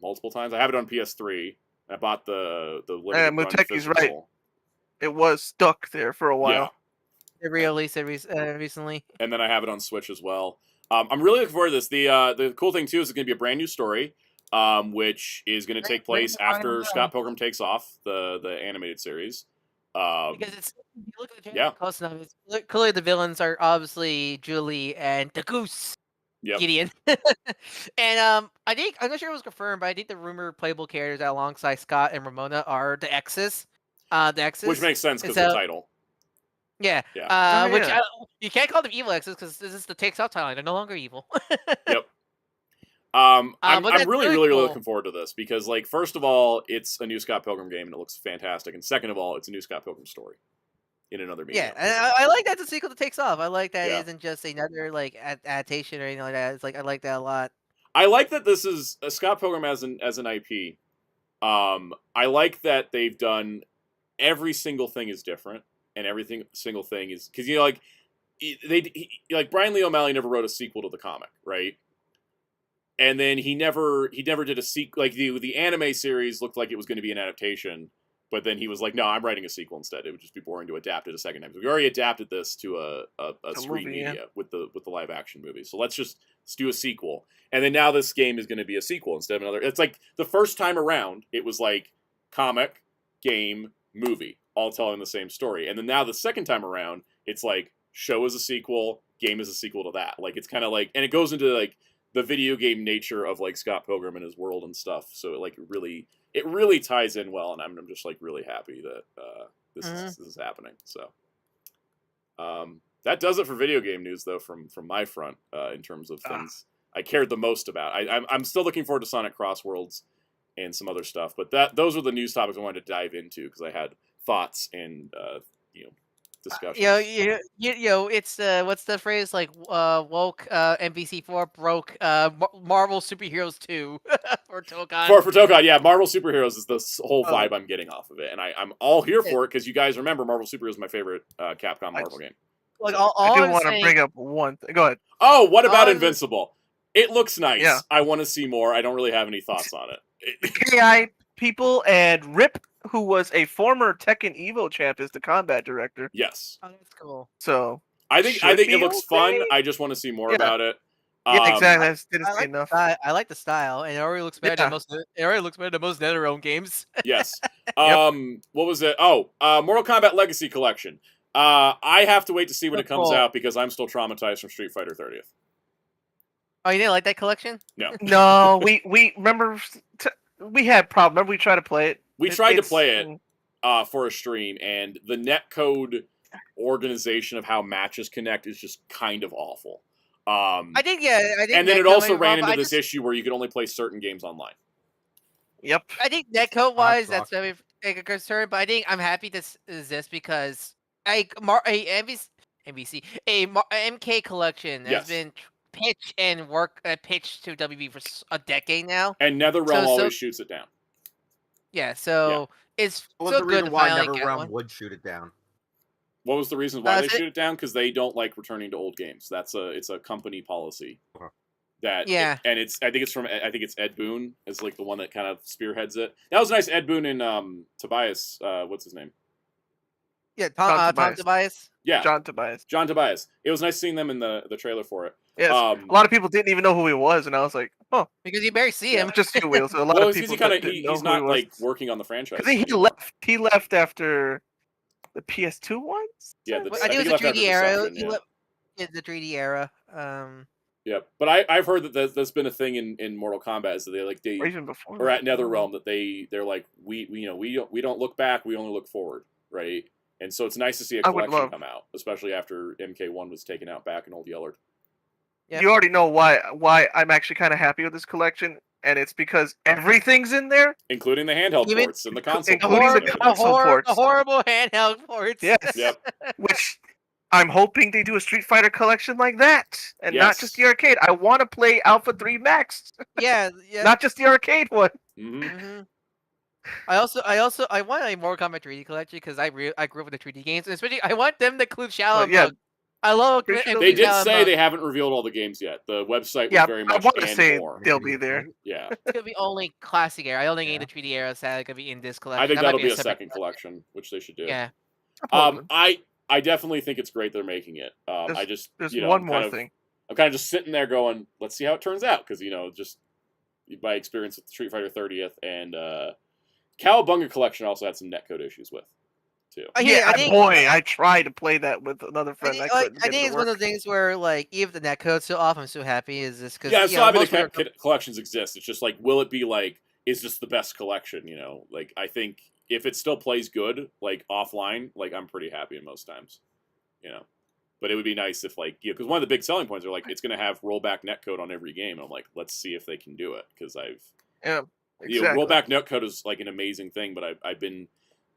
multiple times. I have it on PS3. I bought the limited run Muteki's right. It was stuck there for a while. Yeah. They re-released it recently. And then I have it on Switch as well. I'm really looking forward to this. The cool thing, too, is it's going to be a brand new story. Which is going to take place after Scott Pilgrim takes off, the animated series. Because if you look at the trailer close enough, clearly the villains are obviously Julie and the Goose, Gideon. And I think, I'm not sure it was confirmed, but I think the rumored playable characters alongside Scott and Ramona are the X's. Which makes sense because of the title. Yeah. You can't call them evil X's because this is the takes off title. They're no longer evil. Yep. I'm really looking forward to this because, like, first of all, it's a new Scott Pilgrim game and it looks fantastic, and second of all, it's a new Scott Pilgrim story. in another medium. Yeah, and I like that the sequel that takes off. I like that Yeah. it isn't just another like adaptation or anything like that. It's like I like that a lot. I like that this is Scott Pilgrim as an IP. I like that they've done every single thing is different, and single thing is because like like Brian Lee O'Malley never wrote a sequel to the comic, right? And then he never did a sequel. Like the anime series looked like it was going to be an adaptation, but then he was like, "No, I'm writing a sequel instead. It would just be boring to adapt it a second time. We already adapted this to a screen movie, media with the live action movie. So let's do a sequel. And then now this game is going to be a sequel instead of another. It's like the first time around, it was like comic, game, movie, all telling the same story. And then now the second time around, it's like show is a sequel, game is a sequel to that. Like it's kind of like, and it goes into like the video game nature of like Scott Pilgrim and his world and stuff. So it really ties in well, and I'm just like really happy that this is happening. So that does it for video game news, though, from my front in terms of things I cared the most about. I'm still looking forward to Sonic Crossworlds and some other stuff, but those were the news topics I wanted to dive into because I had thoughts and discussions. It's what's the phrase like woke NBC4 broke Marvel Superheroes 2 for Tokon. For Tokon, yeah, Marvel Superheroes is the whole vibe I'm getting off of it, and I'm all here for it because you guys remember Marvel Superheroes is my favorite Capcom Marvel game. Like I do want to bring up one thing. Go ahead. Oh, what about Invincible? It looks nice. Yeah. I want to see more. I don't really have any thoughts on it. KI people and Rip, who was a former Tekken Evo champ, is the combat director. Yes. Oh, that's cool. So I think it looks fun. I just want to see more about it. Yeah, exactly. That's I like enough. I like the style, and it already looks better than most. It already looks better than most NetherRealm games. Yes. What was it? Oh, Mortal Kombat Legacy Collection. I have to wait to see when it comes out because I'm still traumatized from Street Fighter 30th. Oh, you didn't like that collection? No. No, we remember we had problems. Remember we tried to play it. We tried to play it for a stream, and the netcode organization of how matches connect is just kind of awful. I think. And then it also ran into this issue where you could only play certain games online. Yep. I think netcode wise, that's very a concern. But I think I'm happy this exists because a MK collection has been pitched to WB for a decade now, and NetherRealm always shoots it down. Yeah, so it's What was so the good reason to why finally get NetherRealm one. would shoot it down? What was the reason why they shoot it down? Because they don't like returning to old games. It's a company policy. That and I think it's Ed Boon is like the one that kind of spearheads it. That was nice. Ed Boon and Tobias. What's his name? Yeah, Tom Tobias. Yeah, John Tobias. John Tobias. It was nice seeing them in the trailer for it. Yes. A lot of people didn't even know who he was, and I was like, "Oh," because you barely see him. Just two wheels. So a lot of people he's not like working on the franchise. He left. He left after the PS2 ones. Yeah, I think it was the 3D era. He left the 3D era. Yeah, but I've heard that there's been a thing in Mortal Kombat is that they or even before, or at NetherRealm that they're like we don't look back, we only look forward, right? And so it's nice to see a collection come out, especially after MK1 was taken out back in Old Yellard. Yeah. You already know why I'm actually kind of happy with this collection, and it's because everything's in there, including the handheld ports and the console, including the console ports, the horrible handheld ports. Yes, yep. Which I'm hoping they do a Street Fighter collection like that, and not just the arcade. I want to play Alpha 3 Max. Yeah, not just the arcade one. Mm-hmm. I want a Mortal Kombat 3D collection because I grew up with the 3D games, and especially I want them to include Shaolin. Yeah. I love. They did say they haven't revealed all the games yet. The website was very much. I want to say more. they'll be there. Yeah, it's gonna be only classic era. I don't think any of the 3D era sadly gonna be in this collection. I think that'll be a second collection, which they should do. Yeah. I definitely think it's great they're making it. There's one more thing. I'm kind of just sitting there going, let's see how it turns out, because just by experience with Street Fighter 30th and Cowabunga Collection also had some netcode issues with. Too. I tried to play that with another friend. I think it's one of those things where, like, even the netcode's so off, I'm so happy. Is this because I'm so happy the collections exist. It's just like, will it be like, is this the best collection? Like I think if it still plays good, like offline, like I'm pretty happy in most times. But it would be nice if because one of the big selling points are like it's going to have rollback netcode on every game. And I'm like, let's see if they can do it because exactly. Rollback netcode is like an amazing thing, but I've been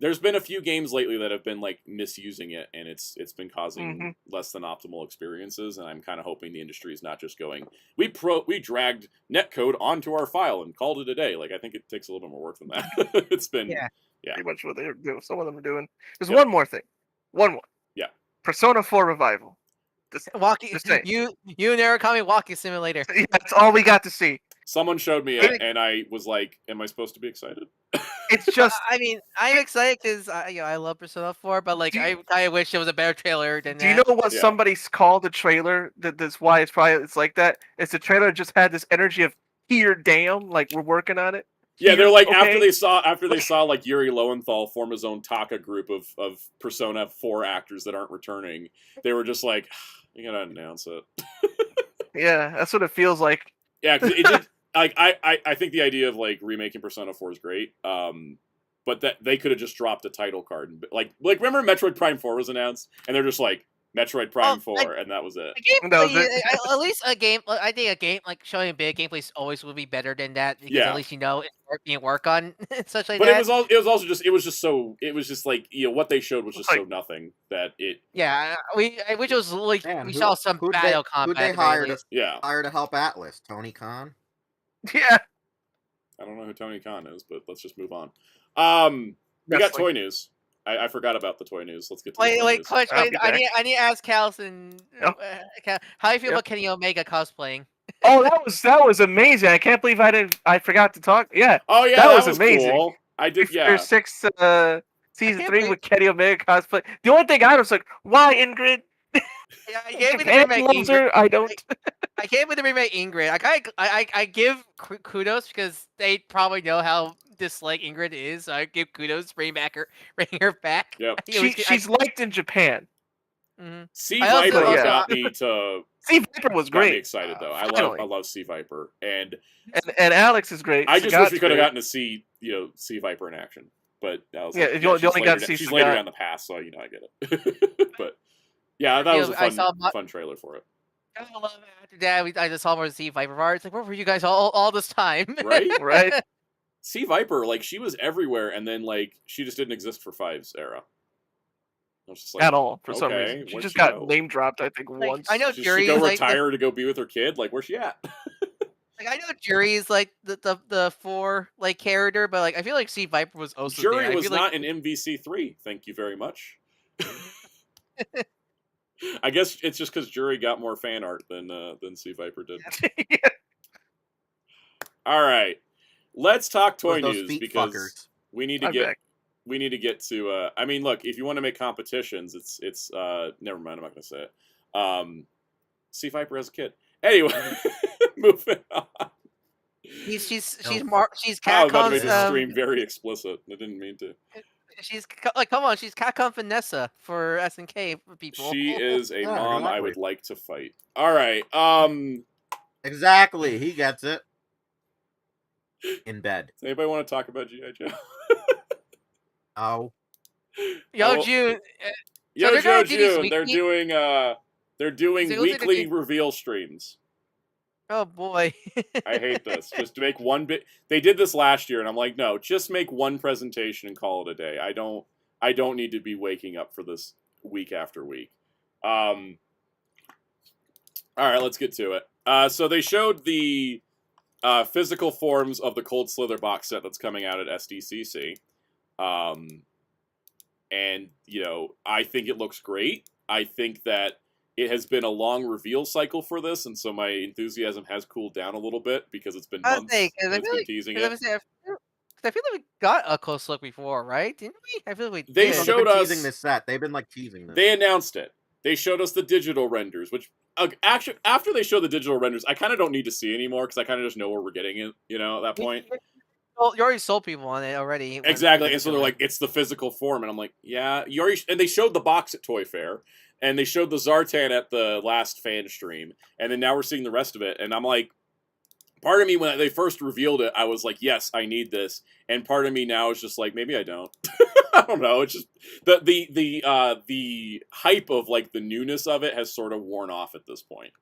there's been a few games lately that have been like misusing it, and it's been causing less than optimal experiences. And I'm kind of hoping the industry is not just going, we dragged netcode onto our file and called it a day. Like, I think it takes a little bit more work than that. It's been pretty much what they're doing. Some of them are doing. There's one more thing. One more. Yeah. Persona 4 Revival. Walking, just saying. you and Narukami walking simulator. Yeah, that's all we got to see. Someone showed me it, and I was like, "Am I supposed to be excited?" It's just. I mean, I'm excited because I love Persona 4, but like I wish it was a better trailer than that. Do you know what somebody's called the trailer? That's why it's like that. It's the trailer just had this energy of here, damn, like we're working on it. Yeah, they're like after they saw like Yuri Lowenthal form his own Taka group of Persona 4 actors that aren't returning, they were just like, "You gotta announce it." Yeah, that's what it feels like. Yeah, cause it did, like I think the idea of like remaking Persona 4 is great. But that they could have just dropped a title card and like remember Metroid Prime 4 was announced and they're just like Metroid Prime 4 and that was it. At least a game. I think a game like showing a big gameplay always will be better than that because at least it's being worked on such like but that. But it was just like what they showed was just so nothing that it. Yeah, I wish it was like we saw some battle combat. Who they hired? Hired to help Atlas, Tony Khan. Yeah. I don't know who Tony Khan is, but let's just move on. We got toy news. I forgot about the toy news. Let's get to the toy news. Coach, I need to ask Calson, how do you feel about Kenny Omega cosplaying? Oh, that was amazing! I can't believe I forgot to talk. Yeah. Oh yeah, that was amazing. Cool. I did. Yeah. There's 6 season 3 with Kenny Omega cosplay. The only thing I was like, why Ingrid? Yeah, I gave the remake Ingrid. I don't. I gave with the remake Ingrid. I give kudos because they probably know how dislike Ingrid is. So I give kudos bringing her back. Yep. She's liked in Japan. Sea Viper got me to. Sea Viper was great. Got me excited though. I love Sea Viper and Alex is great. I just wish we could have gotten to see Sea Viper in action, but that was you only got to see. She's later down the path, so I get it. But yeah, that was a fun trailer for it. I love it. After that, I just saw more Sea Viper art. It's like, where were you guys all this time? Right. Sea Viper, like she was everywhere, and then like she just didn't exist for 5's era. I was just like, at all for some reason. She just got name dropped, I think, once. I know Jury go retire to go be with her kid. Like, where's she at? Like I know Jury is like the 4 like character, but like I feel like Sea Viper was also Jury was not in MVC3. Thank you very much. I guess it's just because Jury got more fan art than Sea Viper did. All right, let's talk toy news because we need to get to. I mean, look, if you want to make competitions, it's never mind. I'm not going to say it. Sea Viper has a kid. Anyway, moving on. She's Capcom's. I was about to make this stream very explicit. I didn't mean to. She's like, come on, she's Capcom Vanessa for SNK people. She is a mom I would like to fight. All right. Exactly. He gets it. In bed. Does anybody want to talk about G.I. Joe? Oh. June. June. They're doing weekly reveal streams. Oh boy. I hate this. Just to make one bit. They did this last year, and I'm like, no, just make one presentation and call it a day. I don't need to be waking up for this week after week. All right, let's get to it. So they showed the physical forms of the Cold Slither box set that's coming out at SDCC. And, I think it looks great. I think that it has been a long reveal cycle for this, and so my enthusiasm has cooled down a little bit because it's been months since been teasing it. I feel like we got a close look before, right? Didn't we? I feel like we did. They showed us teasing this set. They've been teasing this. They announced it. They showed us the digital renders, which actually after they show the digital renders, I kind of don't need to see anymore because I kind of just know where we're getting it. At that point. Well, you already sold people on it already. Exactly, and so they're like, it's the physical form, and I'm like, yeah, you already. And they showed the box at Toy Fair, and they showed the Zartan at the last fan stream, and then now we're seeing the rest of it, and I'm like, part of me when they first revealed it, I was like, yes, I need this, and part of me now is just like, maybe I don't. I don't know. It's just the hype of like the newness of it has sort of worn off at this point.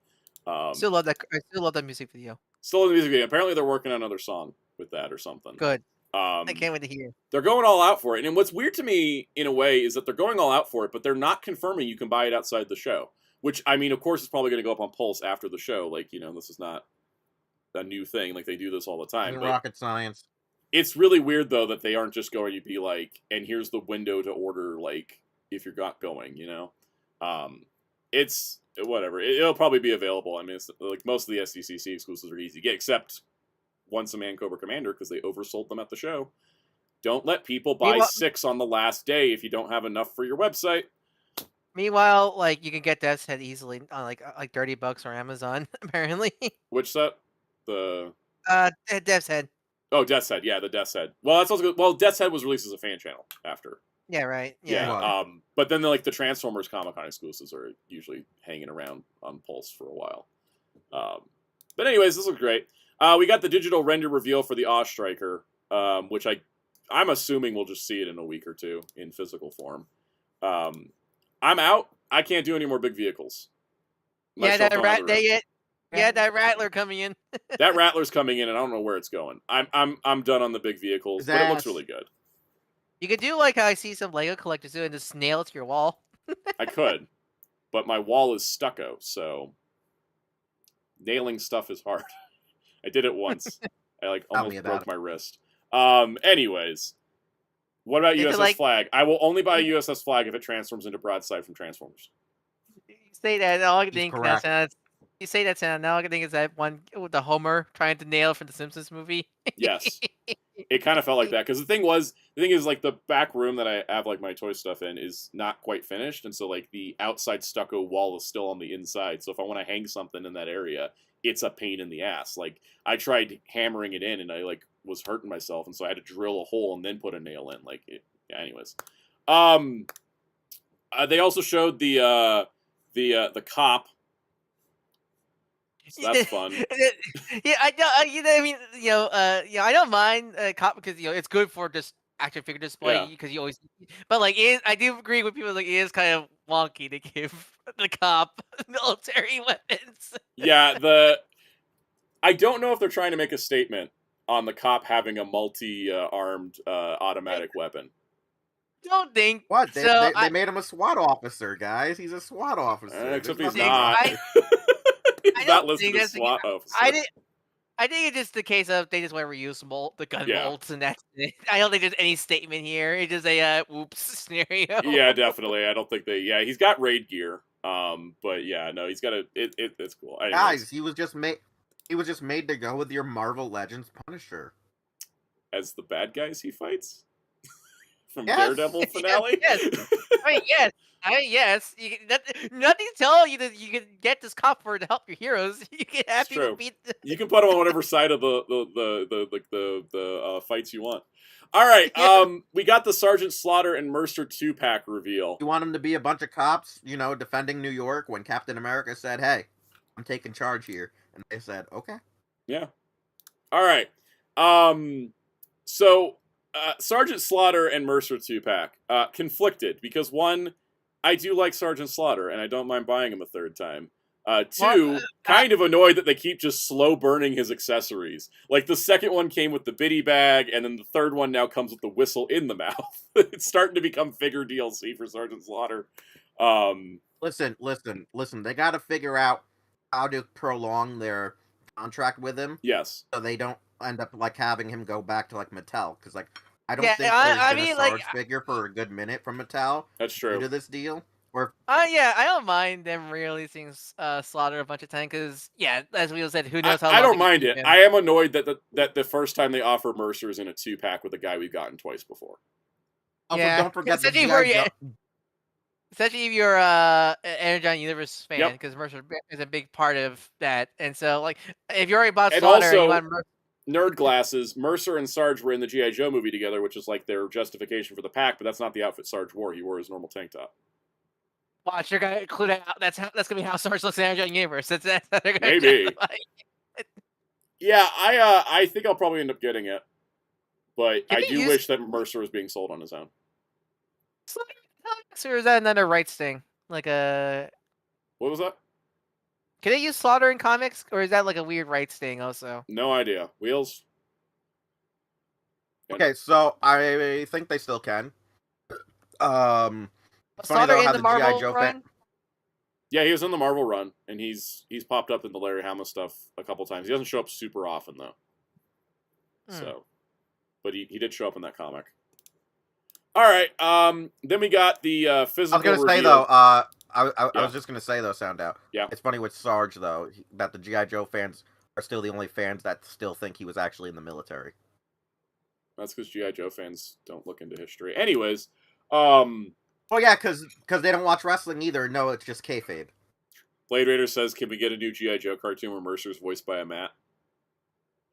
Still love that. I still love that music video. Still in the music video. Apparently, they're working on another song with that or something. Good. I can't wait to hear. They're going all out for it. And what's weird to me, in a way, is that they're going all out for it, but they're not confirming you can buy it outside the show. Which, I mean, of course, it's probably going to go up on Pulse after the show. Like, this is not a new thing. Like, they do this all the time. Rocket science. It's really weird, though, that they aren't just going to be like, and here's the window to order, like, if you're not going, It's, whatever. It'll probably be available. I mean, it's, like, most of the SDCC exclusives are easy to get, except Once a Man Cobra Commander, because they oversold them at the show. Don't let people buy 6 on the last day if you don't have enough for your website. Meanwhile, like, you can get Death's Head easily on like $30 on Amazon, apparently. Which set? The Death's Head. Oh, Death's Head. Yeah, the Death's Head. Well, that's also good. Well, Death's Head was released as a fan channel after. Yeah, right. Yeah. But then the Transformers Comic-Con exclusives are usually hanging around on Pulse for a while. But anyways, this looks great. We got the digital render reveal for the Awe Striker, which I'm assuming we'll just see it in a week or two in physical form. I'm out. I can't do any more big vehicles. Yeah, that Rattler coming in. That Rattler's coming in, and I don't know where it's going. I'm done on the big vehicles, but it looks really good. You could do like how I see some Lego collectors do and just nail it to your wall. I could, but my wall is stucco, so nailing stuff is hard. I did it once. I almost broke my wrist. Anyways, what about USS Flag? I will only buy a USS Flag if it transforms into Broadside from Transformers. You say that, all I can think you say that, Santa. Now I can think is that one with the Homer trying to nail from the Simpsons movie. Yes, it kind of felt like that because the thing is like the back room that I have like my toy stuff in is not quite finished, and so like the outside stucco wall is still on the inside. So if I want to hang something in that area, it's a pain in the ass. Like I tried hammering it in, and I was hurting myself, and so I had to drill a hole and then put a nail in. Anyways, they also showed the cop. So that's fun. Yeah, I know. I don't mind cop because it's good for just action figure display because you always. But I do agree with people. It is kind of wonky to give the cop military weapons. Yeah, I don't know if they're trying to make a statement on the cop having a multi-armed automatic weapon. Don't think what they made him a SWAT officer, guys. He's a SWAT officer. Except he's not. He's not listed as SWAT officer. I think it's just the case of they just want to reuse the gun bolts and that's it. I don't think there's any statement here. It's just a whoops scenario. Yeah, definitely. I don't think they. Yeah, he's got raid gear. But yeah, no, he's got a. It's cool. Anyways. Guys, he was just made. He was just made to go with your Marvel Legends Punisher. As the bad guys he fights from Daredevil finale. Yes. Yes. Nothing tells you that you can get this cop to help your heroes. You can have people beat. You can put him on whatever side of the fights you want. All right. We got the Sergeant Slaughter and Mercer 2-pack reveal. You want him to be a bunch of cops, defending New York when Captain America said, "Hey, I'm taking charge here," and they said, "Okay." Yeah. All right. So Sergeant Slaughter and Mercer 2-pack conflicted because one, I do like Sergeant Slaughter and I don't mind buying him a third time. Two, kind of annoyed that they keep just slow burning his accessories. Like the second one came with the biddy bag, and then the third one now comes with the whistle in the mouth. It's starting to become figure DLC for Sergeant Slaughter. Listen. They got to figure out how to prolong their contract with him. Yes. So they don't end up having him go back to Mattel, because I don't think there's been a Sarge figure for a good minute from Mattel. That's true. Due to this deal. I don't mind them releasing Slaughter a bunch of time because, as we said, who knows how long I don't mind it. I am annoyed that the first time they offer Mercer is in a 2-pack with a guy we've gotten twice before. Also, don't forget especially if you're an Energon Universe fan, because Mercer is a big part of that. And so, if you already bought Slaughter, and you want Mercer. Nerd glasses, Mercer and Sarge were in the G.I. Joe movie together, which is their justification for the pack, but that's not the outfit Sarge wore. He wore his normal tank top. Watch, they're gonna include that. That's gonna be how Sarge looks in Energon Universe. That's how they're gonna maybe. Yeah, I think I'll probably end up getting it, but I do wish that Mercer was being sold on his own. Or is that another rights thing? What was that? Can they use Slaughter in comics, or is that a weird rights thing also? No idea. Wheels? Okay, so I think they still can. It's funny Saw though her how in the the G.I. Marvel Joe run. Yeah, he was in the Marvel run, and he's popped up in the Larry Hama stuff a couple times. He doesn't show up super often though. So, but he did show up in that comic. All right. Then we got the physical. I was gonna say reveal. though. I Yeah. was just gonna say though, Soundout. Yeah. It's funny with Sarge though that the G.I. Joe fans are still the only fans that still think he was actually in the military. That's because G.I. Joe fans don't look into history. Anyways, Well, yeah, because they don't watch wrestling either. No, it's just kayfabe. Blade Raider says, "Can we get a new G.I. Joe cartoon where Mercer's voiced by a Matt?"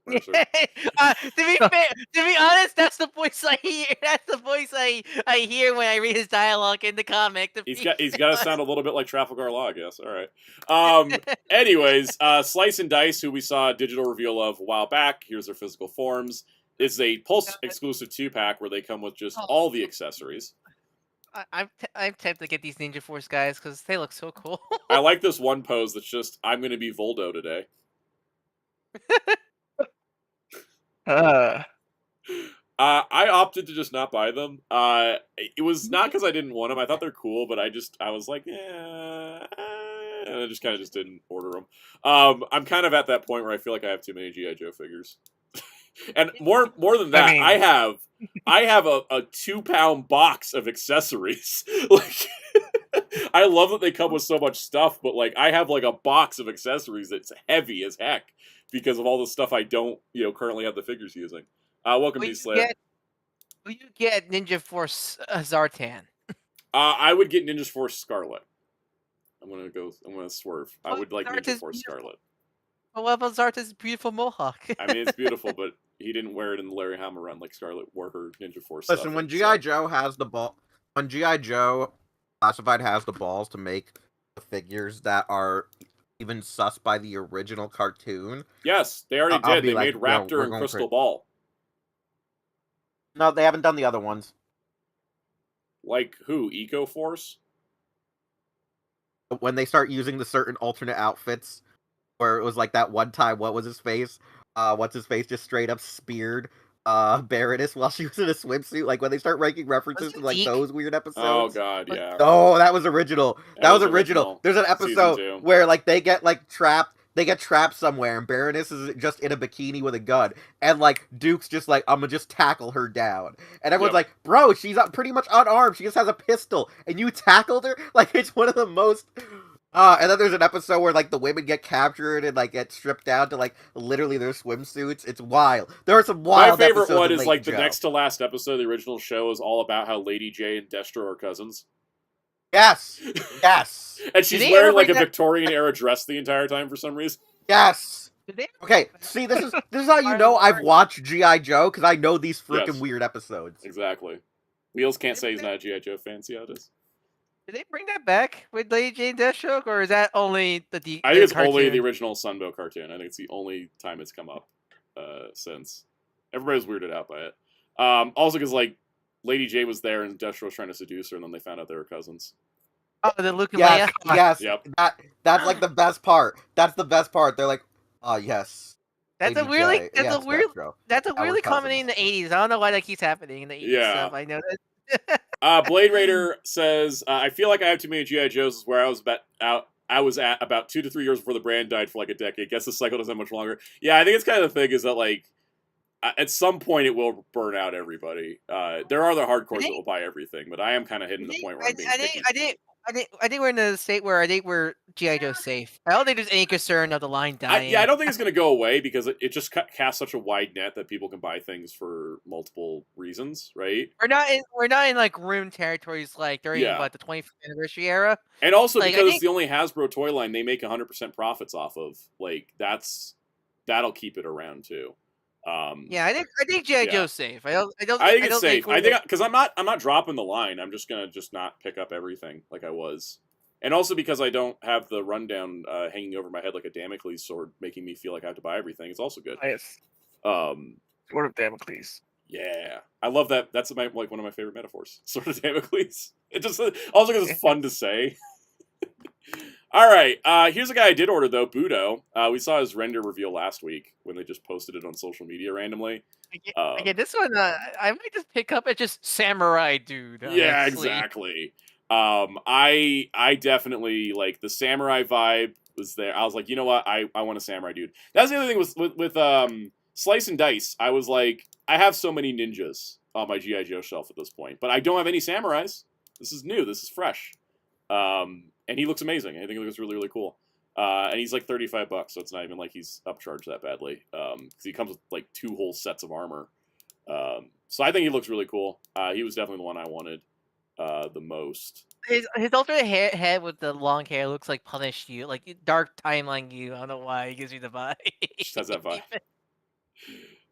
Mercer. To be honest, that's the voice I hear. That's the voice I hear when I read his dialogue in the comic. He's got to sound a little bit like Trafalgar Law, I guess. All right. Anyways, Slice and Dice, who we saw a digital reveal of a while back. Here's their physical forms. It's a Pulse exclusive 2-pack where they come with just all the accessories. I'm tempted to get these Ninja Force guys because they look so cool. I like this one pose that's just, I'm going to be Voldo today. I opted to just not buy them. It was not because I didn't want them. I thought they're cool, but I was like, yeah, and I just kind of just didn't order them. I'm kind of at that point where I feel like I have too many G.I. Joe figures. And more than that, I have a 2-pound box of accessories. Like, I love that they come with so much stuff, but like I have like a box of accessories that's heavy as heck because of all the stuff I don't currently have the figures using. Welcome to Slayer. Will you get Ninja Force Zartan? I would get Ninja Force Scarlet. I'm gonna swerve. I would like Ninja Force Scarlet. Well, what about Zartan's beautiful mohawk? I mean, it's beautiful, but he didn't wear it in the Larry Hama run like Scarlet wore her Ninja Force. Listen, stuff when G.I. Joe has the ball, when G.I. Joe Classified has the balls to make the figures that are even sus by the original cartoon. Yes, they already did. They made Raptor and Crystal Ball. No, they haven't done the other ones. Like who? Eco Force? When they start using the certain alternate outfits, where it was like that one time, what was his face? What's his face just straight up speared Baroness while she was in a swimsuit. Like when they start making references to like those weird episodes. Oh god, yeah. Oh, that was original. That was original. There's an episode where like they get like trapped. They get trapped somewhere, and Baroness is just in a bikini with a gun, and like Duke's just like, I'm gonna just tackle her down, and everyone's like, bro, she's pretty much unarmed. She just has a pistol, and you tackled her. Like it's one of the most. And then there's an episode where like the women get captured and like get stripped down to like literally their swimsuits. It's wild. There are some wild. My favorite one is like the next to last episode of the original show is all about how Lady J and Destro are cousins. Yes. Yes. And she's wearing like a Victorian era dress the entire time for some reason. Yes. Okay, see, this is how you know I've watched G.I. Joe, because I know these freaking weird episodes. Exactly. Wheels can't say he's not a G.I. Joe fan. See how it is. Did they bring that back with Lady Jane Deathstroke, or is that only the I think it's only the original Sunbow cartoon. I think it's the only time it's come up since. Everybody was weirded out by it. Also because like Lady J was there and Deathstroke was trying to seduce her, and then they found out they were cousins. Oh, the Luke and Leia? Yes. Yep. That's like the best part. That's the best part. They're like, oh yes. That's a weirdly comedy in the 80s. I don't know why that keeps happening in the 80s stuff. I know that. Blade Raider says, I feel like I have too many G.I. Joes is where I was at about 2 to 3 years before the brand died for like a decade. Guess the cycle doesn't have much longer. Yeah, I think it's kind of the thing is that like at some point it will burn out everybody. There are the hardcores that will buy everything, but I am kind of hitting the point where I'm being picky. I think we're in a state where I think we're G.I. Joe safe. I don't think there's any concern of the line dying. I don't think it's going to go away because it just casts such a wide net that people can buy things for multiple reasons, right? We're not in like Rune territories like during the 25th anniversary era. And also like, because it's the only Hasbro toy line they make 100% profits off of. Like that'll keep it around too. I think G.I. Joe's safe. I think it's safe. I think because I'm not dropping the line. I'm just gonna not pick up everything like I was, and also because I don't have the rundown hanging over my head like a Damocles sword, making me feel like I have to buy everything. It's also good. Yes. Sword of Damocles. Yeah, I love that. That's one of my favorite metaphors. Sword of Damocles. It just also because it's fun to say. All right, here's a guy I did order though, Budo. We saw his render reveal last week when they just posted it on social media randomly. Again, this one I might just pick up at just Samurai Dude. Yeah, Honestly. exactly. I definitely like the samurai vibe was there. I was like, you know what, I want a samurai dude. That's the other thing with Slice and Dice. I was like, I have so many ninjas on my GI Joe shelf at this point, but I don't have any samurais. This is new. This is fresh. And he looks amazing. I think he looks really, really cool. And he's like $35, so it's not even like he's upcharged that badly. Because he comes with like 2 whole sets of armor. So I think he looks really cool. He was definitely the one I wanted the most. His alternate head with the long hair looks like Punish You, like Dark Timeline You. I don't know why it gives me the vibe. Just has that vibe.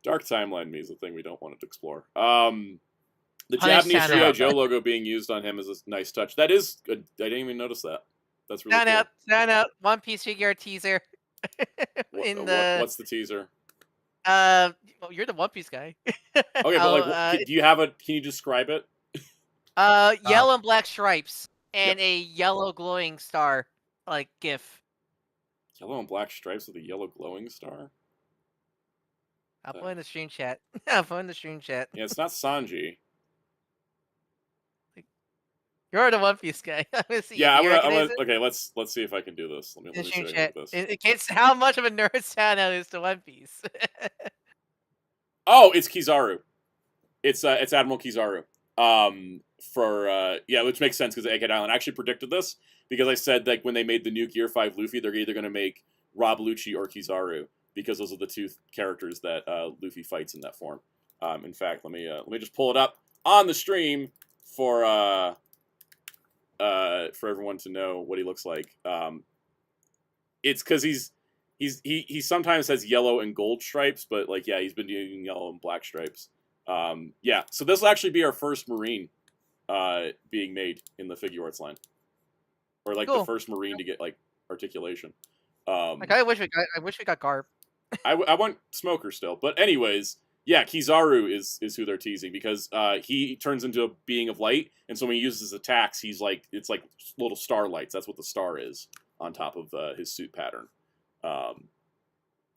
Dark Timeline me is the thing we don't want to explore. The Japanese G.I. Joe logo being used on him is a nice touch. That is good. I didn't even notice that. That's really cool. Stand out. One Piece figure teaser. What's the teaser? Well, you're the One Piece guy. Okay, but like, do you have a? Can you describe it? Yellow and black stripes and a yellow glowing star, like GIF. Yellow and black stripes with a yellow glowing star. I'll put in the stream chat. Yeah, it's not Sanji. You're the One Piece guy. Yeah, I'm gonna okay, let's see if I can do this. Let me see if I can do this. It gets how much of a nerd Soundout is to One Piece. Oh, it's Kizaru. It's Admiral Kizaru. Which makes sense because Egghead Island. I actually predicted this because I said like when they made the new Gear 5 Luffy, they're either gonna make Rob Lucci or Kizaru because those are the 2 characters that Luffy fights in that form. In fact, let me just pull it up on the stream for everyone to know what he looks like. It's because he sometimes has yellow and gold stripes, but like he's been doing yellow and black stripes. So this will actually be our first Marine being made in the Figure Arts line, or like the first Marine to get like articulation. I wish we got Garb. I want Smoker still, but anyways. Yeah, Kizaru is who they're teasing because he turns into a being of light, and so when he uses his attacks, it's like little starlights. That's what the star is on top of his suit pattern.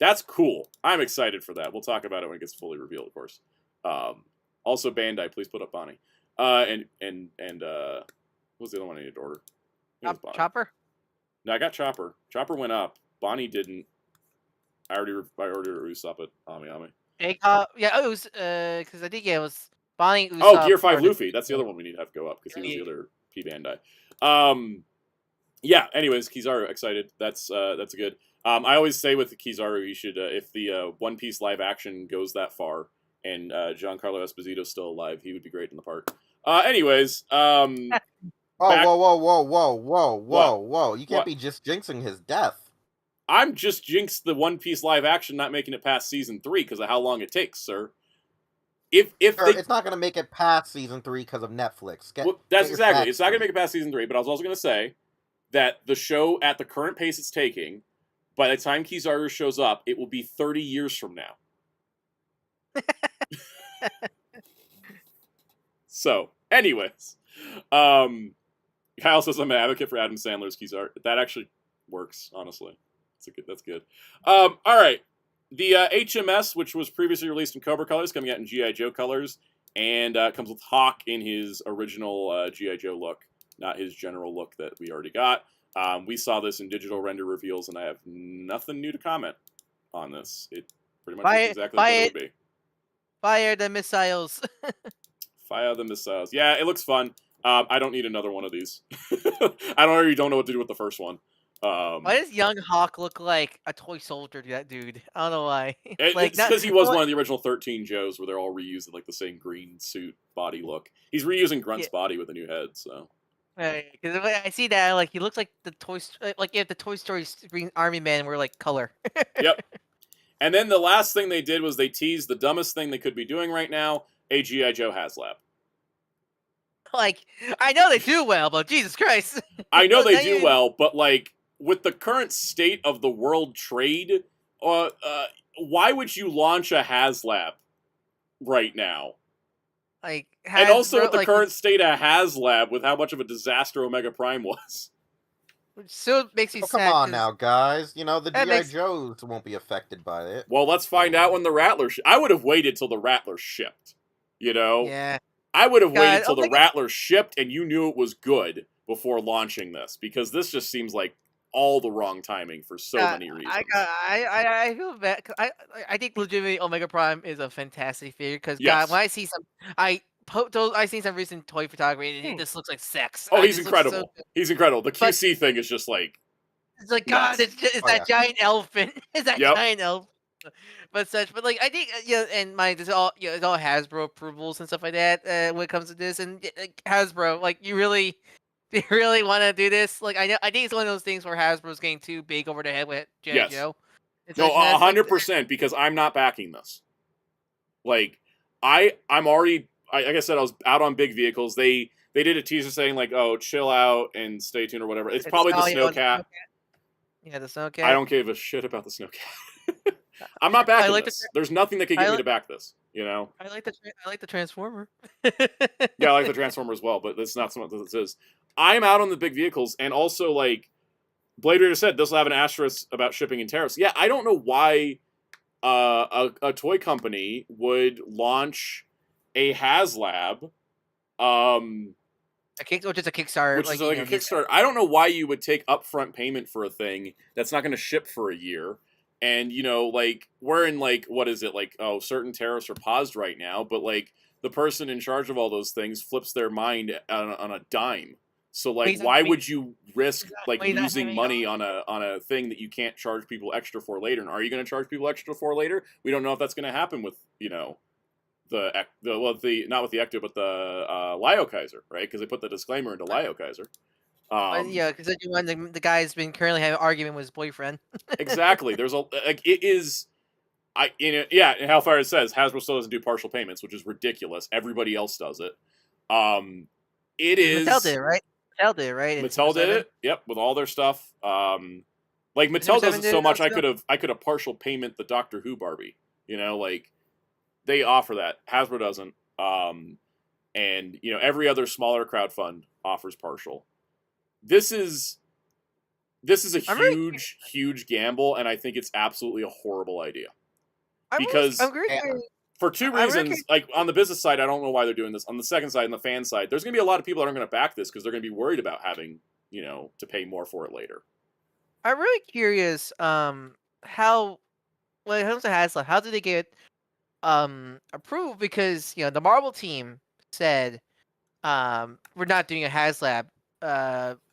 That's cool. I'm excited for that. We'll talk about it when it gets fully revealed, of course. Also, Bandai, please put up Bonnie. And what was the other one I needed to order? Chopper? No, I got Chopper. Chopper went up. Bonnie didn't. I ordered Usopp at Ami. It was because I think it was Bonnie. Usopp, oh, Gear 5 Luffy. That's the other one we need to have go up because he was the other P Bandai. Anyways, Kizaru, excited. That's good. I always say with Kizaru, he should if the One Piece live action goes that far and Giancarlo Esposito's still alive, he would be great in the part. Anyways, whoa! You can't be just jinxing his death. I'm just jinxed the One Piece live action not making it past season 3 because of how long it takes, sir. It's not going to make it past season 3 because of Netflix. That's exactly. It's not going to make it past season 3. But I was also going to say that the show, at the current pace it's taking, by the time Kizaru shows up, it will be 30 years from now. So, anyways, Kyle says I'm an advocate for Adam Sandler's Kizaru. That actually works, honestly. That's good. All right. The HMS, which was previously released in Cobra colors, coming out in G.I. Joe colors, and comes with Hawk in his original G.I. Joe look, not his general look that we already got. We saw this in digital render reveals, and I have nothing new to comment on this. It pretty much is exactly what it would be. Fire the missiles. Fire the missiles. Yeah, it looks fun. I don't need another one of these. I already don't know what to do with the first one. Why does young Hawk look like a toy soldier to that dude? I don't know why. It's because he was one of the original 13 Joes where they're all reusing like the same green suit body look. He's reusing Grunt's body with a new head, so. Because I see that, like, he looks like the the Toy Story Green Army Man were like color. Yep. And then the last thing they did was they teased the dumbest thing they could be doing right now, a G.I. Joe Haslab. Like, I know they do well, but Jesus Christ. I know they do well, but like, with the current state of the world trade, why would you launch a Haslab right now? Like, and also with the current state of Haslab, with how much of a disaster Omega Prime was. Which still makes me Oh, come sad. on 'cause now, guys. You know, the that G.I. makes Joes won't be affected by it. Well, let's find out when the Rattler. I would have waited till the Rattler shipped. You know, yeah. I would have waited God, till the Omega. Rattler shipped and you knew it was good before launching this, because this just seems like all the wrong timing for so many reasons. I feel bad. 'Cause I think legitimately Omega Prime is a fantastic figure. Because Yes. God, when I see some, I seen some recent toy photography. And it just looks like sex. Oh, I he's just looks so incredible. good. He's incredible. The But QC thing is just like it's like God, nuts. it's Oh, that giant elephant. It's that Yep. giant elephant. But like I think and it's all it's all Hasbro approvals and stuff like that when it comes to this. And Hasbro, like you really want to do this? Like I think it's one of those things where Hasbro's getting too big over the head with G.I. Yes. Joe. No, That's like 100%, because I'm not backing this. Like, I'm already, like I said, I was out on big vehicles. They did a teaser saying like, oh, chill out and stay tuned or whatever. It's probably the Snowcat. Yeah, the Snowcat. I don't give a shit about the Snowcat. I'm not backing this. There's nothing that can get me to back this. You know. I like the Transformer. Yeah, I like the Transformer as well, but that's not something that this is. I'm out on the big vehicles, and also like Blade Raider said, this will have an asterisk about shipping and tariffs. Yeah, I don't know why a toy company would launch a Haslab, which is a Kickstarter, which is like a Kickstarter. I don't know why you would take upfront payment for a thing that's not going to ship for a year. And like we're in like, what is it, like, oh, certain tariffs are paused right now, but like the person in charge of all those things flips their mind on a dime. So like, why would you risk like losing money on a thing that you can't charge people extra for later? And are you going to charge people extra for later? We don't know if that's going to happen with not with the Ecto, but the Lio Kaiser, right? Because they put the disclaimer into Lio Kaiser. Yeah, because the guy's been currently having an argument with his boyfriend. Exactly. There's it is. Yeah, Hellfire says Hasbro still doesn't do partial payments, which is ridiculous. Everybody else does it. It is. Mattel did it, right? Mattel did it, right? Mattel did it. Yep, with all their stuff. Like Mattel does it so much, I could have partial payment the Doctor Who Barbie. Like they offer that. Hasbro doesn't. And every other smaller crowdfund offers partial. This is a huge gamble, and I think it's absolutely a horrible idea. Because for two reasons, like on the business side, I don't know why they're doing this. On the second side, on the fan side, there's going to be a lot of people that aren't going to back this because they're going to be worried about having, to pay more for it later. I'm really curious, how when it comes to Haslab, how did they get approved? Because the Marvel team said, we're not doing a Haslab.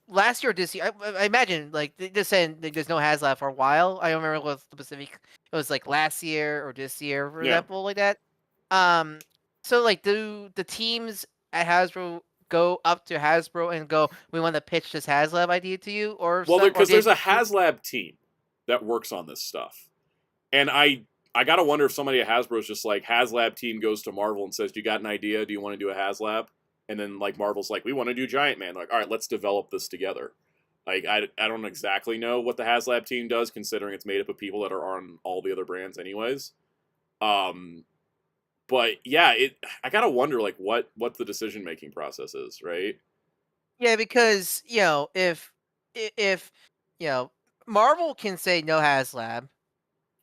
Last year or this year, I imagine like they just said there's no Haslab for a while. I don't remember what the specific. It was like last year or this year, for example, like that. So like, do the teams at Hasbro go up to Hasbro and go, "We want to pitch this Haslab idea to you," or because there's a Haslab team that works on this stuff, and I gotta wonder if somebody at Hasbro is just like, Haslab team goes to Marvel and says, "Do you got an idea? Do you want to do a Haslab?" And then like Marvel's like, "We want to do Giant Man." Like, all right, let's develop this together. Like I don't exactly know what the Haslab team does, considering it's made up of people that are on all the other brands anyways. But yeah, I gotta wonder like what the decision making process is, right? Yeah, because if Marvel can say no Haslab,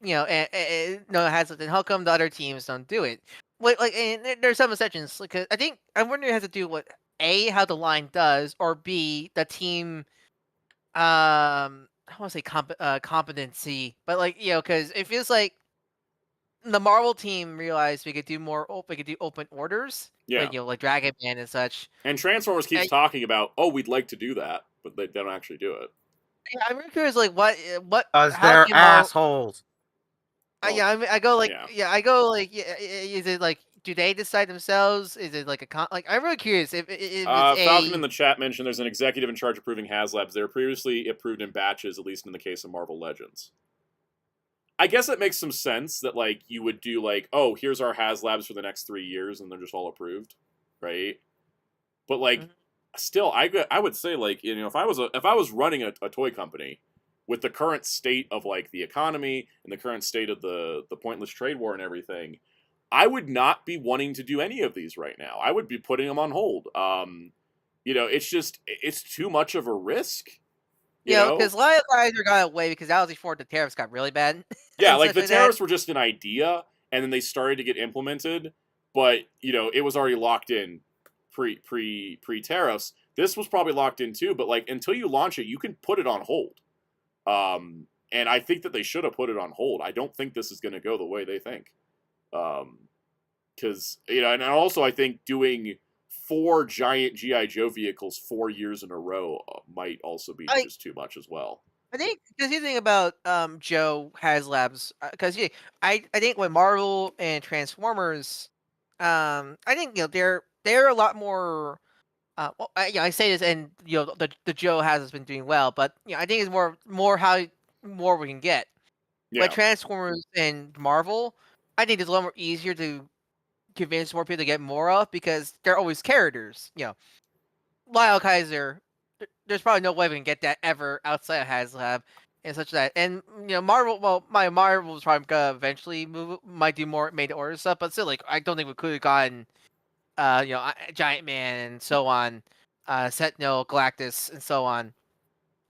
and no Haslab, then how come the other teams don't do it? Like, and there's some exceptions. Because I'm wondering, it has to do with A, how the line does, or B, the team. I want to say competency, but because it feels like the Marvel team realized we could do we could do open orders, Yeah, like Dragon Man and such. And Transformers keeps talking about, oh, we'd like to do that, but they don't actually do it. Yeah, I'm really curious, like what? Because they're assholes. I go like, is it like, do they decide themselves? Is it like I'm really curious if Falcon in the chat mentioned there's an executive in charge of approving Haslabs. They were previously approved in batches, at least in the case of Marvel Legends. I guess it makes some sense that like you would do like, oh, here's our Haslabs for the next 3 years, and they're just all approved, right? But like, still, I would say like, if I was running a toy company with the current state of like the economy and the current state of the pointless trade war and everything, I would not be wanting to do any of these right now. I would be putting them on hold. It's too much of a risk You know, because Lionelizer got away because that was before the tariffs got really bad. Yeah, and like such the that. tariffs were just an idea, and then they started to get implemented, but it was already locked in pre tariffs. This was probably locked in too, but like until you launch it, you can put it on hold. And I think that they should have put it on hold. I don't think this is going to go the way they think. Because and also I think doing 4 giant GI Joe vehicles 4 years in a row might also be just too much as well. I think because you think about Joe Haslab's because I think with Marvel and Transformers, I think they're a lot more. Well, I say this, and the Joe has been doing well, but I think it's more how more we can get. Yeah. With Transformers and Marvel, I think it's a lot more easier to convince more people to get more of because they're always characters. Lyle Kaiser, there's probably no way we can get that ever outside of Haslab and such that. And Marvel, well, my Marvel's probably gonna eventually might do more made to order stuff, but still, like I don't think we could have gotten, Giant Man and so on, Sentinel, Galactus, and so on,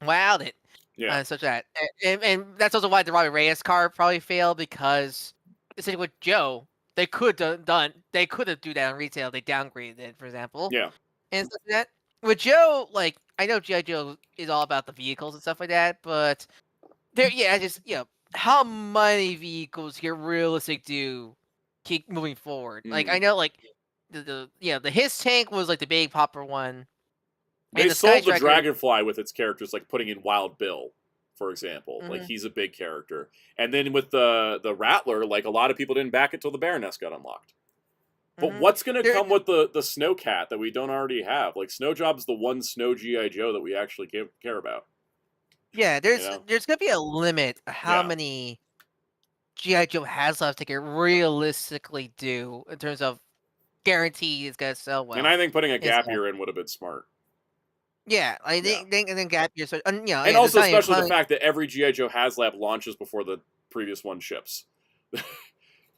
without it. Yeah. And such that, and that's also why the Robbie Reyes card probably failed because essentially with Joe, they could have do that on retail. They downgraded it, for example. Yeah. And such that. With Joe, like I know G.I. Joe is all about the vehicles and stuff like that, but how many vehicles can realistic do keep moving forward? Like I know, like the his tank was like the big popper one. They sold the Dragonfly with its characters, like putting in Wild Bill, for example. Like he's a big character, and then with the Rattler, like a lot of people didn't back it till the Baroness got unlocked. But what's going to come with the Snowcat that we don't already have? Like, Snowjob's the one Snow G.I. Joe that we actually care about. Yeah, there's going to be a limit how many G.I. Joe Haslabs they can realistically do in terms of guarantee it's going to sell well. And I think putting a gap year in would have been smart. Yeah, I think and then gap year. So, and also especially the fact that every G.I. Joe Haslab launches before the previous one ships.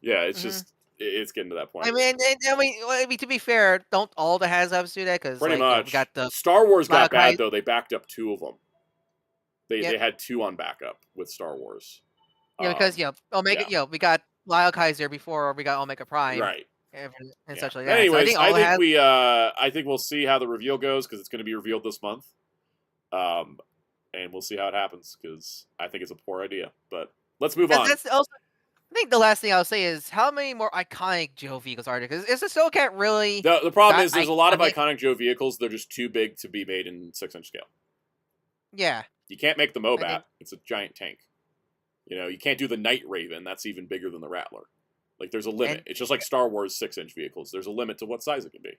Yeah, it's just... It's getting to that point. I mean, to be fair, don't all the Haslabs do that? Because pretty much, we got the Star Wars got bad though. They backed up 2 of them. They had 2 on backup with Star Wars. Yeah, because Omega. We got Lyle Kaiser before we got Omega Prime, right? And such like that. Anyways, so I think we'll see how the reveal goes because it's going to be revealed this month. And we'll see how it happens because I think it's a poor idea. But let's move on. That's also. I think the last thing I'll say is how many more iconic Joe vehicles are there? Because it's a Snowcat really. The problem is there's a lot of iconic Joe vehicles. They're just too big to be made in 6-inch scale. Yeah. You can't make the Mobat. It's a giant tank. You can't do the Night Raven. That's even bigger than the Rattler. Like there's a limit. It's just like Star Wars 6-inch vehicles. There's a limit to what size it can be.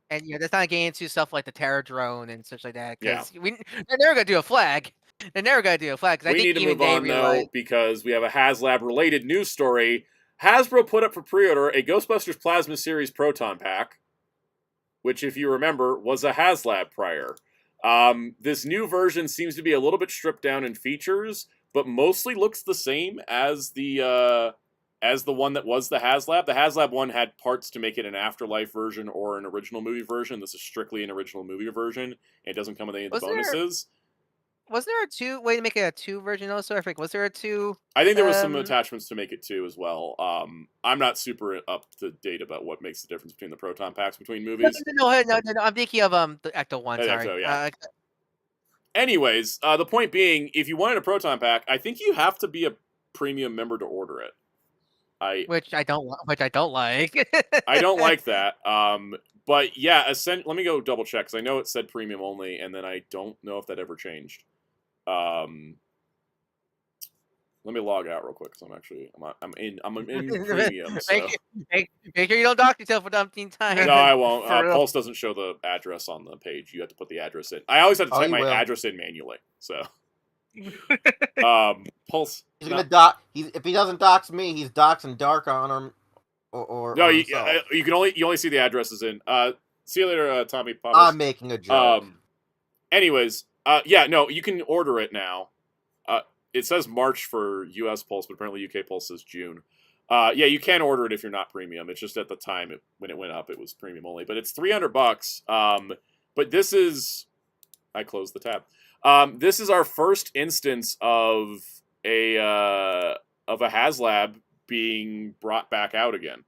And that's not getting into stuff like the Terror Drone and such like that. Because they're never gonna do a flag. They're never going to do a flag. We need to move on, though, because we have a HasLab-related news story. Hasbro put up for pre-order a Ghostbusters Plasma Series Proton Pack, which, if you remember, was a HasLab prior. This new version seems to be a little bit stripped down in features, but mostly looks the same as the one that was the HasLab. The HasLab one had parts to make it an Afterlife version or an original movie version. This is strictly an original movie version. It doesn't come with any of the bonuses. Was there a way to make it a 2 version also? I think was there a 2? I think there was some attachments to make it 2 as well. I'm not super up to date about what makes the difference between the proton packs between movies. No. I'm thinking of the Ecto one. Sorry. Ecto, yeah. Anyways, the point being, if you wanted a proton pack, I think you have to be a premium member to order it. Which I don't like. I don't like that. But yeah, let me go double check because I know it said premium only, and then I don't know if that ever changed. Let me log out real quick because I'm in premium. So. Make sure you don't dock yourself for umpteen time. No, I won't. Pulse doesn't show the address on the page. You have to put the address in. I always have to type my address in manually. So, Pulse. He's gonna dock. If he doesn't dox me, he's doxing Dark on him. Or no, you can only see the addresses in. See you later, Tommy. Papas. I'm making a joke. Anyways, no, you can order it now. It says March for U.S. Pulse, but apparently UK Pulse says June. You can order it if you're not premium. It's just at the time when it went up, it was premium only. But it's $300. But this is, I closed the tab. This is our first instance of a Haslab being brought back out again.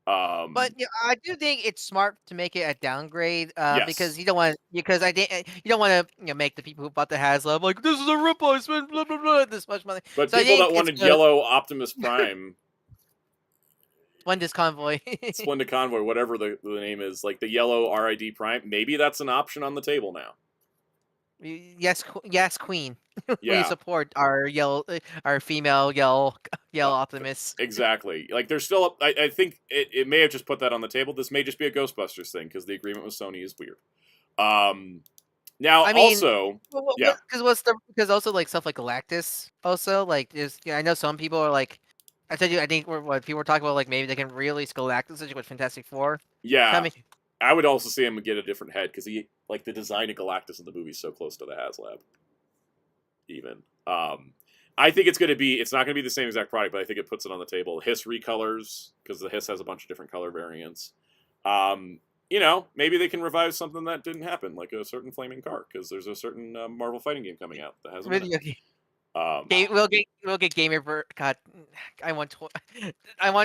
But I do think it's smart to make it a downgrade, Yes. because you don't want you don't want to make the people who bought the Haslab like this is a ripoff, I spent blah blah blah this much money. But So I people think that it's wanted good. yellow Optimus Prime, Splendid Convoy, Splendid Convoy, whatever the name is, like the yellow RID Prime, maybe that's an option on the table now. yes, Queen. Yeah. We support our female yellow Optimus. Exactly. Like there's still, I think it may have just put that on the table. This may just be a Ghostbusters thing because the agreement with Sony is weird. Now I mean, also, yeah, because also like stuff like Galactus also like is I know some people are like I told you I think what people were talking about like maybe they can release Galactus with Fantastic Four. yeah. Coming. I would also see him get a different head because he like the design of Galactus in the movie is so close to the Haslab. Even. I think it's not going to be the same exact product, but I think it puts it on the table. Hiss recolors, because the Hiss has a bunch of different color variants. Maybe they can revive something that didn't happen, like a certain flaming car, because there's a certain Marvel fighting game coming out that has a Video minute. game. We'll get gamer. God, I want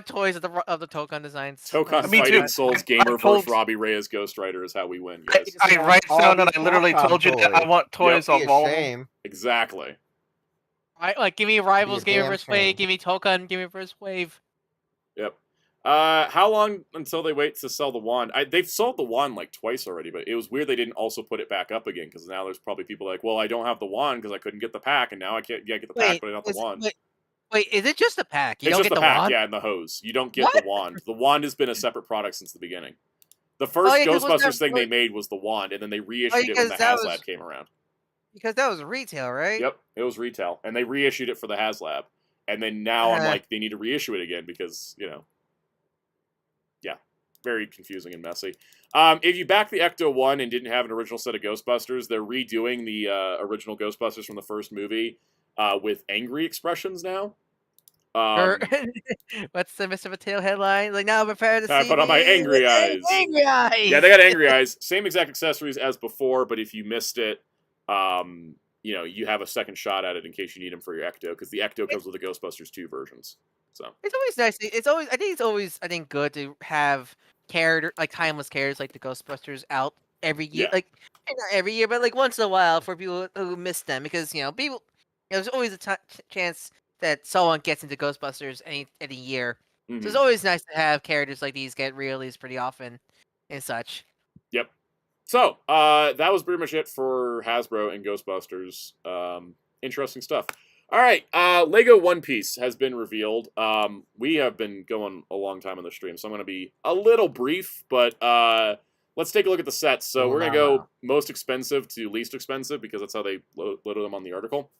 toys of the Tokon designs. Tokon Me Fighting too. Souls I Gamer told- versus Robbie Reyes Ghost Rider is how we win, guys. I write sound and I literally Capcom told you that I toys. want toys Be of a all of them. shame. Exactly. Like give me Rivals Be a Gamer damn vs Wave. shame. Give me Tokon Gamer vs Wave. Yep. How long until they wait to sell the wand? They've sold the wand like twice already, but it was weird they didn't also put it back up again because now there's probably people like, well, I don't have the wand because I couldn't get the pack, and now I can't get the pack, but I don't have the wand. Wait, is it just the pack? You It's don't just get the the pack, wand? yeah, and the hose. You don't get the wand. The wand has been a separate product since the beginning. The Oh, first yeah, 'cause wasn't Ghostbusters that- thing they made was the wand, and then they reissued it when the because that Haslab was- came around. Because that was retail, right? Yep, it was retail, and they reissued it for the Haslab, and then now I'm like, they need to reissue it again because yeah, very confusing and messy. If you back the Ecto 1 and didn't have an original set of Ghostbusters, they're redoing the original Ghostbusters from the first movie with angry expressions now. What's the Mr. Mateo headline? Like, now prepare to I see put on my me angry with eyes. Angry eyes. Yeah, they got angry eyes. Same exact accessories as before, but if you missed it, you have a second shot at it in case you need them for your Ecto, because the Ecto comes with the Ghostbusters 2 versions. So It's always nice. I think it's always good to have timeless characters like the Ghostbusters out every year. Yeah. Like not every year, but like once in a while for people who miss them because people. There's always a chance that someone gets into Ghostbusters any year. mhm. So it's always nice to have characters like these get released pretty often and such. Yep. So, that was pretty much it for Hasbro and Ghostbusters. Interesting stuff. All right, Lego One Piece has been revealed. We have been going a long time on the stream, so I'm going to be a little brief, but let's take a look at the sets. So we're going to go most expensive to least expensive because that's how they loaded them on the article.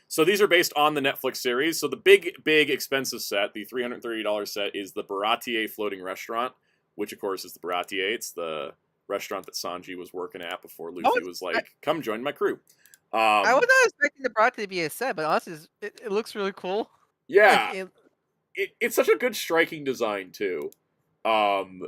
So these are based on the Netflix series. So the big expensive set, the $330 set, is the Baratier Floating Restaurant, which of course is the Baratier. It's the restaurant that Sanji was working at before Luffy was like, "Come join my crew." I was not expecting the Baratier to be a set, but honestly, it looks really cool. Yeah, it's such a good striking design too, and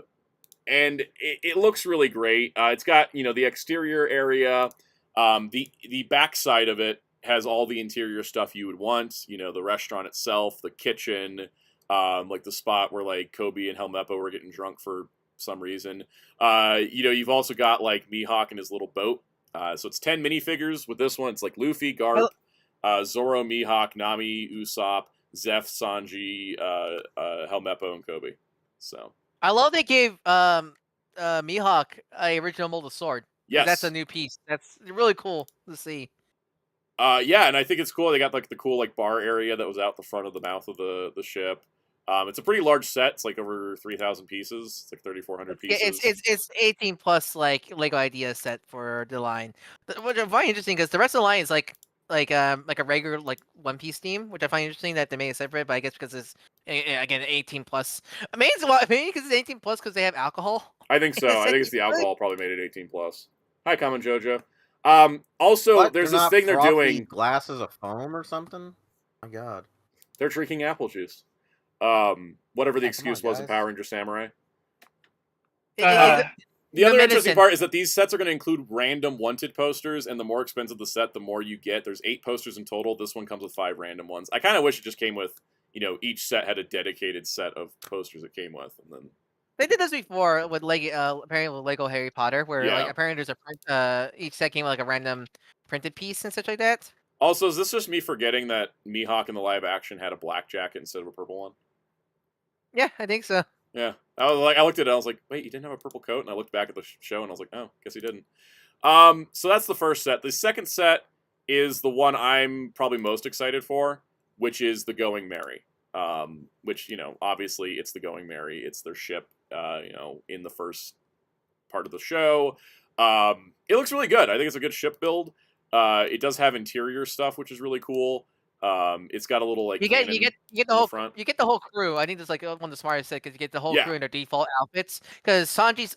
it looks really great. It's got the exterior area, the backside of it has all the interior stuff you would want. The restaurant itself, the kitchen, like the spot where like Kobe and Helmeppo were getting drunk for some reason. You've also got like Mihawk and his little boat. So it's 10 minifigures with this one. It's like Luffy, Garp, Zoro, Mihawk, Nami, Usopp, Zeph, Sanji, Helmeppo, and Kobe. So I love they gave Mihawk a original molded sword. yes, That's a new piece. That's really cool to see. Yeah, and I think it's cool. They got like the cool like bar area that was out the front of the mouth of the ship. It's a pretty large set. It's like over 3,000 pieces. It's like 3,400 pieces. It's 18 plus like Lego Idea set for the line. Which I find interesting because the rest of the line is like a regular like One Piece theme, which I find interesting that they made it separate. But I guess because it's again 18 plus. Maybe because it's 18 plus because they have alcohol. I think so. I think it's the alcohol probably made it 18 plus. Hi, Common Jojo. Also, What? there's They're this not thing they're frothy doing. Glasses of foam or something? My God. They're drinking apple juice. Whatever the Yeah, excuse come on, was in guys. Power Ranger Samurai. The other interesting medicine. part is that these sets are going to include random wanted posters, and the more expensive the set, the more you get. There's 8 posters in total. This one comes with 5 random ones. I kind of wish it just came with, each set had a dedicated set of posters it came with, and then They did this before with Lego, apparently with Lego Harry Potter, where like Yeah. apparently there's each set came with like a random printed piece and such like that. Also, is this just me forgetting that Mihawk in the live action had a black jacket instead of a purple one? Yeah, I think so. Yeah, I looked at it, I was like, wait, you didn't have a purple coat? And I looked back at the show, and I was like, oh, guess he didn't. So that's the first set. The second set is the one I'm probably most excited for, which is the Going Merry. Which, obviously it's the Going Merry. It's their ship, in the first part of the show. It looks really good. I think it's a good ship build. It does have interior stuff, which is really cool. It's got a little like You get the whole front. You get the whole crew. I think that's like one of the smartest set because you get the whole Yeah. crew in their default outfits. Because Sanji's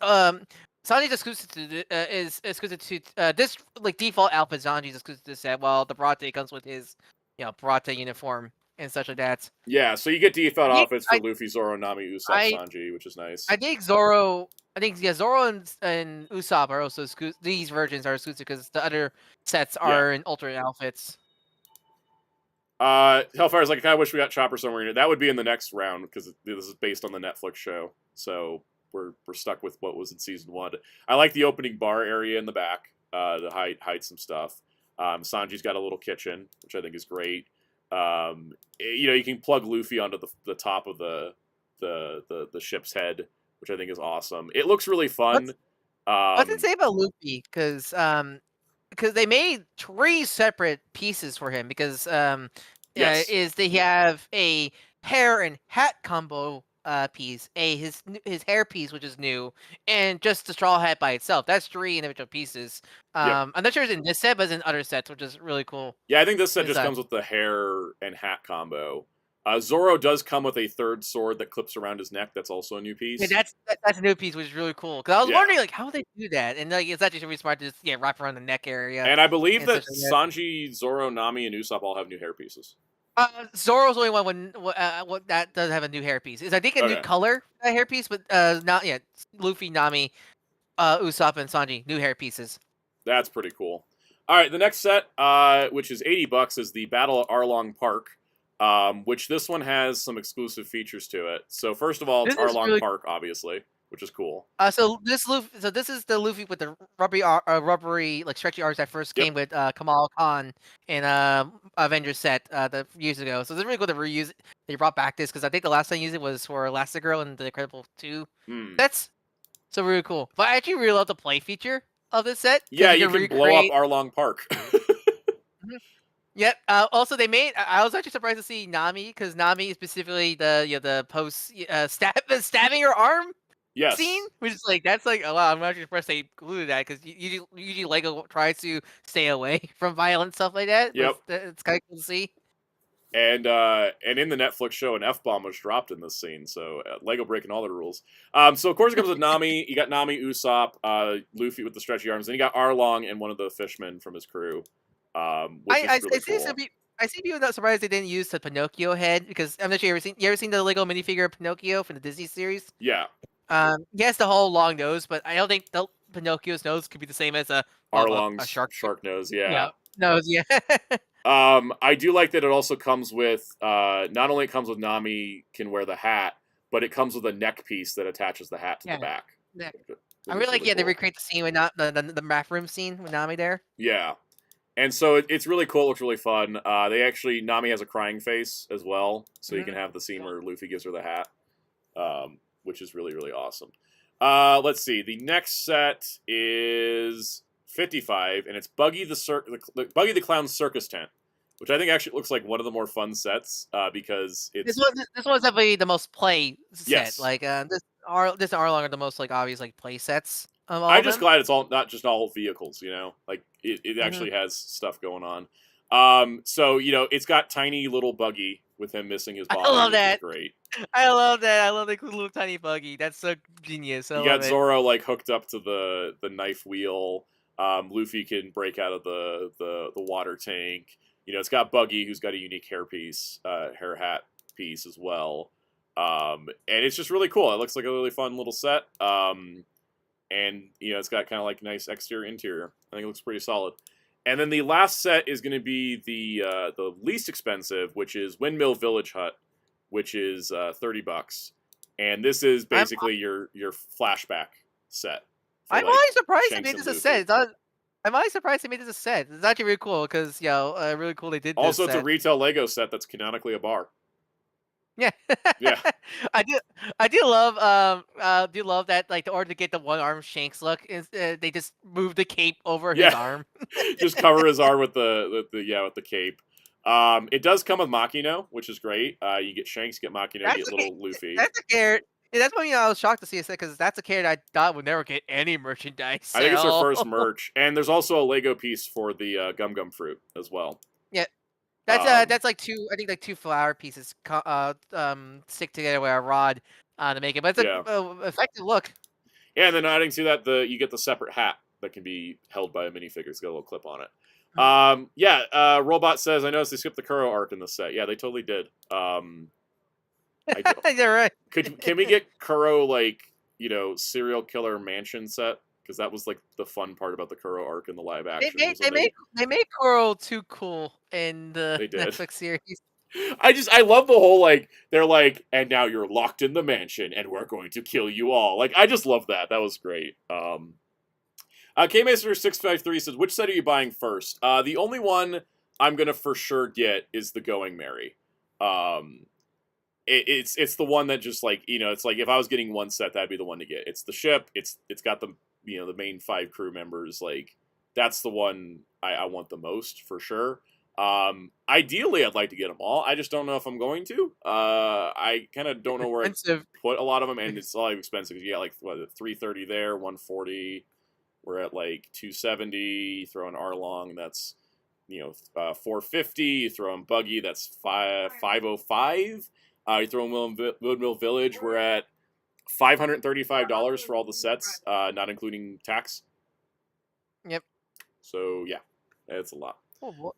exclusive to is exclusive to this like default outfit. Sanji's exclusive to this set, while the Barate comes with his Barate uniform and such like that. Yeah, so you get default I think- outfits for Luffy, Zoro, Nami, Usopp, Sanji, which is nice. I think Zoro and Usopp are also these versions are exclusive because the other sets are in alternate outfits. Hellfire's like, I kinda wish we got Chopper somewhere in it. That would be in the next round because this is based on the Netflix show. So we're stuck with what was in season 1. I like the opening bar area in the back to hide some stuff. Sanji's got a little kitchen, which I think is great. You can plug Luffy onto the top of the ship's head, which I think is awesome. It looks really fun. What's it say about Luffy? Because they made 3 separate pieces for him because Yes. they have a hair and hat combo piece, his hair piece which is new, and just the straw hat by itself. That's 3 individual pieces. I'm not sure it's in this set, but it's in other sets, which is really cool. Yeah, I think this set just comes with the hair and hat combo. Zoro does come with a 3rd sword that clips around his neck. That's also a new piece. Yeah, that's a new piece, which is really cool. Because I was wondering like how they do that, and like it's actually really smart to just wrap around the neck area. And I believe that such like Sanji, Zoro, Nami, and Usopp all have new hair pieces. Zoro's the only one what that does have a new hairpiece. Is I think a new color hairpiece, but not yet. Luffy, Nami, Usopp, and Sanji new hairpieces. That's pretty cool. All right, the next set, which is $80, is the Battle at Arlong Park, which this one has some exclusive features to it. So first of all, it's Arlong Park, obviously, which is cool. So this is the Luffy with the rubbery like stretchy arms that first came with Kamal Khan in Avengers set years ago. So this is really cool to reuse it. They brought back this because I think the last time I used it was for Elastigirl and the Incredible 2. That's so really cool. But I actually really love the play feature of this set. Yeah, you can blow up Arlong Park. Yep. Also, they made. I was actually surprised to see Nami because Nami specifically the post stabbing her arm scene, which is like that's like oh wow. I'm actually surprised they included that because usually Lego tries to stay away from violent stuff like that. Yep. It's kind of cool to see. And in the Netflix show, an F-bomb was dropped in this scene, so Lego breaking all the rules. So of course it comes with Nami. You got Nami, Usopp, Luffy with the stretchy arms, then you got Arlong and one of the fishmen from his crew. I see people not surprised they didn't use the Pinocchio head because I'm not sure you ever seen the Lego minifigure of Pinocchio from the Disney series? Yeah. He has the whole long nose, but I don't think the Pinocchio's nose could be the same as Arlong's a shark nose. Yeah. Nose. Yeah. I do like that it also comes with not only it comes with Nami can wear the hat, but it comes with a neck piece that attaches the hat to the back. Yeah. I really like they recreate the scene with the math room scene with Nami there. Yeah. And so it's really cool. It looks really fun. Nami has a crying face as well, so you can have the scene where Luffy gives her the hat, which is really, really awesome. Let's see. The next set is 55, and it's Buggy the Clown's Circus Tent, which I think actually looks like one of the more fun sets because it's this one's definitely the most play set. Yes. Like this and Arlong are the most like obvious like play sets. I'm just glad it's not just all vehicles, like it actually has stuff going on. So it's got tiny little Buggy with him missing his body. I love that. Great. I love that. I love the little tiny Buggy. That's so genius. You got Zoro like hooked up to the knife wheel. Luffy can break out of the water tank. It's got Buggy, who's got a unique hair hat piece as well. And it's just really cool. It looks like a really fun little set. and it's got kind of like nice exterior interior. I think it looks pretty solid. And then the last set is going to be the least expensive, which is Windmill Village Hut, which is $30. And this is basically your flashback set. I'm always surprised they made this a set. I'm always surprised they made this a set. It's actually really cool because really cool they did. Also, this it's a retail Lego set that's canonically a bar. Yeah. Yeah. I do love that, like, in order to get the one arm Shanks look is they just move the cape over his arm. Just cover his arm with the cape. It does come with Makino, which is great. You get Shanks, get Makino, you get little Luffy. That's a carrot. Yeah, that's why I was shocked to see it because that's a character I thought would never get any merchandise. I think it's their first merch, and there's also a Lego piece for the Gum Gum fruit as well. Yeah. That's like two. I think like two flower pieces stick together with a rod to make it, but it's an effective look. Yeah, and then adding to that, you get the separate hat that can be held by a minifigure. It's got a little clip on it. Robot says, I noticed they skipped the Kuro arc in the set. Yeah, they totally did. You're right. Can we get Kuro serial killer mansion set? Because that was like the fun part about the Kuro arc in the live action. They made Kuro too cool in the Netflix series. I love the whole they're like, and now you're locked in the mansion and we're going to kill you all. Like, I just love that. That was great. K-Master653 says, which set are you buying first? The only one I'm gonna for sure get is the Going Merry. It's the one that just it's like if I was getting one set, that'd be the one to get. It's the ship. It's got the the main 5 crew members. Like, that's the one I want the most for sure. Ideally, I'd like to get them all. I just don't know if I'm going to. I kind of don't know where to put a lot of them, and it's all expensive. You got like $330 there, $140. We're at like $270. You throw in Arlong, that's $450. You throw in Buggy, that's $505. You throw in Windmill Village, we're at $535 for all the sets, not including tax. Yep. So yeah, it's a lot. Oh,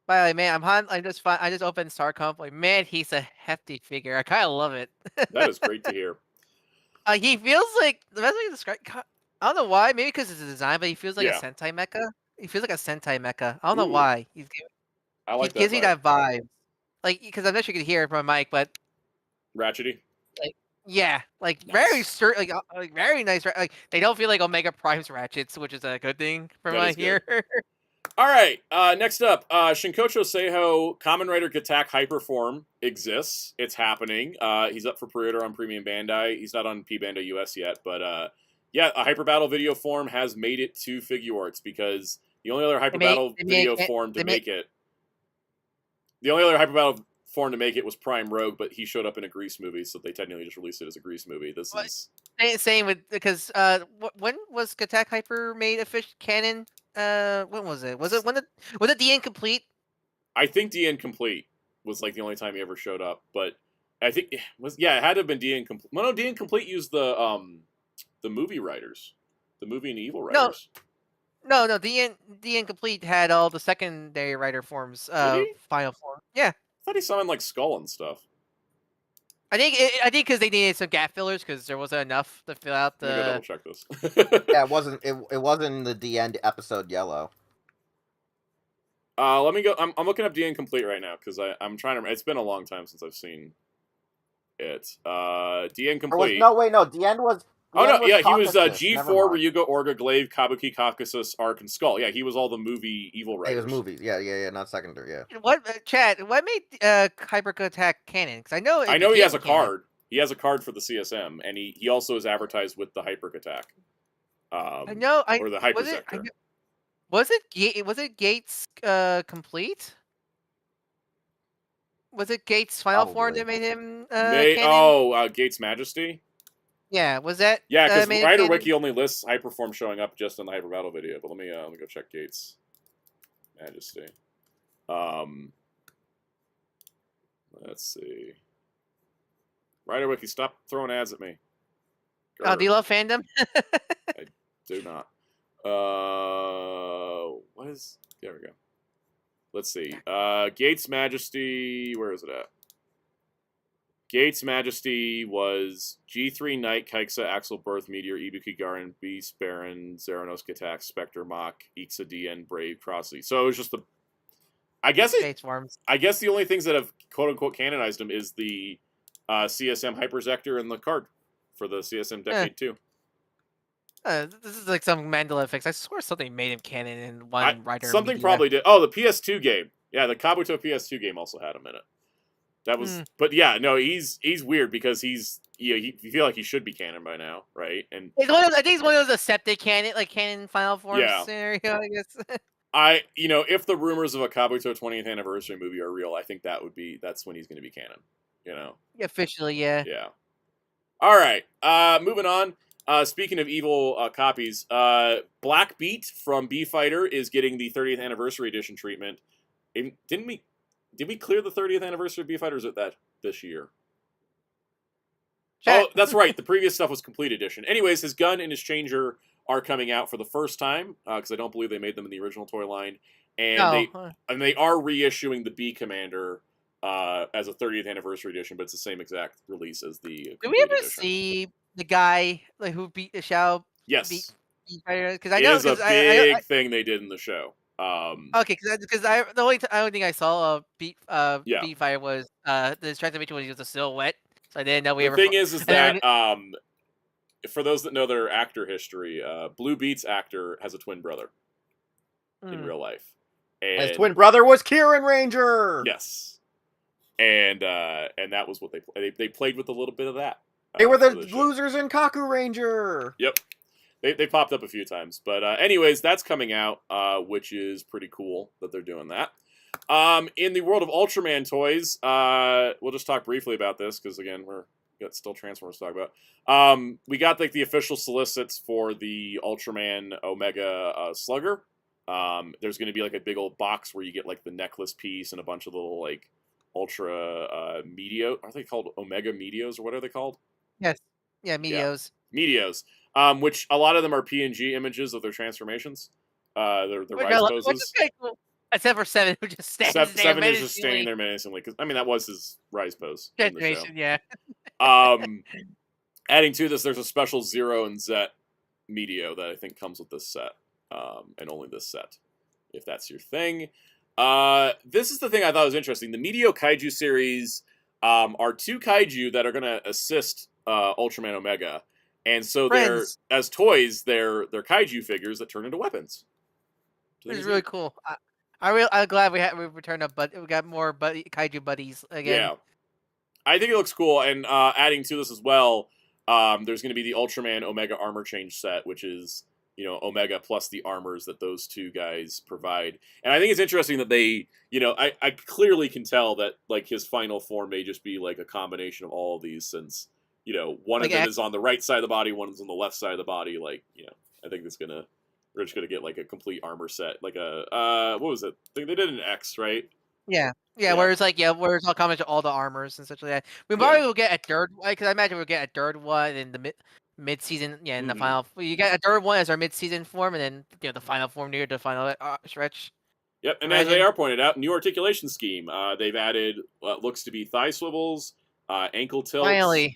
by the way, man, I just opened Star Comp. Like, man, he's a hefty figure. I kind of love it. That is great to hear. He feels like the best way to describe. I don't know why. Maybe because it's a design, but he feels like a Sentai mecha. He feels like a Sentai mecha. I don't know why. He gives me that vibe. Like, because I'm not sure you can hear it from my mic, but ratchety. Yeah, like nice. Very nice. Like, they don't feel like Omega Prime's ratchets, which is a good thing from my here. All right, next up, Shinkocho Seiho Kamen Rider Gattack Hyperform exists. It's happening. He's up for pre-order on Premium Bandai. He's not on P Bandai US yet, but a Hyper Battle video form has made it to Figuarts because the only other Hyper Battle video form to make it. The only other Hyper Battle form to make it was Prime Rogue, but he showed up in a Grease movie, so they technically just released it as a Grease movie. This is same with because when was Gattack Hyper made official canon? When was it? Was it the Incomplete? I think the Incomplete was like the only time he ever showed up, but I think it had to have been the Incomplete. No, the Incomplete used the movie writers, the movie and Evil writers. No, the Incomplete had all the secondary writer forms. Final form. Yeah. I thought he summoned like Skull and stuff. I think because they needed some gap fillers because there wasn't enough to fill out the. I'm gonna double check this. Yeah, it wasn't. It wasn't the D End episode yellow. Let me go. I'm looking up D Incomplete right now because I'm trying to. It's been a long time since I've seen it. D Incomplete. No. D End was. Oh no, yeah, he was G4, Ryuga, Orga, Glaive, Kabuki, Caucasus, Arc, and Skull. Yeah, he was all the movie evil writers. He was movies, yeah, not secondary, yeah. What, Chad? What made Hyper Gattack canon? Because I know he has a card. He has a card for the CSM, and he also is advertised with the Hyper Gattack. I know. Or the Hyper Sector. Was it Gates Complete? Was it Gates' final form that made him canon? Gates Majesty? Yeah, was that? Yeah, because Rider Wiki only lists Hyperform showing up just in the Hyper Battle video. But let me go check Gates Majesty. Let's see. Rider Wiki, stop throwing ads at me. Oh, do you love fandom? I do not. What is? There we go. Let's see. Gates Majesty. Where is it at? Gates Majesty was G3 Knight, Kaixa, Axel Birth, Meteor, Ibuki Garen, Beast, Baron, Zeranos, Katak, Spectre, Mach, Ixa, DN, Brave, Crossley. So it was just the. I guess the only things that have quote unquote canonized him is the CSM Hyperzector and the card for the CSM Decade 2. This is like some Mandela effects. I swear something made him canon in one writer. Something probably did. Oh, the PS2 game. Yeah, the Kabuto PS2 game also had him in it. That was, but yeah, no, he's weird because he's you feel like he should be canon by now, right? And I think he's one of those accepted canon final form scenario. I guess. If the rumors of a Kabuto 20th anniversary movie are real, I think that's when he's going to be canon. Officially, yeah. Yeah. All right. Moving on. Speaking of evil copies, Black Beat from B Fighter is getting the 30th anniversary edition treatment. Did we clear the 30th anniversary of B Fighter? Or is it that this year? Chat. Oh, that's right. The previous stuff was complete edition. Anyways, his gun and his changer are coming out for the first time because I don't believe they made them in the original toy line, and they are reissuing the B Commander as a 30th anniversary edition, but it's the same exact release as the. Did we ever see the guy who beat the Shao? Yes. Because I know it is a big thing they did in the show. Okay, because the only thing I saw of Beat Fire was the transformation when he was a silhouette. So I didn't know The thing is that for those that know their actor history, Blue Beat's actor has a twin brother in real life. And his twin brother was Kieran Ranger. Yes, and that was what they played with a little bit of that. They were the losers in Kaku Ranger. Yep. They popped up a few times. But anyways, that's coming out, which is pretty cool that they're doing that. In the world of Ultraman toys, we'll just talk briefly about this, because, again, we got still Transformers to talk about. We got, like, the official solicits for the Ultraman Omega Slugger. There's going to be, like, a big old box where you get, like, the necklace piece and a bunch of little, like, Ultra Meteos. Are they called Omega Meteos, or what are they called? Yes. Yeah, Meteos. Yeah. Meteos. Which a lot of them are PNG images of their transformations. Their rise poses. Which is kind of cool. Except for Seven, who just stands there. Seven is just standing there menacingly. Because that was his rise pose. Transformation, yeah. Adding to this, there's a special Zero and Zet Meteo that I think comes with this set. And only this set, if that's your thing. This is the thing I thought was interesting. The Meteo Kaiju series are two Kaiju that are going to assist Ultraman Omega. And so as toys, they're Kaiju figures that turn into weapons. Which is really cool. I'm glad we returned up, but we got more Kaiju buddies again. Yeah, I think it looks cool. And adding to this as well, there's going to be the Ultraman Omega armor change set, which is Omega plus the armors that those two guys provide. And I think it's interesting that they, I clearly can tell that like his final form may just be like a combination of all of these, since one of them is on the right side of the body, one is on the left side of the body. Like I think we're just gonna get like a complete armor set, like a what was it? I think they did an X, right? Yeah. Where it's where it's all combination of all the armors and such like that. We probably will get a third one, because I imagine we'll get a third one in the mid-season. Yeah, in the final. You get a third one as our mid-season form, and then the final form near the final stretch. Yep, and as AR pointed out, new articulation scheme. They've added what looks to be thigh swivels, ankle tilts. Finally.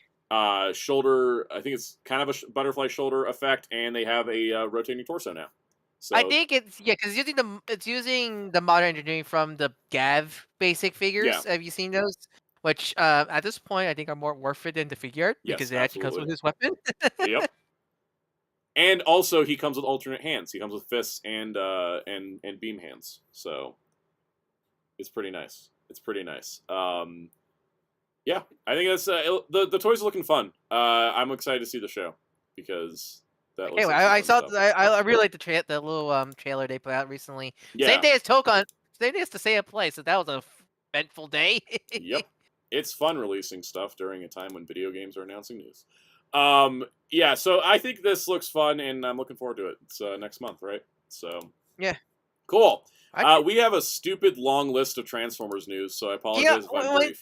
Shoulder, I think it's kind of a butterfly shoulder effect, and they have a rotating torso now. So I think it's because it's using the modern engineering from the Gav basic figures. Yeah. Have you seen those? Which at this point I think are more worth it than the figure art, because it actually comes with his weapon. Yep. And also he comes with alternate hands. He comes with fists and beam hands. So it's pretty nice. Yeah, I think that's the toys are looking fun. I'm excited to see the show because that looks. Anyway, I really like the little trailer they put out recently. Yeah. Same day as Tokon. Same day as the Seiya Play. So that was a eventful day. Yep, it's fun releasing stuff during a time when video games are announcing news. Yeah, so I think this looks fun, and I'm looking forward to it. It's next month, right? So yeah, cool. We have a stupid long list of Transformers news, so I apologize if I'm brief.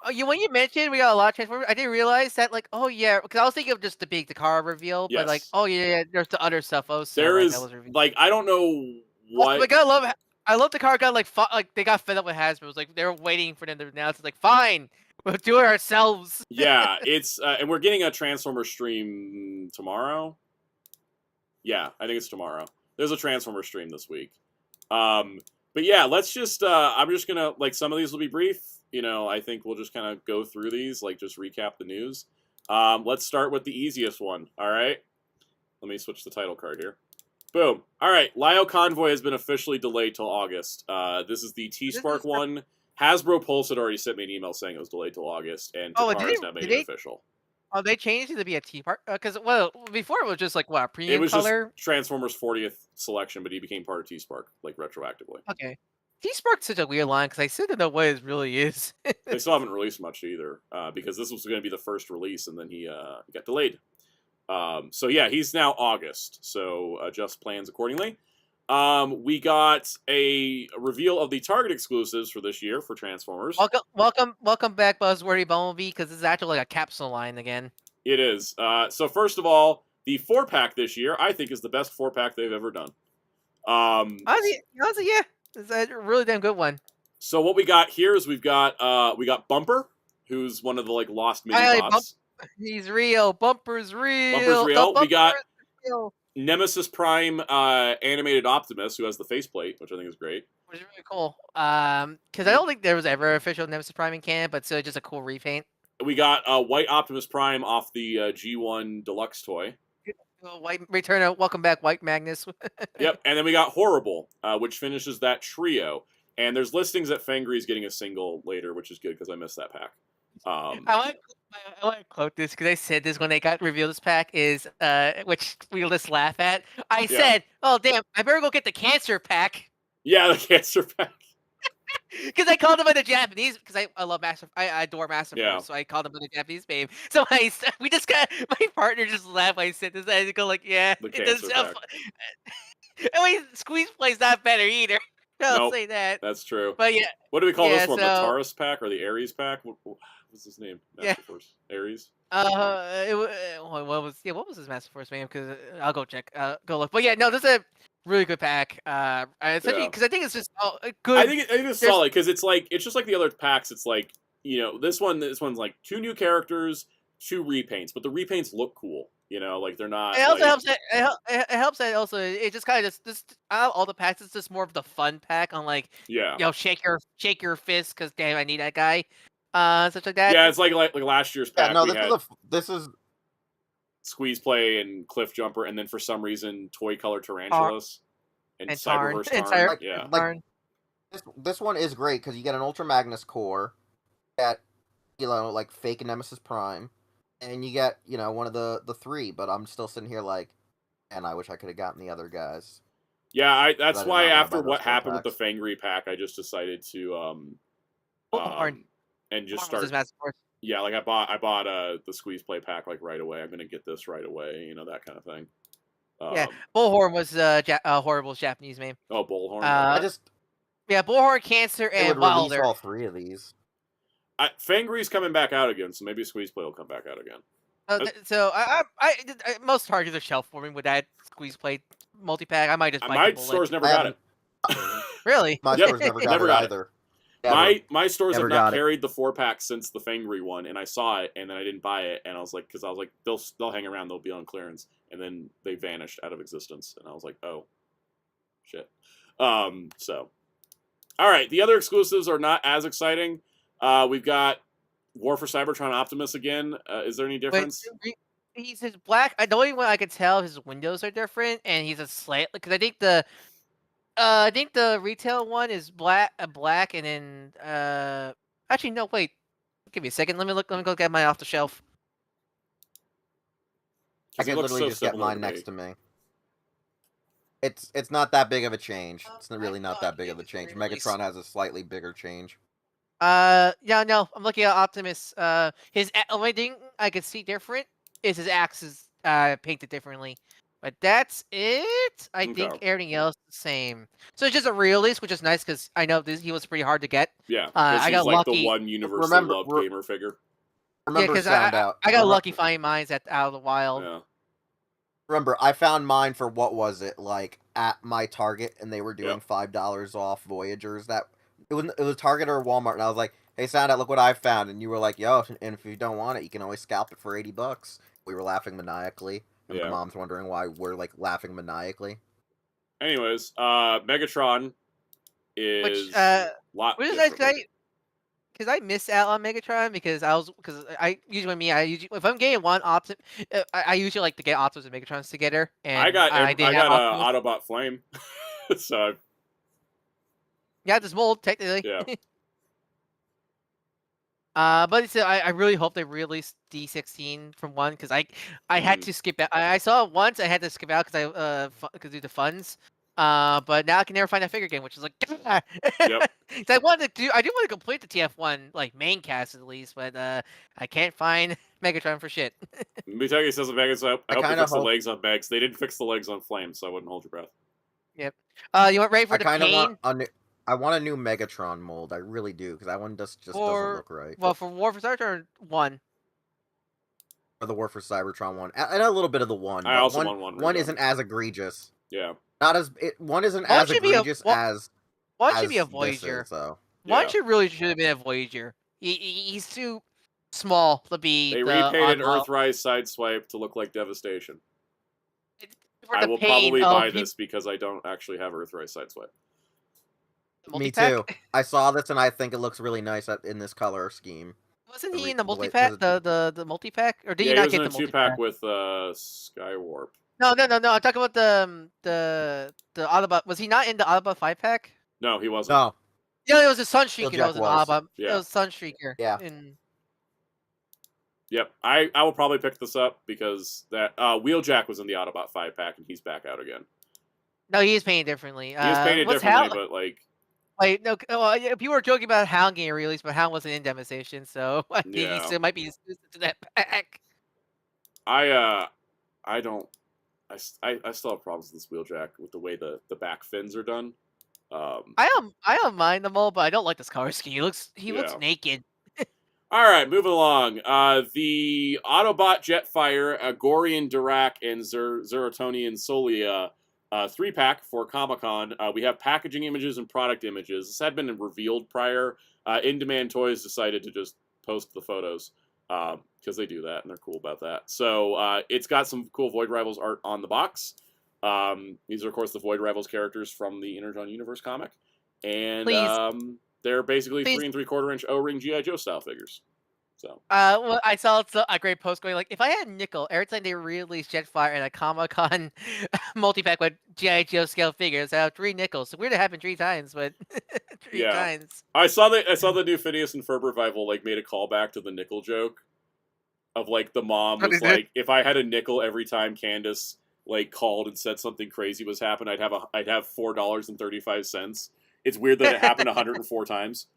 When you mentioned we got a lot of Transformers, I didn't realize that, like, oh yeah, because I was thinking of just the big car reveal, but like, oh yeah, there's the other stuff. Oh, so there is like, I don't know what. Like, I love the car got like they got fed up with Hasbro. It was like they were waiting for them to announce. It's like, fine, We'll do it ourselves. Yeah, it's and we're getting a Transformer stream tomorrow. Yeah, I think it's tomorrow. There's a Transformer stream this week. But yeah, let's just I'm just gonna like some of these will be brief. You know, I think we'll just kind of go through these, like just recap the news. Let's start with the easiest one. All right. Let me switch the title card here. Boom. All right. Lio Convoy has been officially delayed till August. This is the T-Spark one. Hasbro Pulse had already sent me an email saying it was delayed till August, and Takara's now made it official. Oh, they changed it to be a T-Part? Because, well, before it was just like, what, a premium It was color? just Transformers 40th selection, but he became part of T-Spark, like, retroactively. Okay. T-Spark's such a weird line, because I still don't know what it really is. They still haven't released much either, because this was going to be the first release, and then he got delayed. So yeah, he's now August, so adjust plans accordingly. We got a reveal of the Target exclusives for this year for Transformers. Welcome back, Buzzworthy Bumblebee, because this is actually like a capsule line again. It is. So first of all, the 4-pack this year, I think, is the best 4-pack they've ever done. Honestly, yeah, it's a really damn good one. So what we got here is we got Bumper, who's one of the like lost mini bots. He's real. Bumper's real. Bumper's real. We got real. Nemesis Prime animated Optimus, who has the faceplate, which I think is great. Which is really cool. Because I don't think there was ever an official Nemesis Prime in canon, but still just a cool repaint. We got White Optimus Prime off the G1 Deluxe toy. White return of Welcome Back, White Magnus. Yep, and then we got Horrible, which finishes that trio. And there's listings that Fangre's getting a single later, which is good because I missed that pack. I want to quote this because I said this when they got revealed this pack is which we'll just laugh at. I said, "Oh damn, I better go get the cancer pack." Yeah, the cancer pack. Because I called him by the Japanese because I love I adore Master Force, so I called him by the Japanese name. So we just got my partner just laughed when I said this. I had to go like, yeah, the it does cancer sound pack. I mean, Squeeze Play's not better either. I'll say that. That's true. But yeah. What do we call this one? The Taurus pack or the Ares pack? What's his name? Master Force. Ares? What was his Master Force name? Because I'll go check. Go look. But yeah, no, this is a really good pack. Essentially, because I think it's just good. I think it's solid because it's just like the other packs. It's like, you know, this one's like 2 new characters, 2 repaints, but the repaints look cool. You know, like they're not. It also helps. It helps that also it just kind of just all the packs. It's just more of the fun pack on like you know shake your fist because damn I need that guy, such like that. Yeah, it's like last year's pack. Yeah, no, this is Squeeze Play and Cliff Jumper, and then for some reason Toy Color Tarantulas and Cyberverse Tarn. Like, this one is great because you get an Ultra Magnus core, that like fake Nemesis Prime. And you get, one of the 3, but I'm still sitting here like, and I wish I could have gotten the other guys. Yeah, that's why after what happened with the Fangry pack, I just decided to and just start. Yeah, like I bought the Squeeze Play pack like right away. I'm gonna get this right away, that kind of thing. Yeah, Bullhorn was Horrible's Japanese name. Oh, Bullhorn. Bullhorn, Cancer, and Wilder. All 3 of these. Fangry's coming back out again, so maybe Squeeze Play will come back out again. So I most targets are shelf forming with that Squeeze Play multi-pack. I might just buy my store's never got it. Really? My store's never got it either. My stores have not carried the 4-pack since the Fangry one, and I saw it, and then I didn't buy it, and I was like, they'll hang around, they'll be on clearance, and then they vanished out of existence, and I was like, oh, shit. So, all right, the other exclusives are not as exciting. We've got War for Cybertron Optimus again. Is there any difference? He's his black. The only one I could tell his windows are different, and he's a slight because I think the retail one is black, and then actually no, wait. Give me a second. Let me go get mine off the shelf. I can literally just get mine next to me. It's not that big of a change. It's really not that big of a change. Megatron has a slightly bigger change. Yeah, no, I'm looking at Optimus. His only thing I could see different is his axe is painted differently, but that's it. I think everything else is the same. So it's just a release, which is nice because I know he was pretty hard to get. Yeah, I got like lucky. The one universally loved gamer figure. Remember Soundout? I got lucky finding mine out of the wild. Yeah. Remember, I found mine for what was it like at my Target, and they were doing $5 off Voyagers. It was Target or Walmart, and I was like, hey, Soundout, look what I found. And you were like, yo, and if you don't want it, you can always scalp it for $80. We were laughing maniacally. And Yeah. my mom's wondering why we're, like, laughing maniacally. Anyways, Megatron is Which lot which is different. nice because I miss out on Megatron because I usually if I'm getting one Optimus, I usually like to get Optimus and Megatrons together. And I got didn't have Optimus. Autobot Flame, so Yeah, this mold technically. yeah. But still, I really hope they release D16 from one because I had to skip out. I saw it once. I had to skip out because because due to funds. But now I can never find that figure game, which is like, Yep. I wanted to I do want to complete the TF1 like main cast at least, but I can't find Megatron for shit. Mutagi says the Megas up. I hope they kinda fix the hope- legs on Megs. They didn't fix the legs on Flame, so I wouldn't hold your breath. Yep. You want ready for I the kind of pain? want I want a new Megatron mold. I really do, because that one just doesn't look right. Well, for War for Cybertron 1. For the War for Cybertron one, and a little bit of the one. I but also one, want one redone. isn't as egregious. Yeah. Not as one isn't One as should be a- egregious one- as One as should be a this Voyager. is, though. One Yeah. should have been a Voyager. He's too small to be. They the repainted oddball. Earthrise Sideswipe to look like Devastation. For I the will pain probably of buy he- this because I don't actually have Earthrise Sideswipe. Me multi-pack? too. I saw this and I think it looks really nice in this color scheme. Wasn't The he re- in the the way- multi-pack? because The multi-pack? Or did Yeah, you he not was get in the a multi-pack? 2-pack with Skywarp. No. I'm talking about the Autobot. Was he not in the Autobot 5-pack? No, he wasn't. No, Yeah, it was a Sunstreaker. That Jack was an was. Autobot. Yeah. It was Sunstreaker. Yeah. Yep, I will probably pick this up because that Wheeljack was in the Autobot 5-pack and he's back out again. No, he is painted differently. He was painted what's differently, Hal? but like, Wait, no. Yeah, people were joking about Hound getting released, but Hound wasn't in Devastation, so I think he Yeah. still might be exclusive to that pack. I don't. I still have problems with this Wheeljack with the way the back fins are done. I don't mind them all, but I don't like this color scheme. He looks Yeah. naked. All right, moving along. The Autobot Jetfire, Gorian Dirac, and Zerotonian Solia 3-pack for Comic-Con. We have packaging images and product images. This had been revealed prior. In Demand Toys decided to just post the photos because they do that and they're cool about that. So it's got some cool Void Rivals art on the box. These are, of course, the Void Rivals characters from the Energon Universe comic. And they're basically 3 3/4-inch O-ring G.I. Joe style figures. So Well, I saw a great post going like, if I had a nickel every time they release Jetfire and a Comic-Con multi-pack with G.I. Joe scale figures, I have 3 nickels. So weird to happen 3 times, but 3 times. I saw the new Phineas and Ferb revival like made a callback to the nickel joke of like the mom was like, if I had a nickel every time Candace like called and said something crazy was happening, I'd have $4.35. It's weird that it happened 104 times.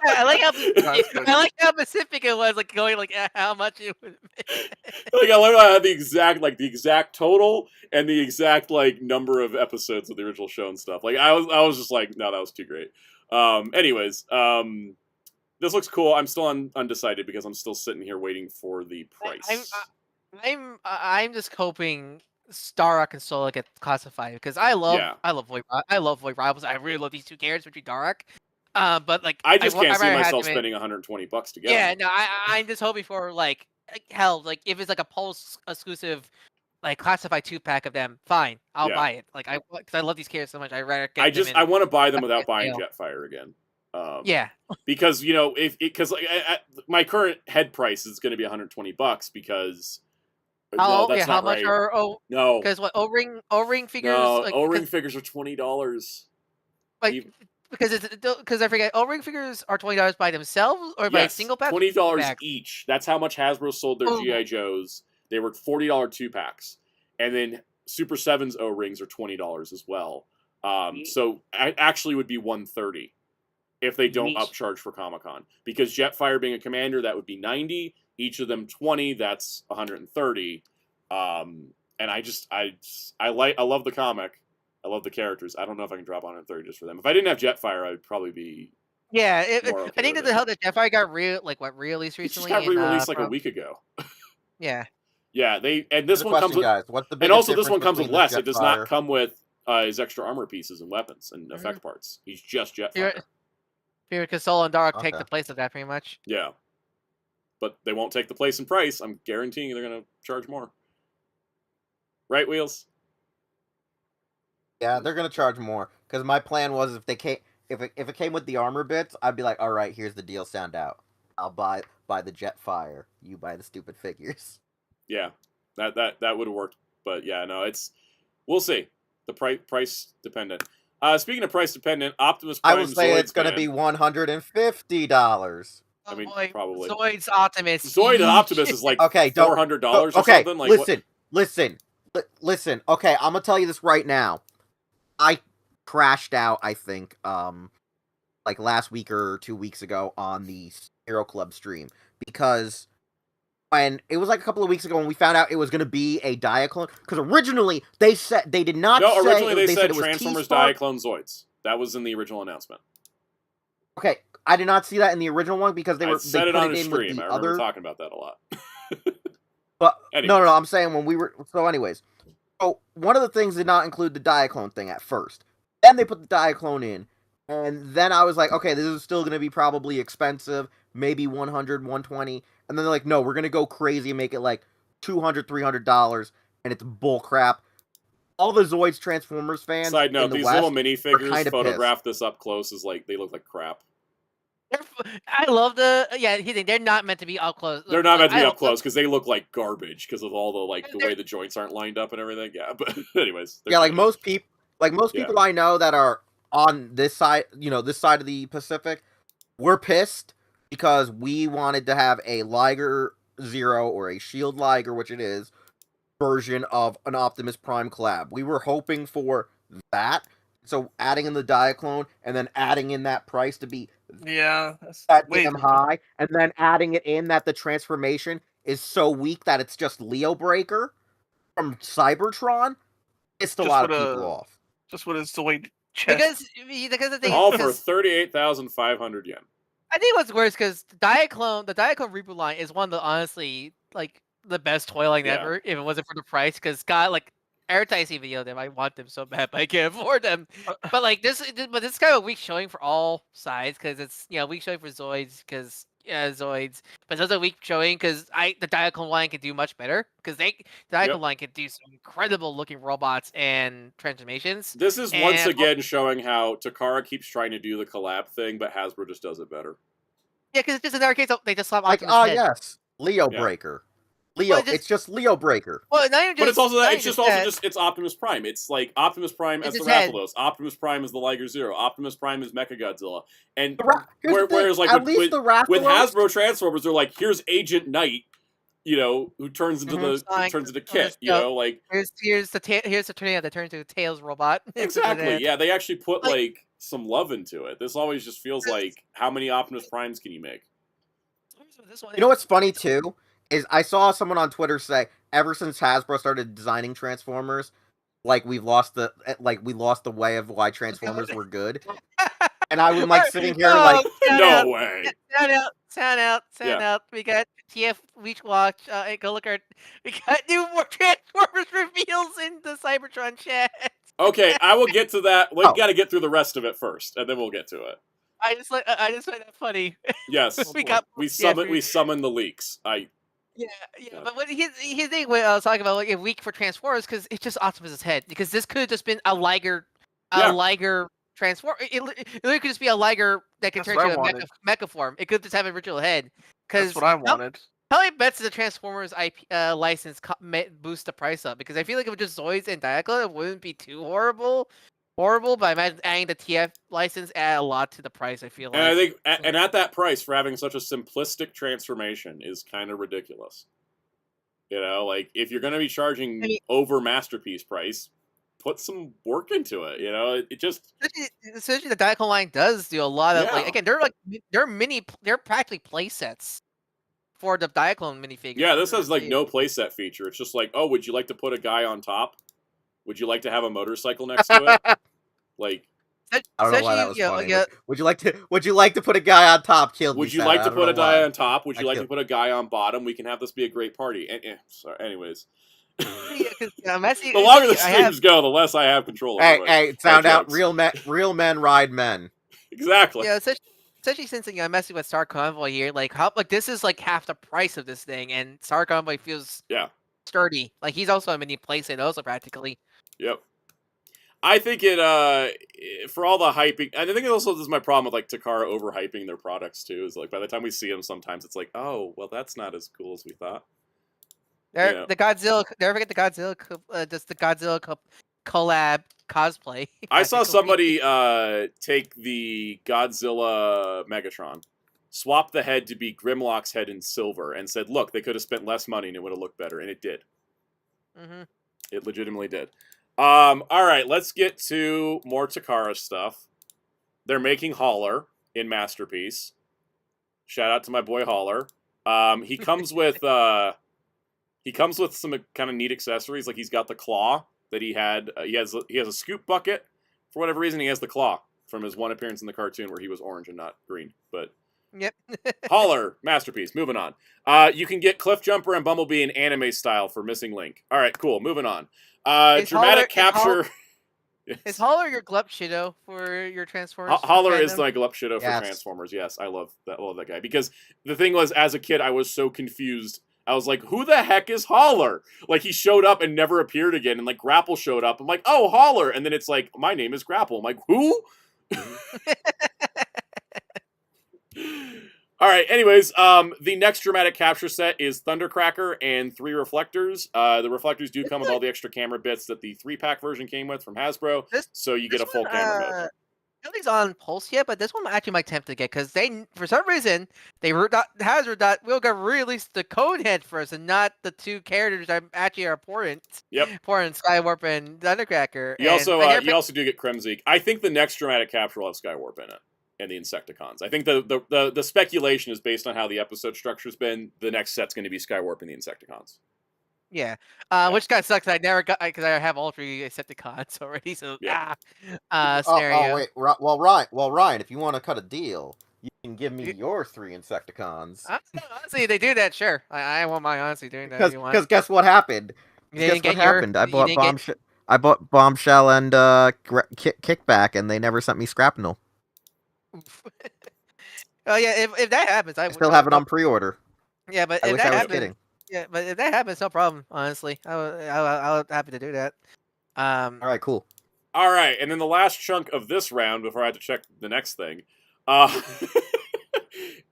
I like how specific it was, like going like how much it would be. Like I love how I had the exact total and the exact like number of episodes of the original show and stuff. Like I was just like, no, that was too great. Anyways, this looks cool. I'm still undecided because I'm still sitting here waiting for the price. I'm just hoping Starrock and Sola get classified because I love Void Rivals. I really love these 2 characters between Darrock. But like I just can't see myself spending $120 to get Yeah, them. no, I'm just hoping for like hell, like if it's like a Pulse exclusive, like classified 2-pack of them, fine, I'll buy it. Like because I love these characters so much, I rather get I want to buy them without buying Jetfire again. Yeah, because you know because like my current head price is going to be $120 because no, that's how not much right. are no, because what O-ring figures? No, like, O-ring figures are $20. Like because I forget O-ring figures are $20 by themselves or by a single pack. $20 each. That's how much Hasbro sold their GI Joes. They were $40 2-packs, and then Super 7's O-rings are $20 as well. So I actually would be $130 if they don't upcharge for Comic-Con, because Jetfire being a commander, that would be $90. Each of them $20. That's $130. And I love the comic. I love the characters. I don't know if I can drop $130 just for them. If I didn't have Jetfire, I'd probably be. Yeah, okay I think that the hell that Jetfire got re-released recently. It just got re-released like a week ago. Yeah. Yeah, this one comes with, guys. What's the and also this difference one comes with between less. the It does not come with his extra armor pieces and weapons and effect parts. He's just Jetfire. Because Soul and Dark take Okay. the place of that pretty much. Yeah. But they won't take the place in price. I'm guaranteeing they're going to charge more. Right, Wheels? Yeah, they're gonna charge more because my plan was if it came with the armor bits, I'd be like, all right, here's the deal. Sound out. I'll buy the Jetfire. You buy the stupid figures. Yeah, that would have worked. But yeah, no, we'll see. The price dependent. Speaking of price dependent, Optimus Prime. I will say it's gonna be $150. I mean, boy, probably. Zoid's Optimus. Zoid and Optimus is like okay, $400 or okay, something. Like, listen. Okay, I'm gonna tell you this right now. I crashed out, I think, like last week or 2 weeks ago on the Hero Club stream because when it was like a couple of weeks ago when we found out it was going to be a Diaclone, because originally they did not say. No, originally they said it was Transformers T-Spark. Diaclone Zoids. That was in the original announcement. Okay, I did not see that in the original one because they said it on a stream. I remember other... talking about that a lot. But anyways. no, I'm saying when we were anyways. So one of the things did not include the Diaclone thing at first. Then they put the Diaclone in, and then I was like, okay, this is still going to be probably expensive, maybe $100, $120, and then they're like, no, we're going to go crazy and make it like $200, $300, and it's bull crap. All the Zoids Transformers fans. Side note: these West little minifigures photographed pissed. this up close they look like crap. I love they're not meant to be up close. They're not meant to be up close because they look like garbage because of all the way the joints aren't lined up and everything. Yeah, but anyways. Yeah, like most people I know that are on this side, this side of the Pacific, we're pissed because we wanted to have a Liger Zero or a Shield Liger, which it is, version of an Optimus Prime collab. We were hoping for that. So adding in the Diaclone and then adding in that price to be that damn high, and then adding it in that the transformation is so weak that it's just Leo Breaker from Cybertron, pissed a lot of people off. Just with his Zoid chest. Because the thing all for 38,500 yen. I think what's worse because the Diaclone reboot line is one of the honestly the best toy line ever. If it wasn't for the price, because every time I see a video of them, I want them so bad, but I can't afford them. But this is kind of a weak showing for all sides because it's weak showing for Zoids because Zoids, but it's also a weak showing because the Diaclone line can do much better because the Diaclone line can do some incredible looking robots and transformations. This is once again showing how Takara keeps trying to do the collab thing, but Hasbro just does it better. Yeah, because it's just in our case they just slap Optimus head. Yes, Leo Breaker. Leo, it's just Leo Breaker. Well, not even just, but it's also that. It's Optimus Prime. It's like Optimus Prime as the Rathalos. Optimus Prime as the Liger Zero. Optimus Prime as Mechagodzilla. And whereas with Hasbro Transformers, they're like, here's Agent Knight, who turns into turns into Kit. Here's the tornado that turns into a Tails robot. Exactly. Yeah, they actually put some love into it. This always just feels like, how many Optimus Primes can you make? You know what's funny too? Is I saw someone on Twitter say ever since Hasbro started designing Transformers, we lost the way of why Transformers were good. And I was sitting here no way. Sound out. We got TF Leech Watch. Go look at. We got new more Transformers reveals in the Cybertron chat. Okay, I will get to that. We got to get through the rest of it first, and then we'll get to it. I just find that funny. Yes, we summon the leaks. Yeah, but his thing when I was talking about a week for Transformers because it's just Optimus's head because this could have just been a Liger transform. It could just be a Liger that can turn into a mecha form. It could just have an original head. That's what I wanted. How many bets the Transformers IP license boost the price up? Because I feel like if it was just Zoids and Diaclone, it wouldn't be too horrible. But I imagine adding the TF license add a lot to the price. I feel like, and I think, and at that price for having such a simplistic transformation is kind of ridiculous. If you're going to be charging over masterpiece price, put some work into it. It just especially the Diaclone line does do a lot of again. They're practically play sets for the Diaclone minifigures. Yeah, this has no playset feature. It's just would you like to put a guy on top? Would you like to have a motorcycle next to it? I don't know why that was funny. Would you like to put a guy on top? Would you like to put a guy on top? Would you like to put a guy on bottom? We can have this be a great party. Sorry. Anyways. The longer the streams go, the less I have control over it. Hey, sound out. Real men ride men. Exactly. Yeah, especially since I'm messing with Star Convoy here. Like how this is like half the price of this thing, and Star Convoy feels sturdy. Like he's also a mini playset also practically. Yep. I think for all the hyping, and I think also this is my problem with like Takara overhyping their products too. Is like by the time we see them, sometimes it's like, oh, well, that's not as cool as we thought. The Godzilla. Never forget the Godzilla. Just the Godzilla collab cosplay. I saw somebody take the Godzilla Megatron, swap the head to be Grimlock's head in silver, and said, "Look, they could have spent less money and it would have looked better," and it did. It legitimately did. All right, let's get to more Takara stuff. They're making Hauler in Masterpiece. Shout out to my boy Hauler. He comes with some kind of neat accessories. Like he's got the claw that he had. He has a scoop bucket. For whatever reason, he has the claw from his one appearance in the cartoon where he was orange and not green. But yep. Hauler, Masterpiece. Moving on. You can get Cliff Jumper and Bumblebee in anime style for Missing Link. All right, cool. Moving on. Dramatic capture. Is Hauler your Glup Shido for your Transformers? Hauler is my Glup Shido for Transformers. Yes, I love that guy. Because the thing was, as a kid, I was so confused. I was like, who the heck is Hauler? Like, he showed up and never appeared again. And, like, Grapple showed up. I'm like, oh, Hauler. And then it's like, my name is Grapple. I'm like, who? All right, anyways, the next dramatic capture set is Thundercracker and 3 reflectors. The reflectors do come with all the extra camera bits that the 3-pack version came with from Hasbro, so you get a full camera mode. Nothing's on Pulse yet, but this one actually might tempt to get, because for some reason, Hasbro will release the code head first, and not the 2 characters that actually are important. Yep. Important Skywarp and Thundercracker. You also do get Kremzeek. I think the next dramatic capture will have Skywarp in it. And the Insecticons. I think the speculation is based on how the episode structure's been. The next set's going to be Skywarp and the Insecticons. Yeah. Which kind of sucks. I never got because I have all 3 Insecticons already. So scenario. Oh wait. Well, Ryan, if you want to cut a deal, you can give me your 3 Insecticons. Honestly, they do that. Sure, I won't mind honestly doing that. Because guess what happened? I bought Bombshell and Kickback, and they never sent me Scrapnel. Oh yeah, if that happens, I still have it on pre-order. Yeah, but if that happens, if that happens, no problem. Honestly, I'll happy to do that. All right, cool. All right, and then the last chunk of this round before I have to check the next thing.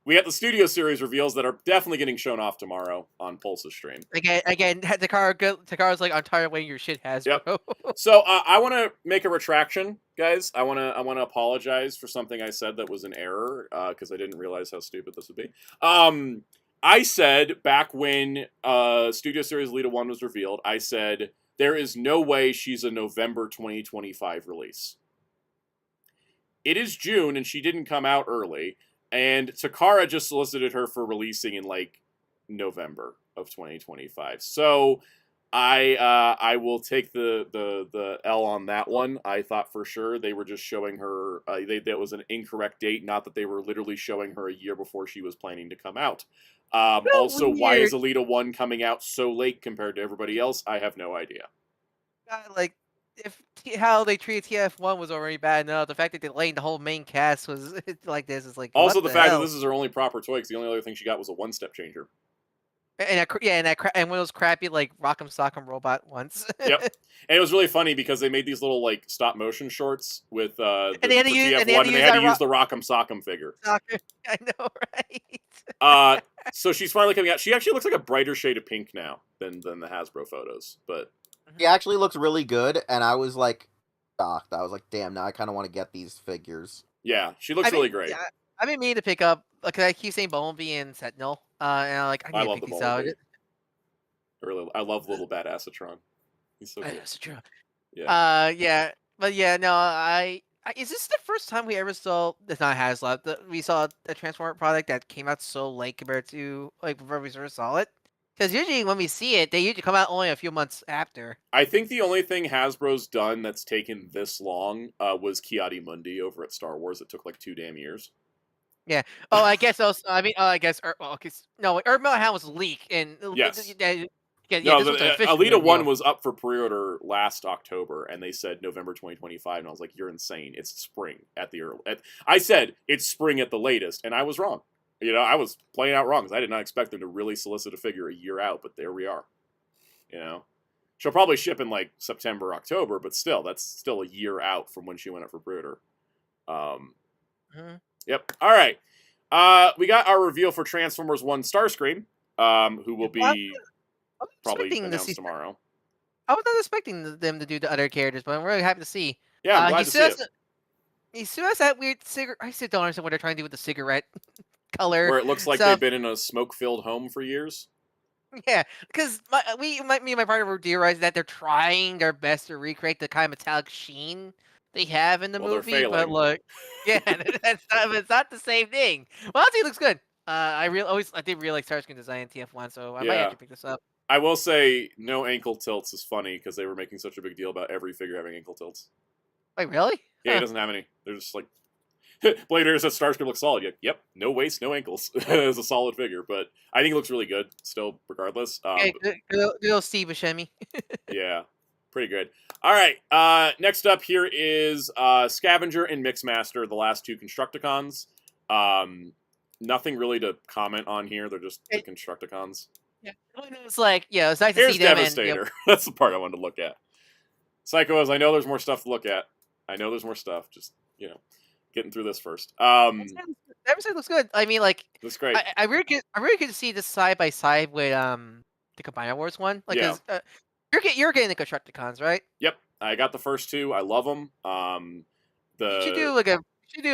We have the Studio Series reveals that are definitely getting shown off tomorrow on Pulse's stream. Again, Takara's like, I'm tired of waiting your shit, Hasbro. Yep. So I want to make a retraction, guys. I want to apologize for something I said that was an error because I didn't realize how stupid this would be. I said back when Studio Series Elita 1 was revealed, I said there is no way she's a November 2025 release. It is June, and she didn't come out early. And Takara just solicited her for releasing in, like, November of 2025. So I will take the L on that one. I thought for sure they were just showing her, that was an incorrect date, not that they were literally showing her a year before she was planning to come out. Also, why is Elita 1 coming out so late compared to everybody else? I have no idea. Like, if how they treated TF1 was already bad enough, the fact that they delayed the whole main cast was like this is like. Also, the fact that this is her only proper toy, because the only other thing she got was a 1-step changer. And one of those crappy like Rock'em Sock'em robot ones. Yep, and it was really funny because they made these little like stop motion shorts with TF1, and they had to use the Rock'em Sock'em figure. I know, right? So she's finally coming out. She actually looks like a brighter shade of pink now than the Hasbro photos, but. He actually looks really good, and I was like shocked. I was like, damn, now I kind of want to get these figures. Yeah, she looks really great. Yeah, I've been meaning to pick up, because I keep saying Bumblebee and Sentinel, and I'm like, I need to pick these out. I love little Badassatron. He's so good. Badassatron. Yeah. But yeah, no, is this the first time we ever saw, it's not Haslab, we saw a Transformer product that came out so late compared to, like, before we first saw it? Because usually when we see it, they usually come out only a few months after. I think the only thing Hasbro's done that's taken this long was Kiadi Mundi over at Star Wars. It took like 2 damn years. Yeah. Oh, I guess those. I mean, I guess. No, Earth Hound was leaked, and yes. Yeah, No, this was an official Alita 1 reveal. was up for pre-order last October, and they said November 2025, and I was like, "You're insane! It's spring at the early." I said it's spring at the latest, and I was wrong. I was playing out wrong because I did not expect them to really solicit a figure a year out, but there we are. She'll probably ship in like September, October, but still, that's still a year out from when she went up for pre-order. Yep. All right. We got our reveal for Transformers 1 Starscream, who will be probably announced tomorrow. I was not expecting them to do the other characters, but I'm really happy to see. Yeah, I'm glad to see it. He still has that weird cigarette. I still don't understand what they're trying to do with the cigarette color. Where it looks like they've been in a smoke-filled home for years. Yeah, because me and my partner were theorizing that they're trying their best to recreate the kind of metallic sheen they have in the movie, but look, yeah, it's not the same thing. Well, honestly, it looks good. I did really like Starscream design in TF1, so I might have to pick this up. I will say, no ankle tilts is funny because they were making such a big deal about every figure having ankle tilts. Wait, really? Yeah, he doesn't have any. They're just like, Blade Runner says Starscream looks solid. Yep, no waist, no ankles. It's a solid figure, but I think it looks really good still, regardless. Good old Steve Buscemi. Yeah, pretty good. All right, next up here is Scavenger and Mixmaster, the last two Constructicons. Nothing really to comment on here. They're just the Constructicons. Yeah, it's like, it's nice to see them. Devastator. And, That's the part I wanted to look at. Psycho is, I know there's more stuff to look at. I know there's more stuff. Just, getting through this first. Everything looks good. I mean, like, that's great. I really good to see this side by side with the Combiner Wars one. Like, you're getting the Constructicons, right? Yep, I got the first two. I love them. You should do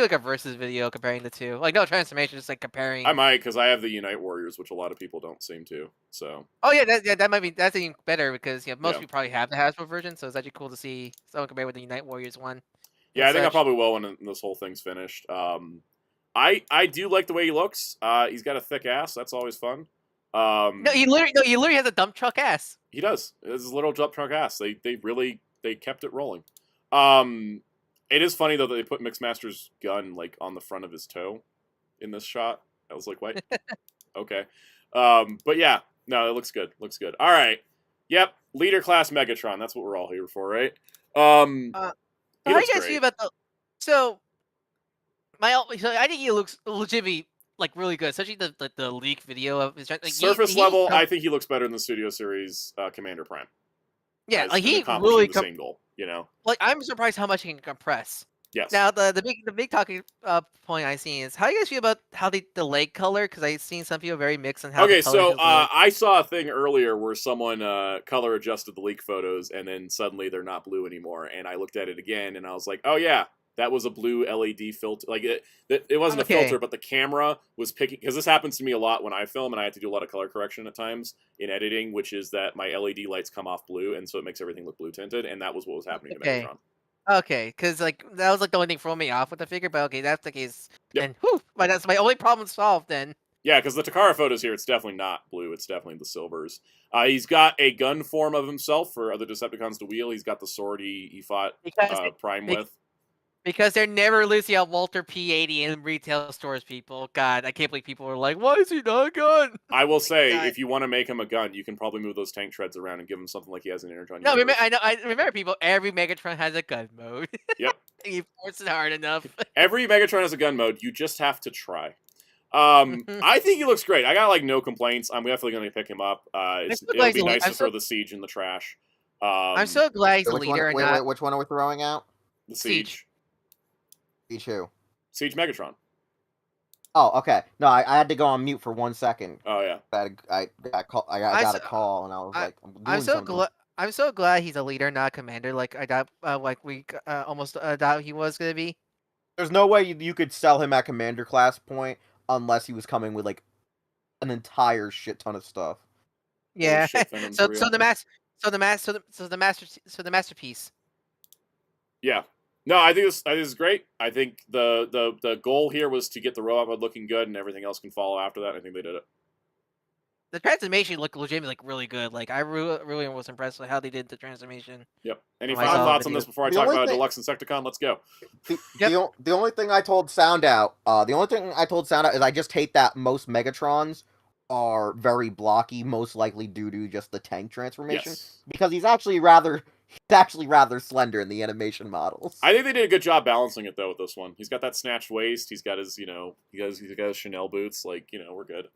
like a versus video comparing the two. Like, no transformation, just like comparing. I might, because I have the Unite Warriors, which a lot of people don't seem to. So. Oh yeah, that's even better because most people probably have the Hasbro version, so it's actually cool to see someone compare with the Unite Warriors one. Yeah, I think I probably will when this whole thing's finished. I do like the way he looks. He's got a thick ass. That's always fun. No, he literally has a dump truck ass. He does. It's his little dump truck ass. They kept it rolling. It is funny though that they put Mixmaster's gun like on the front of his toe in this shot. I was like, what? Okay. But yeah, no, it looks good. Looks good. All right. Yep. Leader class Megatron. That's what we're all here for, right? How do you guys feel about I think he looks legitimately like really good, especially the leak video of his surface level. I think he looks better in the Studio Series Commander Prime. Yeah, like he really the same goal. Like I'm surprised how much he can compress. Yes. Now the big talking point I see is how do you guys feel about how the leg color? Because I've seen some people very mixed on how. Okay, so I saw a thing earlier where someone color adjusted the leak photos, and then suddenly they're not blue anymore. And I looked at it again, and I was like, oh yeah, that was a blue LED filter. Like it wasn't a filter, but the camera was picking, because this happens to me a lot when I film, and I have to do a lot of color correction at times in editing, which is that my LED lights come off blue, and so it makes everything look blue tinted, and that was what was happening to Megatron. Okay, because like that was like the only thing throwing me off with the figure, but okay, that's the case. Yep. And but that's my only problem solved then. Yeah, because the Takara photos here, it's definitely not blue. It's definitely the silvers. He's got a gun form of himself for other Decepticons to wield. He's got the sword he fought Prime with. Because they're never releasing a Walter P80 in retail stores, people. God, I can't believe people are like, why is he not a gun? I will say, if you want to make him a gun, you can probably move those tank treads around and give him something like he has an Energon. No, I remember, people, every Megatron has a gun mode. Yep. You force it hard enough. Every Megatron has a gun mode. You just have to try. I think he looks great. I got like no complaints. I'm definitely going to pick him up. It'll be nice to throw the Siege in the trash. I'm so glad he's the leader. Wait, which one are we throwing out? The Siege. Siege who? Siege Megatron. Oh, okay. No, I had to go on mute for 1 second. Oh yeah. I got a call, and I was like, I'm so glad he's a leader, not a commander. Like I thought, we almost thought he was gonna be. There's no way you could sell him at commander class point unless he was coming with like an entire shit ton of stuff. Yeah. So the masterpiece. Yeah. No, I think this is great. I think the goal here was to get the robot mode looking good, and everything else can follow after that. I think they did it. The transformation looked legitimately really good. Like I really was impressed with how they did the transformation. Yep. Any final thoughts on this before I talk about Deluxe Insecticon? Let's go. The only thing I told Soundout, is I just hate that most Megatrons are very blocky, most likely due to just the tank transformation. Yes. Because he's actually rather slender in the animation models. I think they did a good job balancing it though with this one. He's got that snatched waist. He's got his, he's got his Chanel boots. Like, we're good.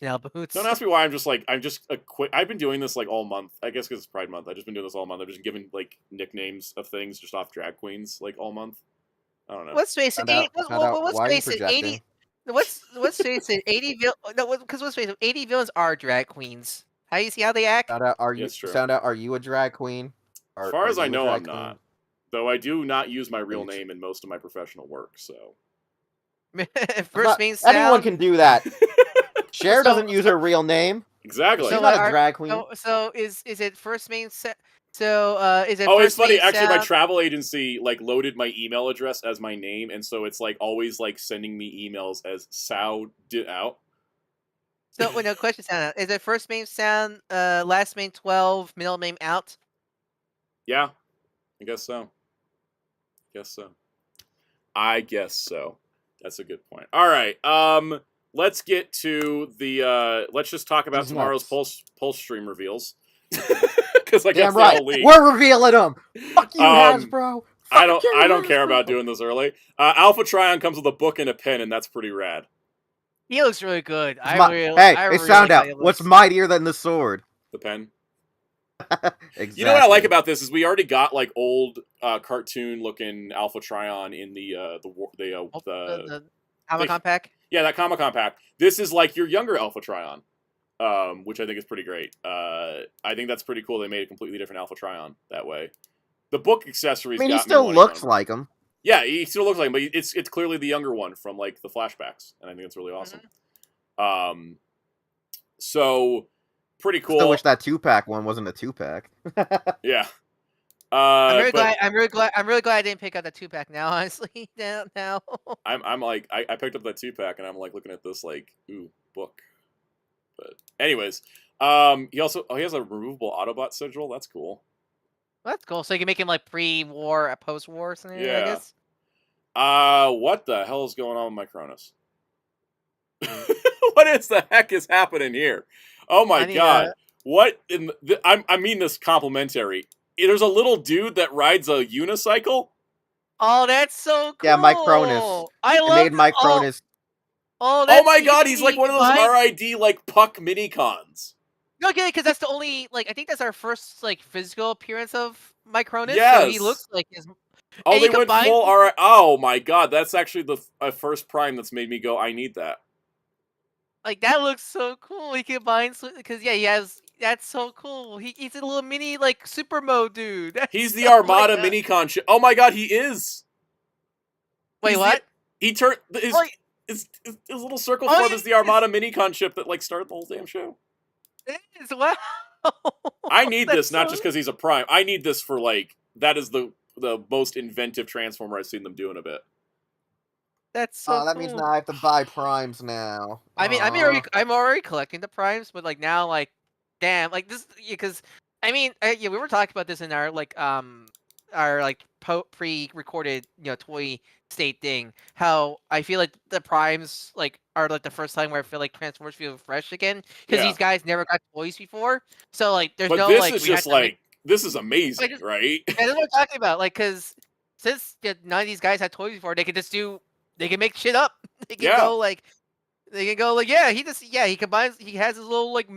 Yeah, boots. Don't ask me why. I've been doing this like all month. I guess because it's Pride Month. I've just been doing this all month. I've just given like nicknames of things just off drag queens like all month. I don't know. Let's face it. Let's face it. 80. Let's face it. 80 no, because let's face it. 80 villains are drag queens. How you see how they act? Soundout, True. are you a drag queen? As far as I know, I'm not. Though I do not use my real name in most of my professional work. So. First main sound. Anyone can do that. Cher doesn't use her real name. Exactly. She's not a drag queen. So is it first main set? So is it? Oh, first it's funny. main Actually, sound? my travel agency like loaded my email address as my name, and so it's like always like sending me emails as Soundout. So wait, no question. Sound out. Is it first main sound? Last main 12, middle name out. Yeah, I guess so. I guess so. That's a good point. All right. Let's get to the. Let's just talk about tomorrow's Pulse stream reveals. Because I guess damn right, we're revealing them. Fuck you, Hasbro. I don't care about doing this early. Alpha Trion comes with a book and a pen, and that's pretty rad. He looks really good. Hey, sound out. What's mightier than the sword? The pen. Exactly. You know what I like about this is we already got like old cartoon looking Alpha Trion in the Comic-Con pack. Yeah, that Comic-Con pack. This is like your younger Alpha Trion, which I think is pretty great. I think that's pretty cool. They made a completely different Alpha Trion that way. The book accessories. I mean, he still looks like him. Yeah, he still looks like him, but it's clearly the younger one from like the flashbacks, and I think it's really awesome. Mm-hmm. So pretty cool. Still wish that 2-pack one wasn't a 2-pack. Yeah. I'm really glad I didn't pick up that 2-pack now, honestly. Now. I'm like I picked up that 2-pack and I'm like looking at this like, ooh, book. But anyways, he has a removable Autobot sigil. That's cool. That's cool. So you can make him like pre-war, post-war, something. Yeah. I guess. What the hell is going on with my Cronus? What is the heck is happening here? Oh my god! What in I mean this complimentary. There's a little dude that rides a unicycle. Oh, that's so cool! Yeah, Mike Cronus. I made Mike Cronus. Oh my god! He's like one of those RID like puck mini cons. No, okay, because that's the only I think that's our first like physical appearance of Mike Cronus. Yes. So he looks like his. Oh, they went full RID. Oh my god! That's actually the first Prime that's made me go, I need that. Like that looks so cool. He combines because he has. That's so cool. He's a little mini like super mode dude. He's the Armada Minicon ship. Oh my god, he is. Wait, what? He turned his little circle form is the Armada Minicon ship that like started the whole damn show. It is, wow. I need this not just because he's a Prime. I need this for like that is the most inventive Transformer I've seen them do in a bit. That's so that cool. means now I have to buy Primes now. I mean, I'm already collecting the Primes, but like now, like, damn, like this, because I mean, we were talking about this in our pre-recorded toy state thing. How I feel like the Primes like are like the first time where I feel like Transformers feel fresh again because these guys never got toys before. So like, there's no this like. This is just like this is amazing, right? And that's what I'm talking about, like, because since none of these guys had toys before, they could just do. They can make shit up. They can go like, he combines. He has his little like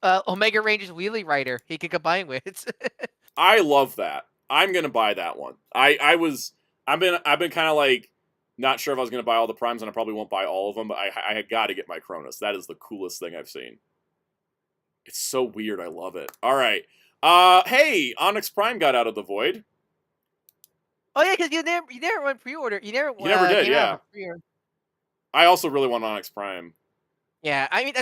Omega Ranger's wheelie rider. He can combine with. I love that. I'm gonna buy that one. I've been kind of like not sure if I was gonna buy all the Primes, and I probably won't buy all of them. But I got to get my Cronus. That is the coolest thing I've seen. It's so weird. I love it. All right. Hey, Onyx Prime got out of the void. Oh yeah, because you never went pre-order. You never did, yeah. I also really want Onyx Prime. Yeah, I mean,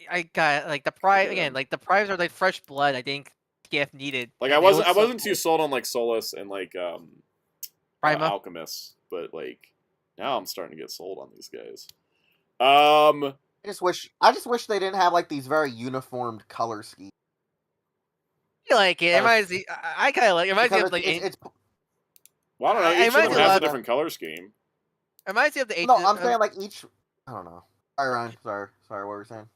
I got like the Prime again. Like the Primes are like fresh blood. I think TF needed. Like I wasn't too sold on like Solus and like Alchemist, but like now I'm starting to get sold on these guys. I just wish they didn't have like these very uniformed color schemes. I like it. I kind of like it. Reminds me of like it's well, I don't know. Each of them has a different color scheme. It reminds me of the. No, I'm saying like each. I don't know. Sorry, Ryan. Sorry, what were you saying?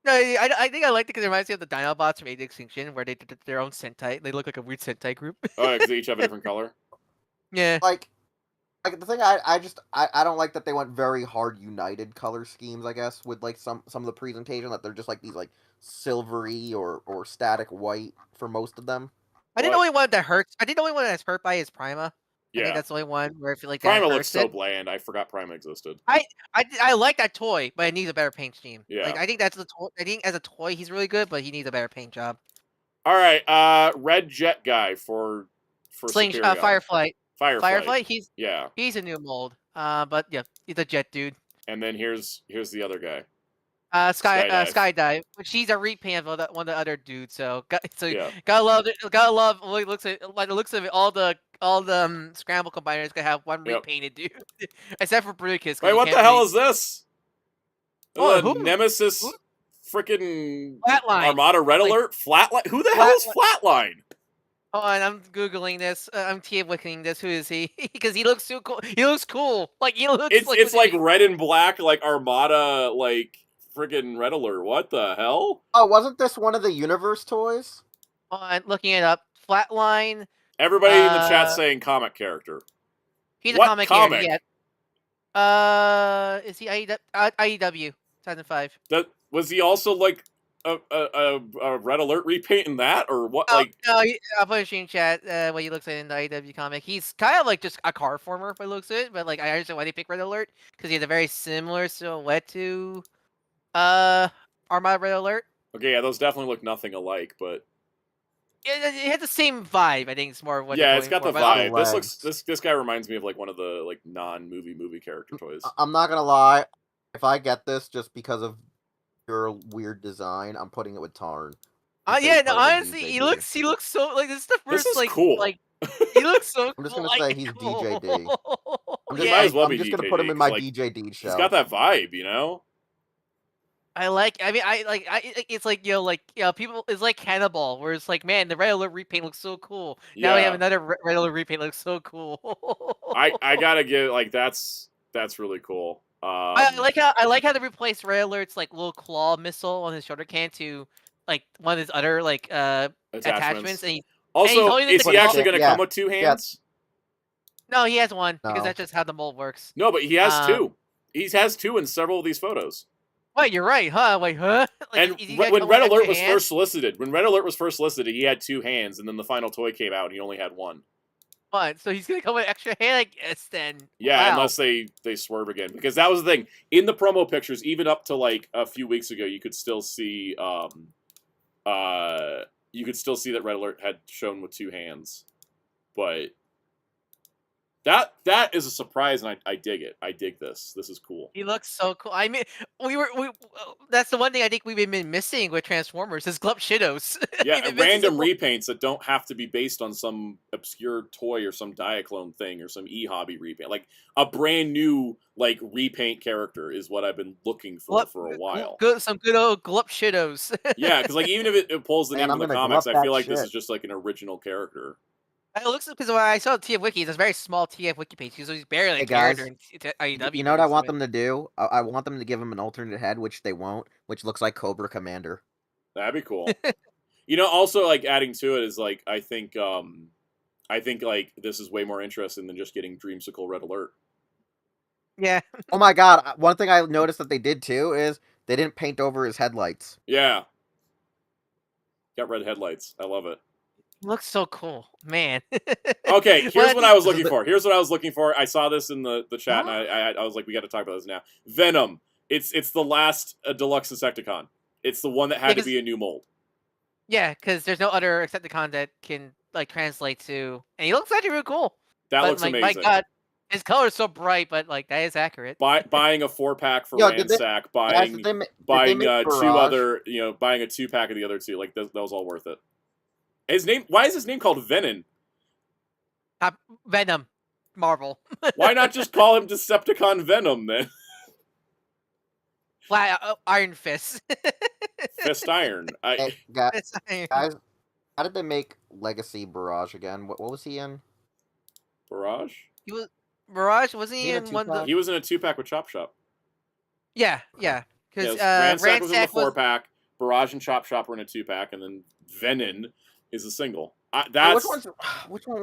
No, I think I liked it because it reminds me of the Dinobots from Age of Extinction, where they did their own Sentai. They look like a weird Sentai group. Oh, because they each have a different color. Yeah. Like the thing I don't like that they went very hard united color schemes, I guess, with like some of the presentation, that they're just like these like silvery or static white for most of them. I think the only one that hurts. I think the only one that's hurt by is Prima. I think Yeah. that's the only one where I feel like Prima that looks hurts so it. bland. I forgot Prima existed. I like that toy, but it needs a better paint scheme. Yeah. Like I think that's the toy. I think as a toy he's really good, but he needs a better paint job. All right, Red Jet guy for Superion. Firefly. He's a new mold. But yeah, he's a jet dude. And then here's the other guy. Skydive, which he's a repaint of one of the other dudes. So Yeah. gotta love it. Gotta love. Like the looks of it, all the scramble combiners gonna have one Yep. repainted dude, except for Bruticus. Wait, what the hell is this? Oh, a who? Nemesis freaking Flatline. Armada Red Alert? Flatline? Who the hell is Flatline? Oh, and I'm googling this. I'm TF-wicking this. Who is he? Because he looks so cool. He looks cool. Like he looks. It's like red and black, like Armada, like freaking Red Alert. What the hell? Oh, wasn't this one of the Universe toys? Oh, I'm looking it up. Flatline. Everybody in the chat saying comic character. He's What a comic comic? character. Yeah. Is he IEW 2005? That was he also like a Red Alert repaint in that, or what? Oh, Like no, I'll put a in chat what he looks like in the IEW comic. He's kind of like just a car former by looks of it, but like I understand why they pick Red Alert because he has a very similar silhouette to Armada Red Alert. okay, yeah, those definitely look nothing alike, but It has the same vibe. I think it's more of what. yeah, it's got the but vibe. Legs. This guy reminds me of like one of the like non-movie character toys. I'm not gonna lie. If I get this just because of your weird design, I'm putting it with Tarn. Yeah, no, honestly, he looks so like this is the first This is like cool. like he looks so. I'm just cool, gonna say like, he's cool. DJD. I'm just, Yeah, might as well I'm be just gonna DJD, put him in my 'cause, like, DJD show. He's got that vibe, you know. I like. I mean, it's like people. It's like Cannibal, where it's like, man, the Red Alert repaint looks so cool. Now we have Yeah. another Red Alert repaint looks so cool. I gotta give like that's really cool. I like how they replaced Red Alert's like little claw missile on his shoulder can to like one of his other like attachments. And also, totally is he actually gonna Yeah. come with two hands? no, he has one because No. that's just how the mold works. No, but he has two. He has two in several of these photos. Wait, you're right, huh? Wait, huh? Like, And is he gonna when come Red with Alert extra was hands? first solicited, he had two hands, and then the final toy came out, and he only had one. Fun. So he's gonna come with extra hand, I guess. Then Yeah, wow. unless they swerve again, because that was the thing in the promo pictures. Even up to like a few weeks ago, you could still see that Red Alert had shown with two hands, but that is a surprise, and I dig it. I dig this. This is cool. He looks so cool. I mean, that's the one thing I think we've been missing with Transformers is Glup Shidos. Yeah, We've been missing random some- repaints that don't have to be based on some obscure toy or some Diaclone thing or some e-hobby repaint. Like a brand new like repaint character is what I've been looking for a while. Some good old Glup Shidos. Yeah, because like even if it pulls the Man, name I'm of the gonna comics, glup I feel that like this shit. is just like an original character. It looks because when I saw TF Wiki, it's a very small TF Wiki page. So he's barely Hey, a character guys, in IEW. You know what I want them to do? I want them to give him an alternate head, which they won't, which looks like Cobra Commander. That'd be cool. You know, also like adding to it is like I think like this is way more interesting than just getting Dreamsicle Red Alert. Yeah. Oh my god, one thing I noticed that they did too is they didn't paint over his headlights. Yeah. Got red headlights. I love it. Looks so cool, man. Okay, here's what I was looking the- for. Here's what I was looking for. I saw this in the chat, and I was like, we got to talk about this now. Venom. It's the last deluxe Insecticon. It's the one that had to be a new mold. Yeah, because there's no other Insecticon that can like translate to, and he looks actually really cool. That But, looks like, amazing. My God, his color's so bright, but like that is accurate. Buying a 4-pack for Yo, did they- Ransack, Guys, buying did they buying make two Barrage? other, buying a 2-pack of the other two. Like that was all worth it. His name. Why is his name called Venom? Venom, Marvel. Why not just call him Decepticon Venom then? Iron Fist. Fist Iron. Hey, Fist Iron. guys, how did they make Legacy Barrage again? What was he in? Barrage. He was Mirage. Wasn't he He had in a one? two-pack? He was in a 2-pack with Chop Shop. Yeah. Because Ransack was in the Ransack was 4-pack, Barrage and Chop Chop were in a 2-pack, and then Venom is a single. Which That's which one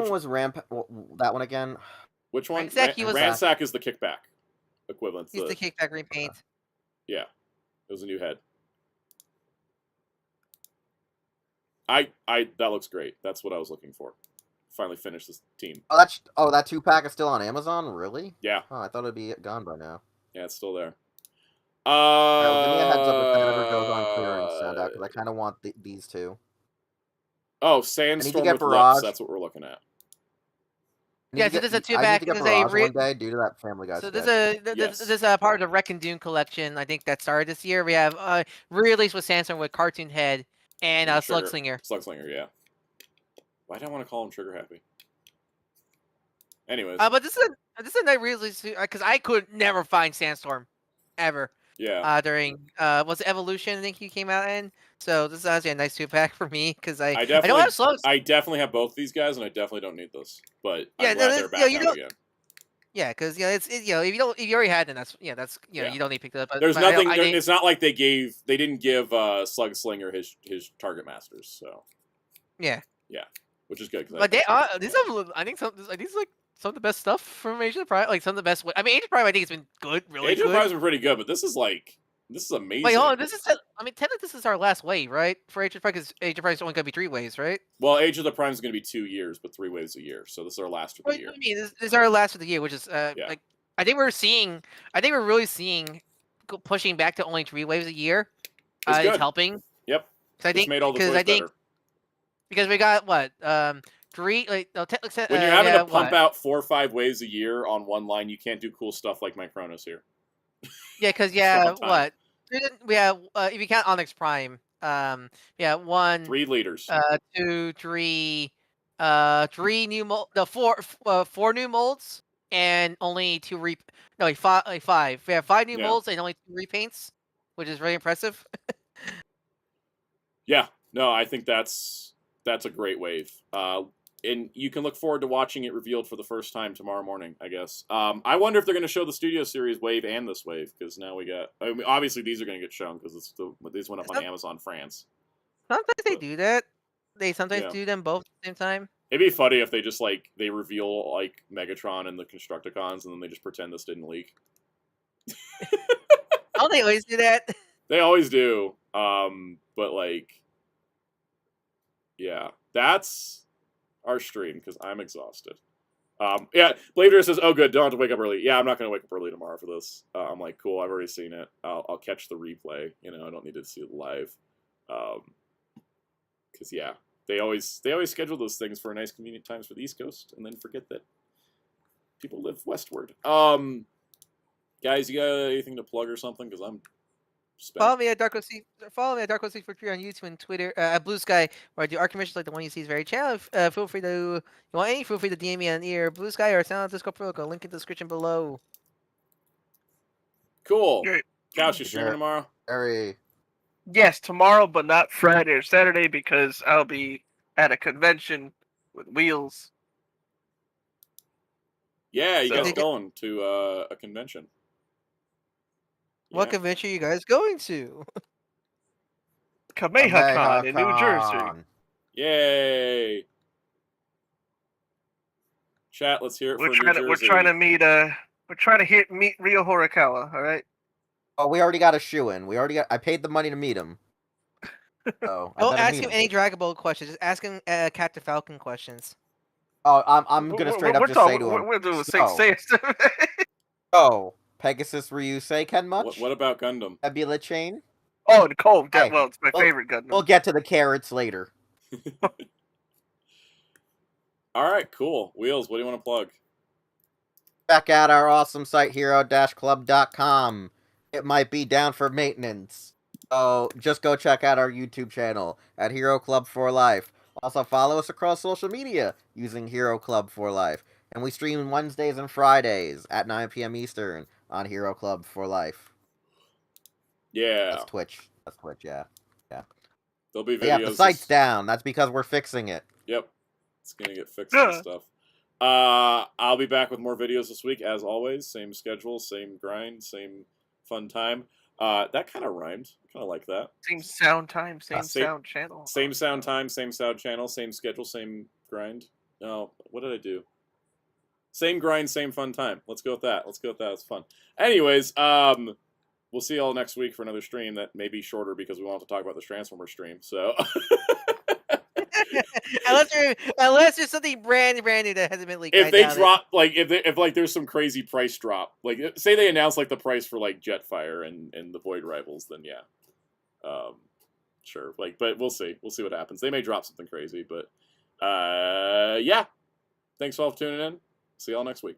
was that one again? which one? Ransack, he was- Ransack is the kickback equivalent. he's the kickback repaint. Yeah, it was a new head. That looks great. That's what I was looking for. Finally finished this team. Oh, that 2-pack is still on Amazon. Really? Yeah. Oh, I thought it'd be gone by now. Yeah, it's still there. Alright, well, give me a heads up if that ever goes on clearance, Soundout, because I kind of want these two. Oh, I need to Sandstorm get with Barrage. lips. That's what we're looking at. Yeah, so this is a I need 2-pack. to get This is a Barrage one day due to that Family Guy So sketch. this is part of the Wreck and Doom collection. I think that started this year. We have re-release with Sandstorm with Cartoon Head and Slugslinger. Slugslinger, yeah. Why do I want to call him Trigger Happy? Anyways. But this is a nice release because I could never find Sandstorm, ever. Yeah. During was it Evolution? I think he came out in. So this is actually a nice 2-pack for me because I definitely don't have Slugs. I definitely have both these guys, and I definitely don't need this. But Yeah, I'm glad they're back you out don't- again. Yeah, because if you already had them, that's you don't need to pick that up. But There's but nothing. I It's not like they didn't give Slugslinger his target masters. So yeah, which is good. but these are I think these like some of the best stuff from Age of the Prime. Like some of the best. I mean, Age of Prime I think it's been good, really Age of good. Prime's been pretty good, but this is amazing. Wait, hold on. Technically, this is our last wave, right? For Age of Prime, because Age of Prime is only going to be 3 waves, right? Well, Age of the Prime is going to be 2 years, but 3 waves a year. So this is our last for the What year. do you mean? This is our last of the year, which is like I think we're really seeing pushing back to only 3 waves a year. It's good. Is helping. Yep. I think made all the toys better. Because we got what 3 like when you're having to pump out 4 or 5 waves a year on one line, you can't do cool stuff like Micronos here. Yeah, because what we have if you count Onyx Prime, 3 leaders, 2, 3, 3 new four new molds and only 2 5. We have 5 new molds and only 2 repaints, which is really impressive. Yeah, no, I think that's a great wave. And you can look forward to watching it revealed for the first time tomorrow morning, I guess. I wonder if they're going to show the Studio Series wave and this wave, because now we got... I mean, obviously, these are going to get shown, because these went up on Amazon France. Sometimes they do that. They sometimes do them both at the same time. It'd be funny if they just, they reveal, Megatron and the Constructicons, and then they just pretend this didn't leak. Oh, they always do that. They always do. But, yeah. That's our stream, because I'm exhausted. Yeah, Blader says, oh good, don't have to wake up early. Yeah, I'm not going to wake up early tomorrow for this. I'm like, cool, I've already seen it. I'll catch the replay. I don't need to see it live. Because, yeah, they always schedule those things for nice, convenient times for the East Coast, and then forget that people live westward. Guys, you got anything to plug or something? Because I'm spent. Follow me at Darko643 on YouTube and Twitter, at Blue Sky, where I do art commissions like the one you see is very channel. Feel free to DM me on either Blue Sky or Sound Discord Protocol. Link in the description below. Cool. Great. Couch, you streaming tomorrow? Yes, tomorrow, but not Friday or Saturday because I'll be at a convention with Wheels. Yeah, you guys going to a convention. What convention are you guys going to? KamehaCon in New Jersey. Yay! Chat, let's hear it for New Jersey. We're trying to meet Rio Horikawa. All right. Oh, we already got a shoe-in. I paid the money to meet him. So don't ask him any Dragon Ball questions. Just ask him Captain Falcon questions. Oh, I'm gonna straight up just say to him. We're doing say Oh, Pegasus Ryusei Ken much? What about Gundam? Nebula Chain? Oh, Nicole. Well, it's my favorite Gundam. We'll get to the carrots later. All right, cool. Wheels, what do you want to plug? Check out our awesome site, hero-club.com. It might be down for maintenance. So just go check out our YouTube channel at Hero Club for Life. Also follow us across social media using Hero Club for Life. And we stream Wednesdays and Fridays at 9 p.m. Eastern on Hero Club for Life. Yeah. That's Twitch, yeah. There'll be videos. Yeah, the site's down. That's because we're fixing it. Yep. It's going to get fixed and stuff. I'll be back with more videos this week, as always. Same schedule, same grind, same fun time. That kind of rhymed. I kind of like that. Same sound time, same same- sound channel. Same sound time, same sound channel, same schedule, same grind. No, what did I do? Same grind, same fun time. Let's go with that. Let's go with that. It's fun. Anyways, we'll see y'all next week for another stream that may be shorter because we won't have to talk about this Transformers stream. So, unless there's something brand new that hasn't been leaked. if I they doubt it. drop, like, if like there's some crazy price drop, like say they announce like the price for like Jetfire and the Void Rivals, then yeah, sure. Like, but we'll see. We'll see what happens. They may drop something crazy, but yeah. Thanks all for tuning in. See y'all next week.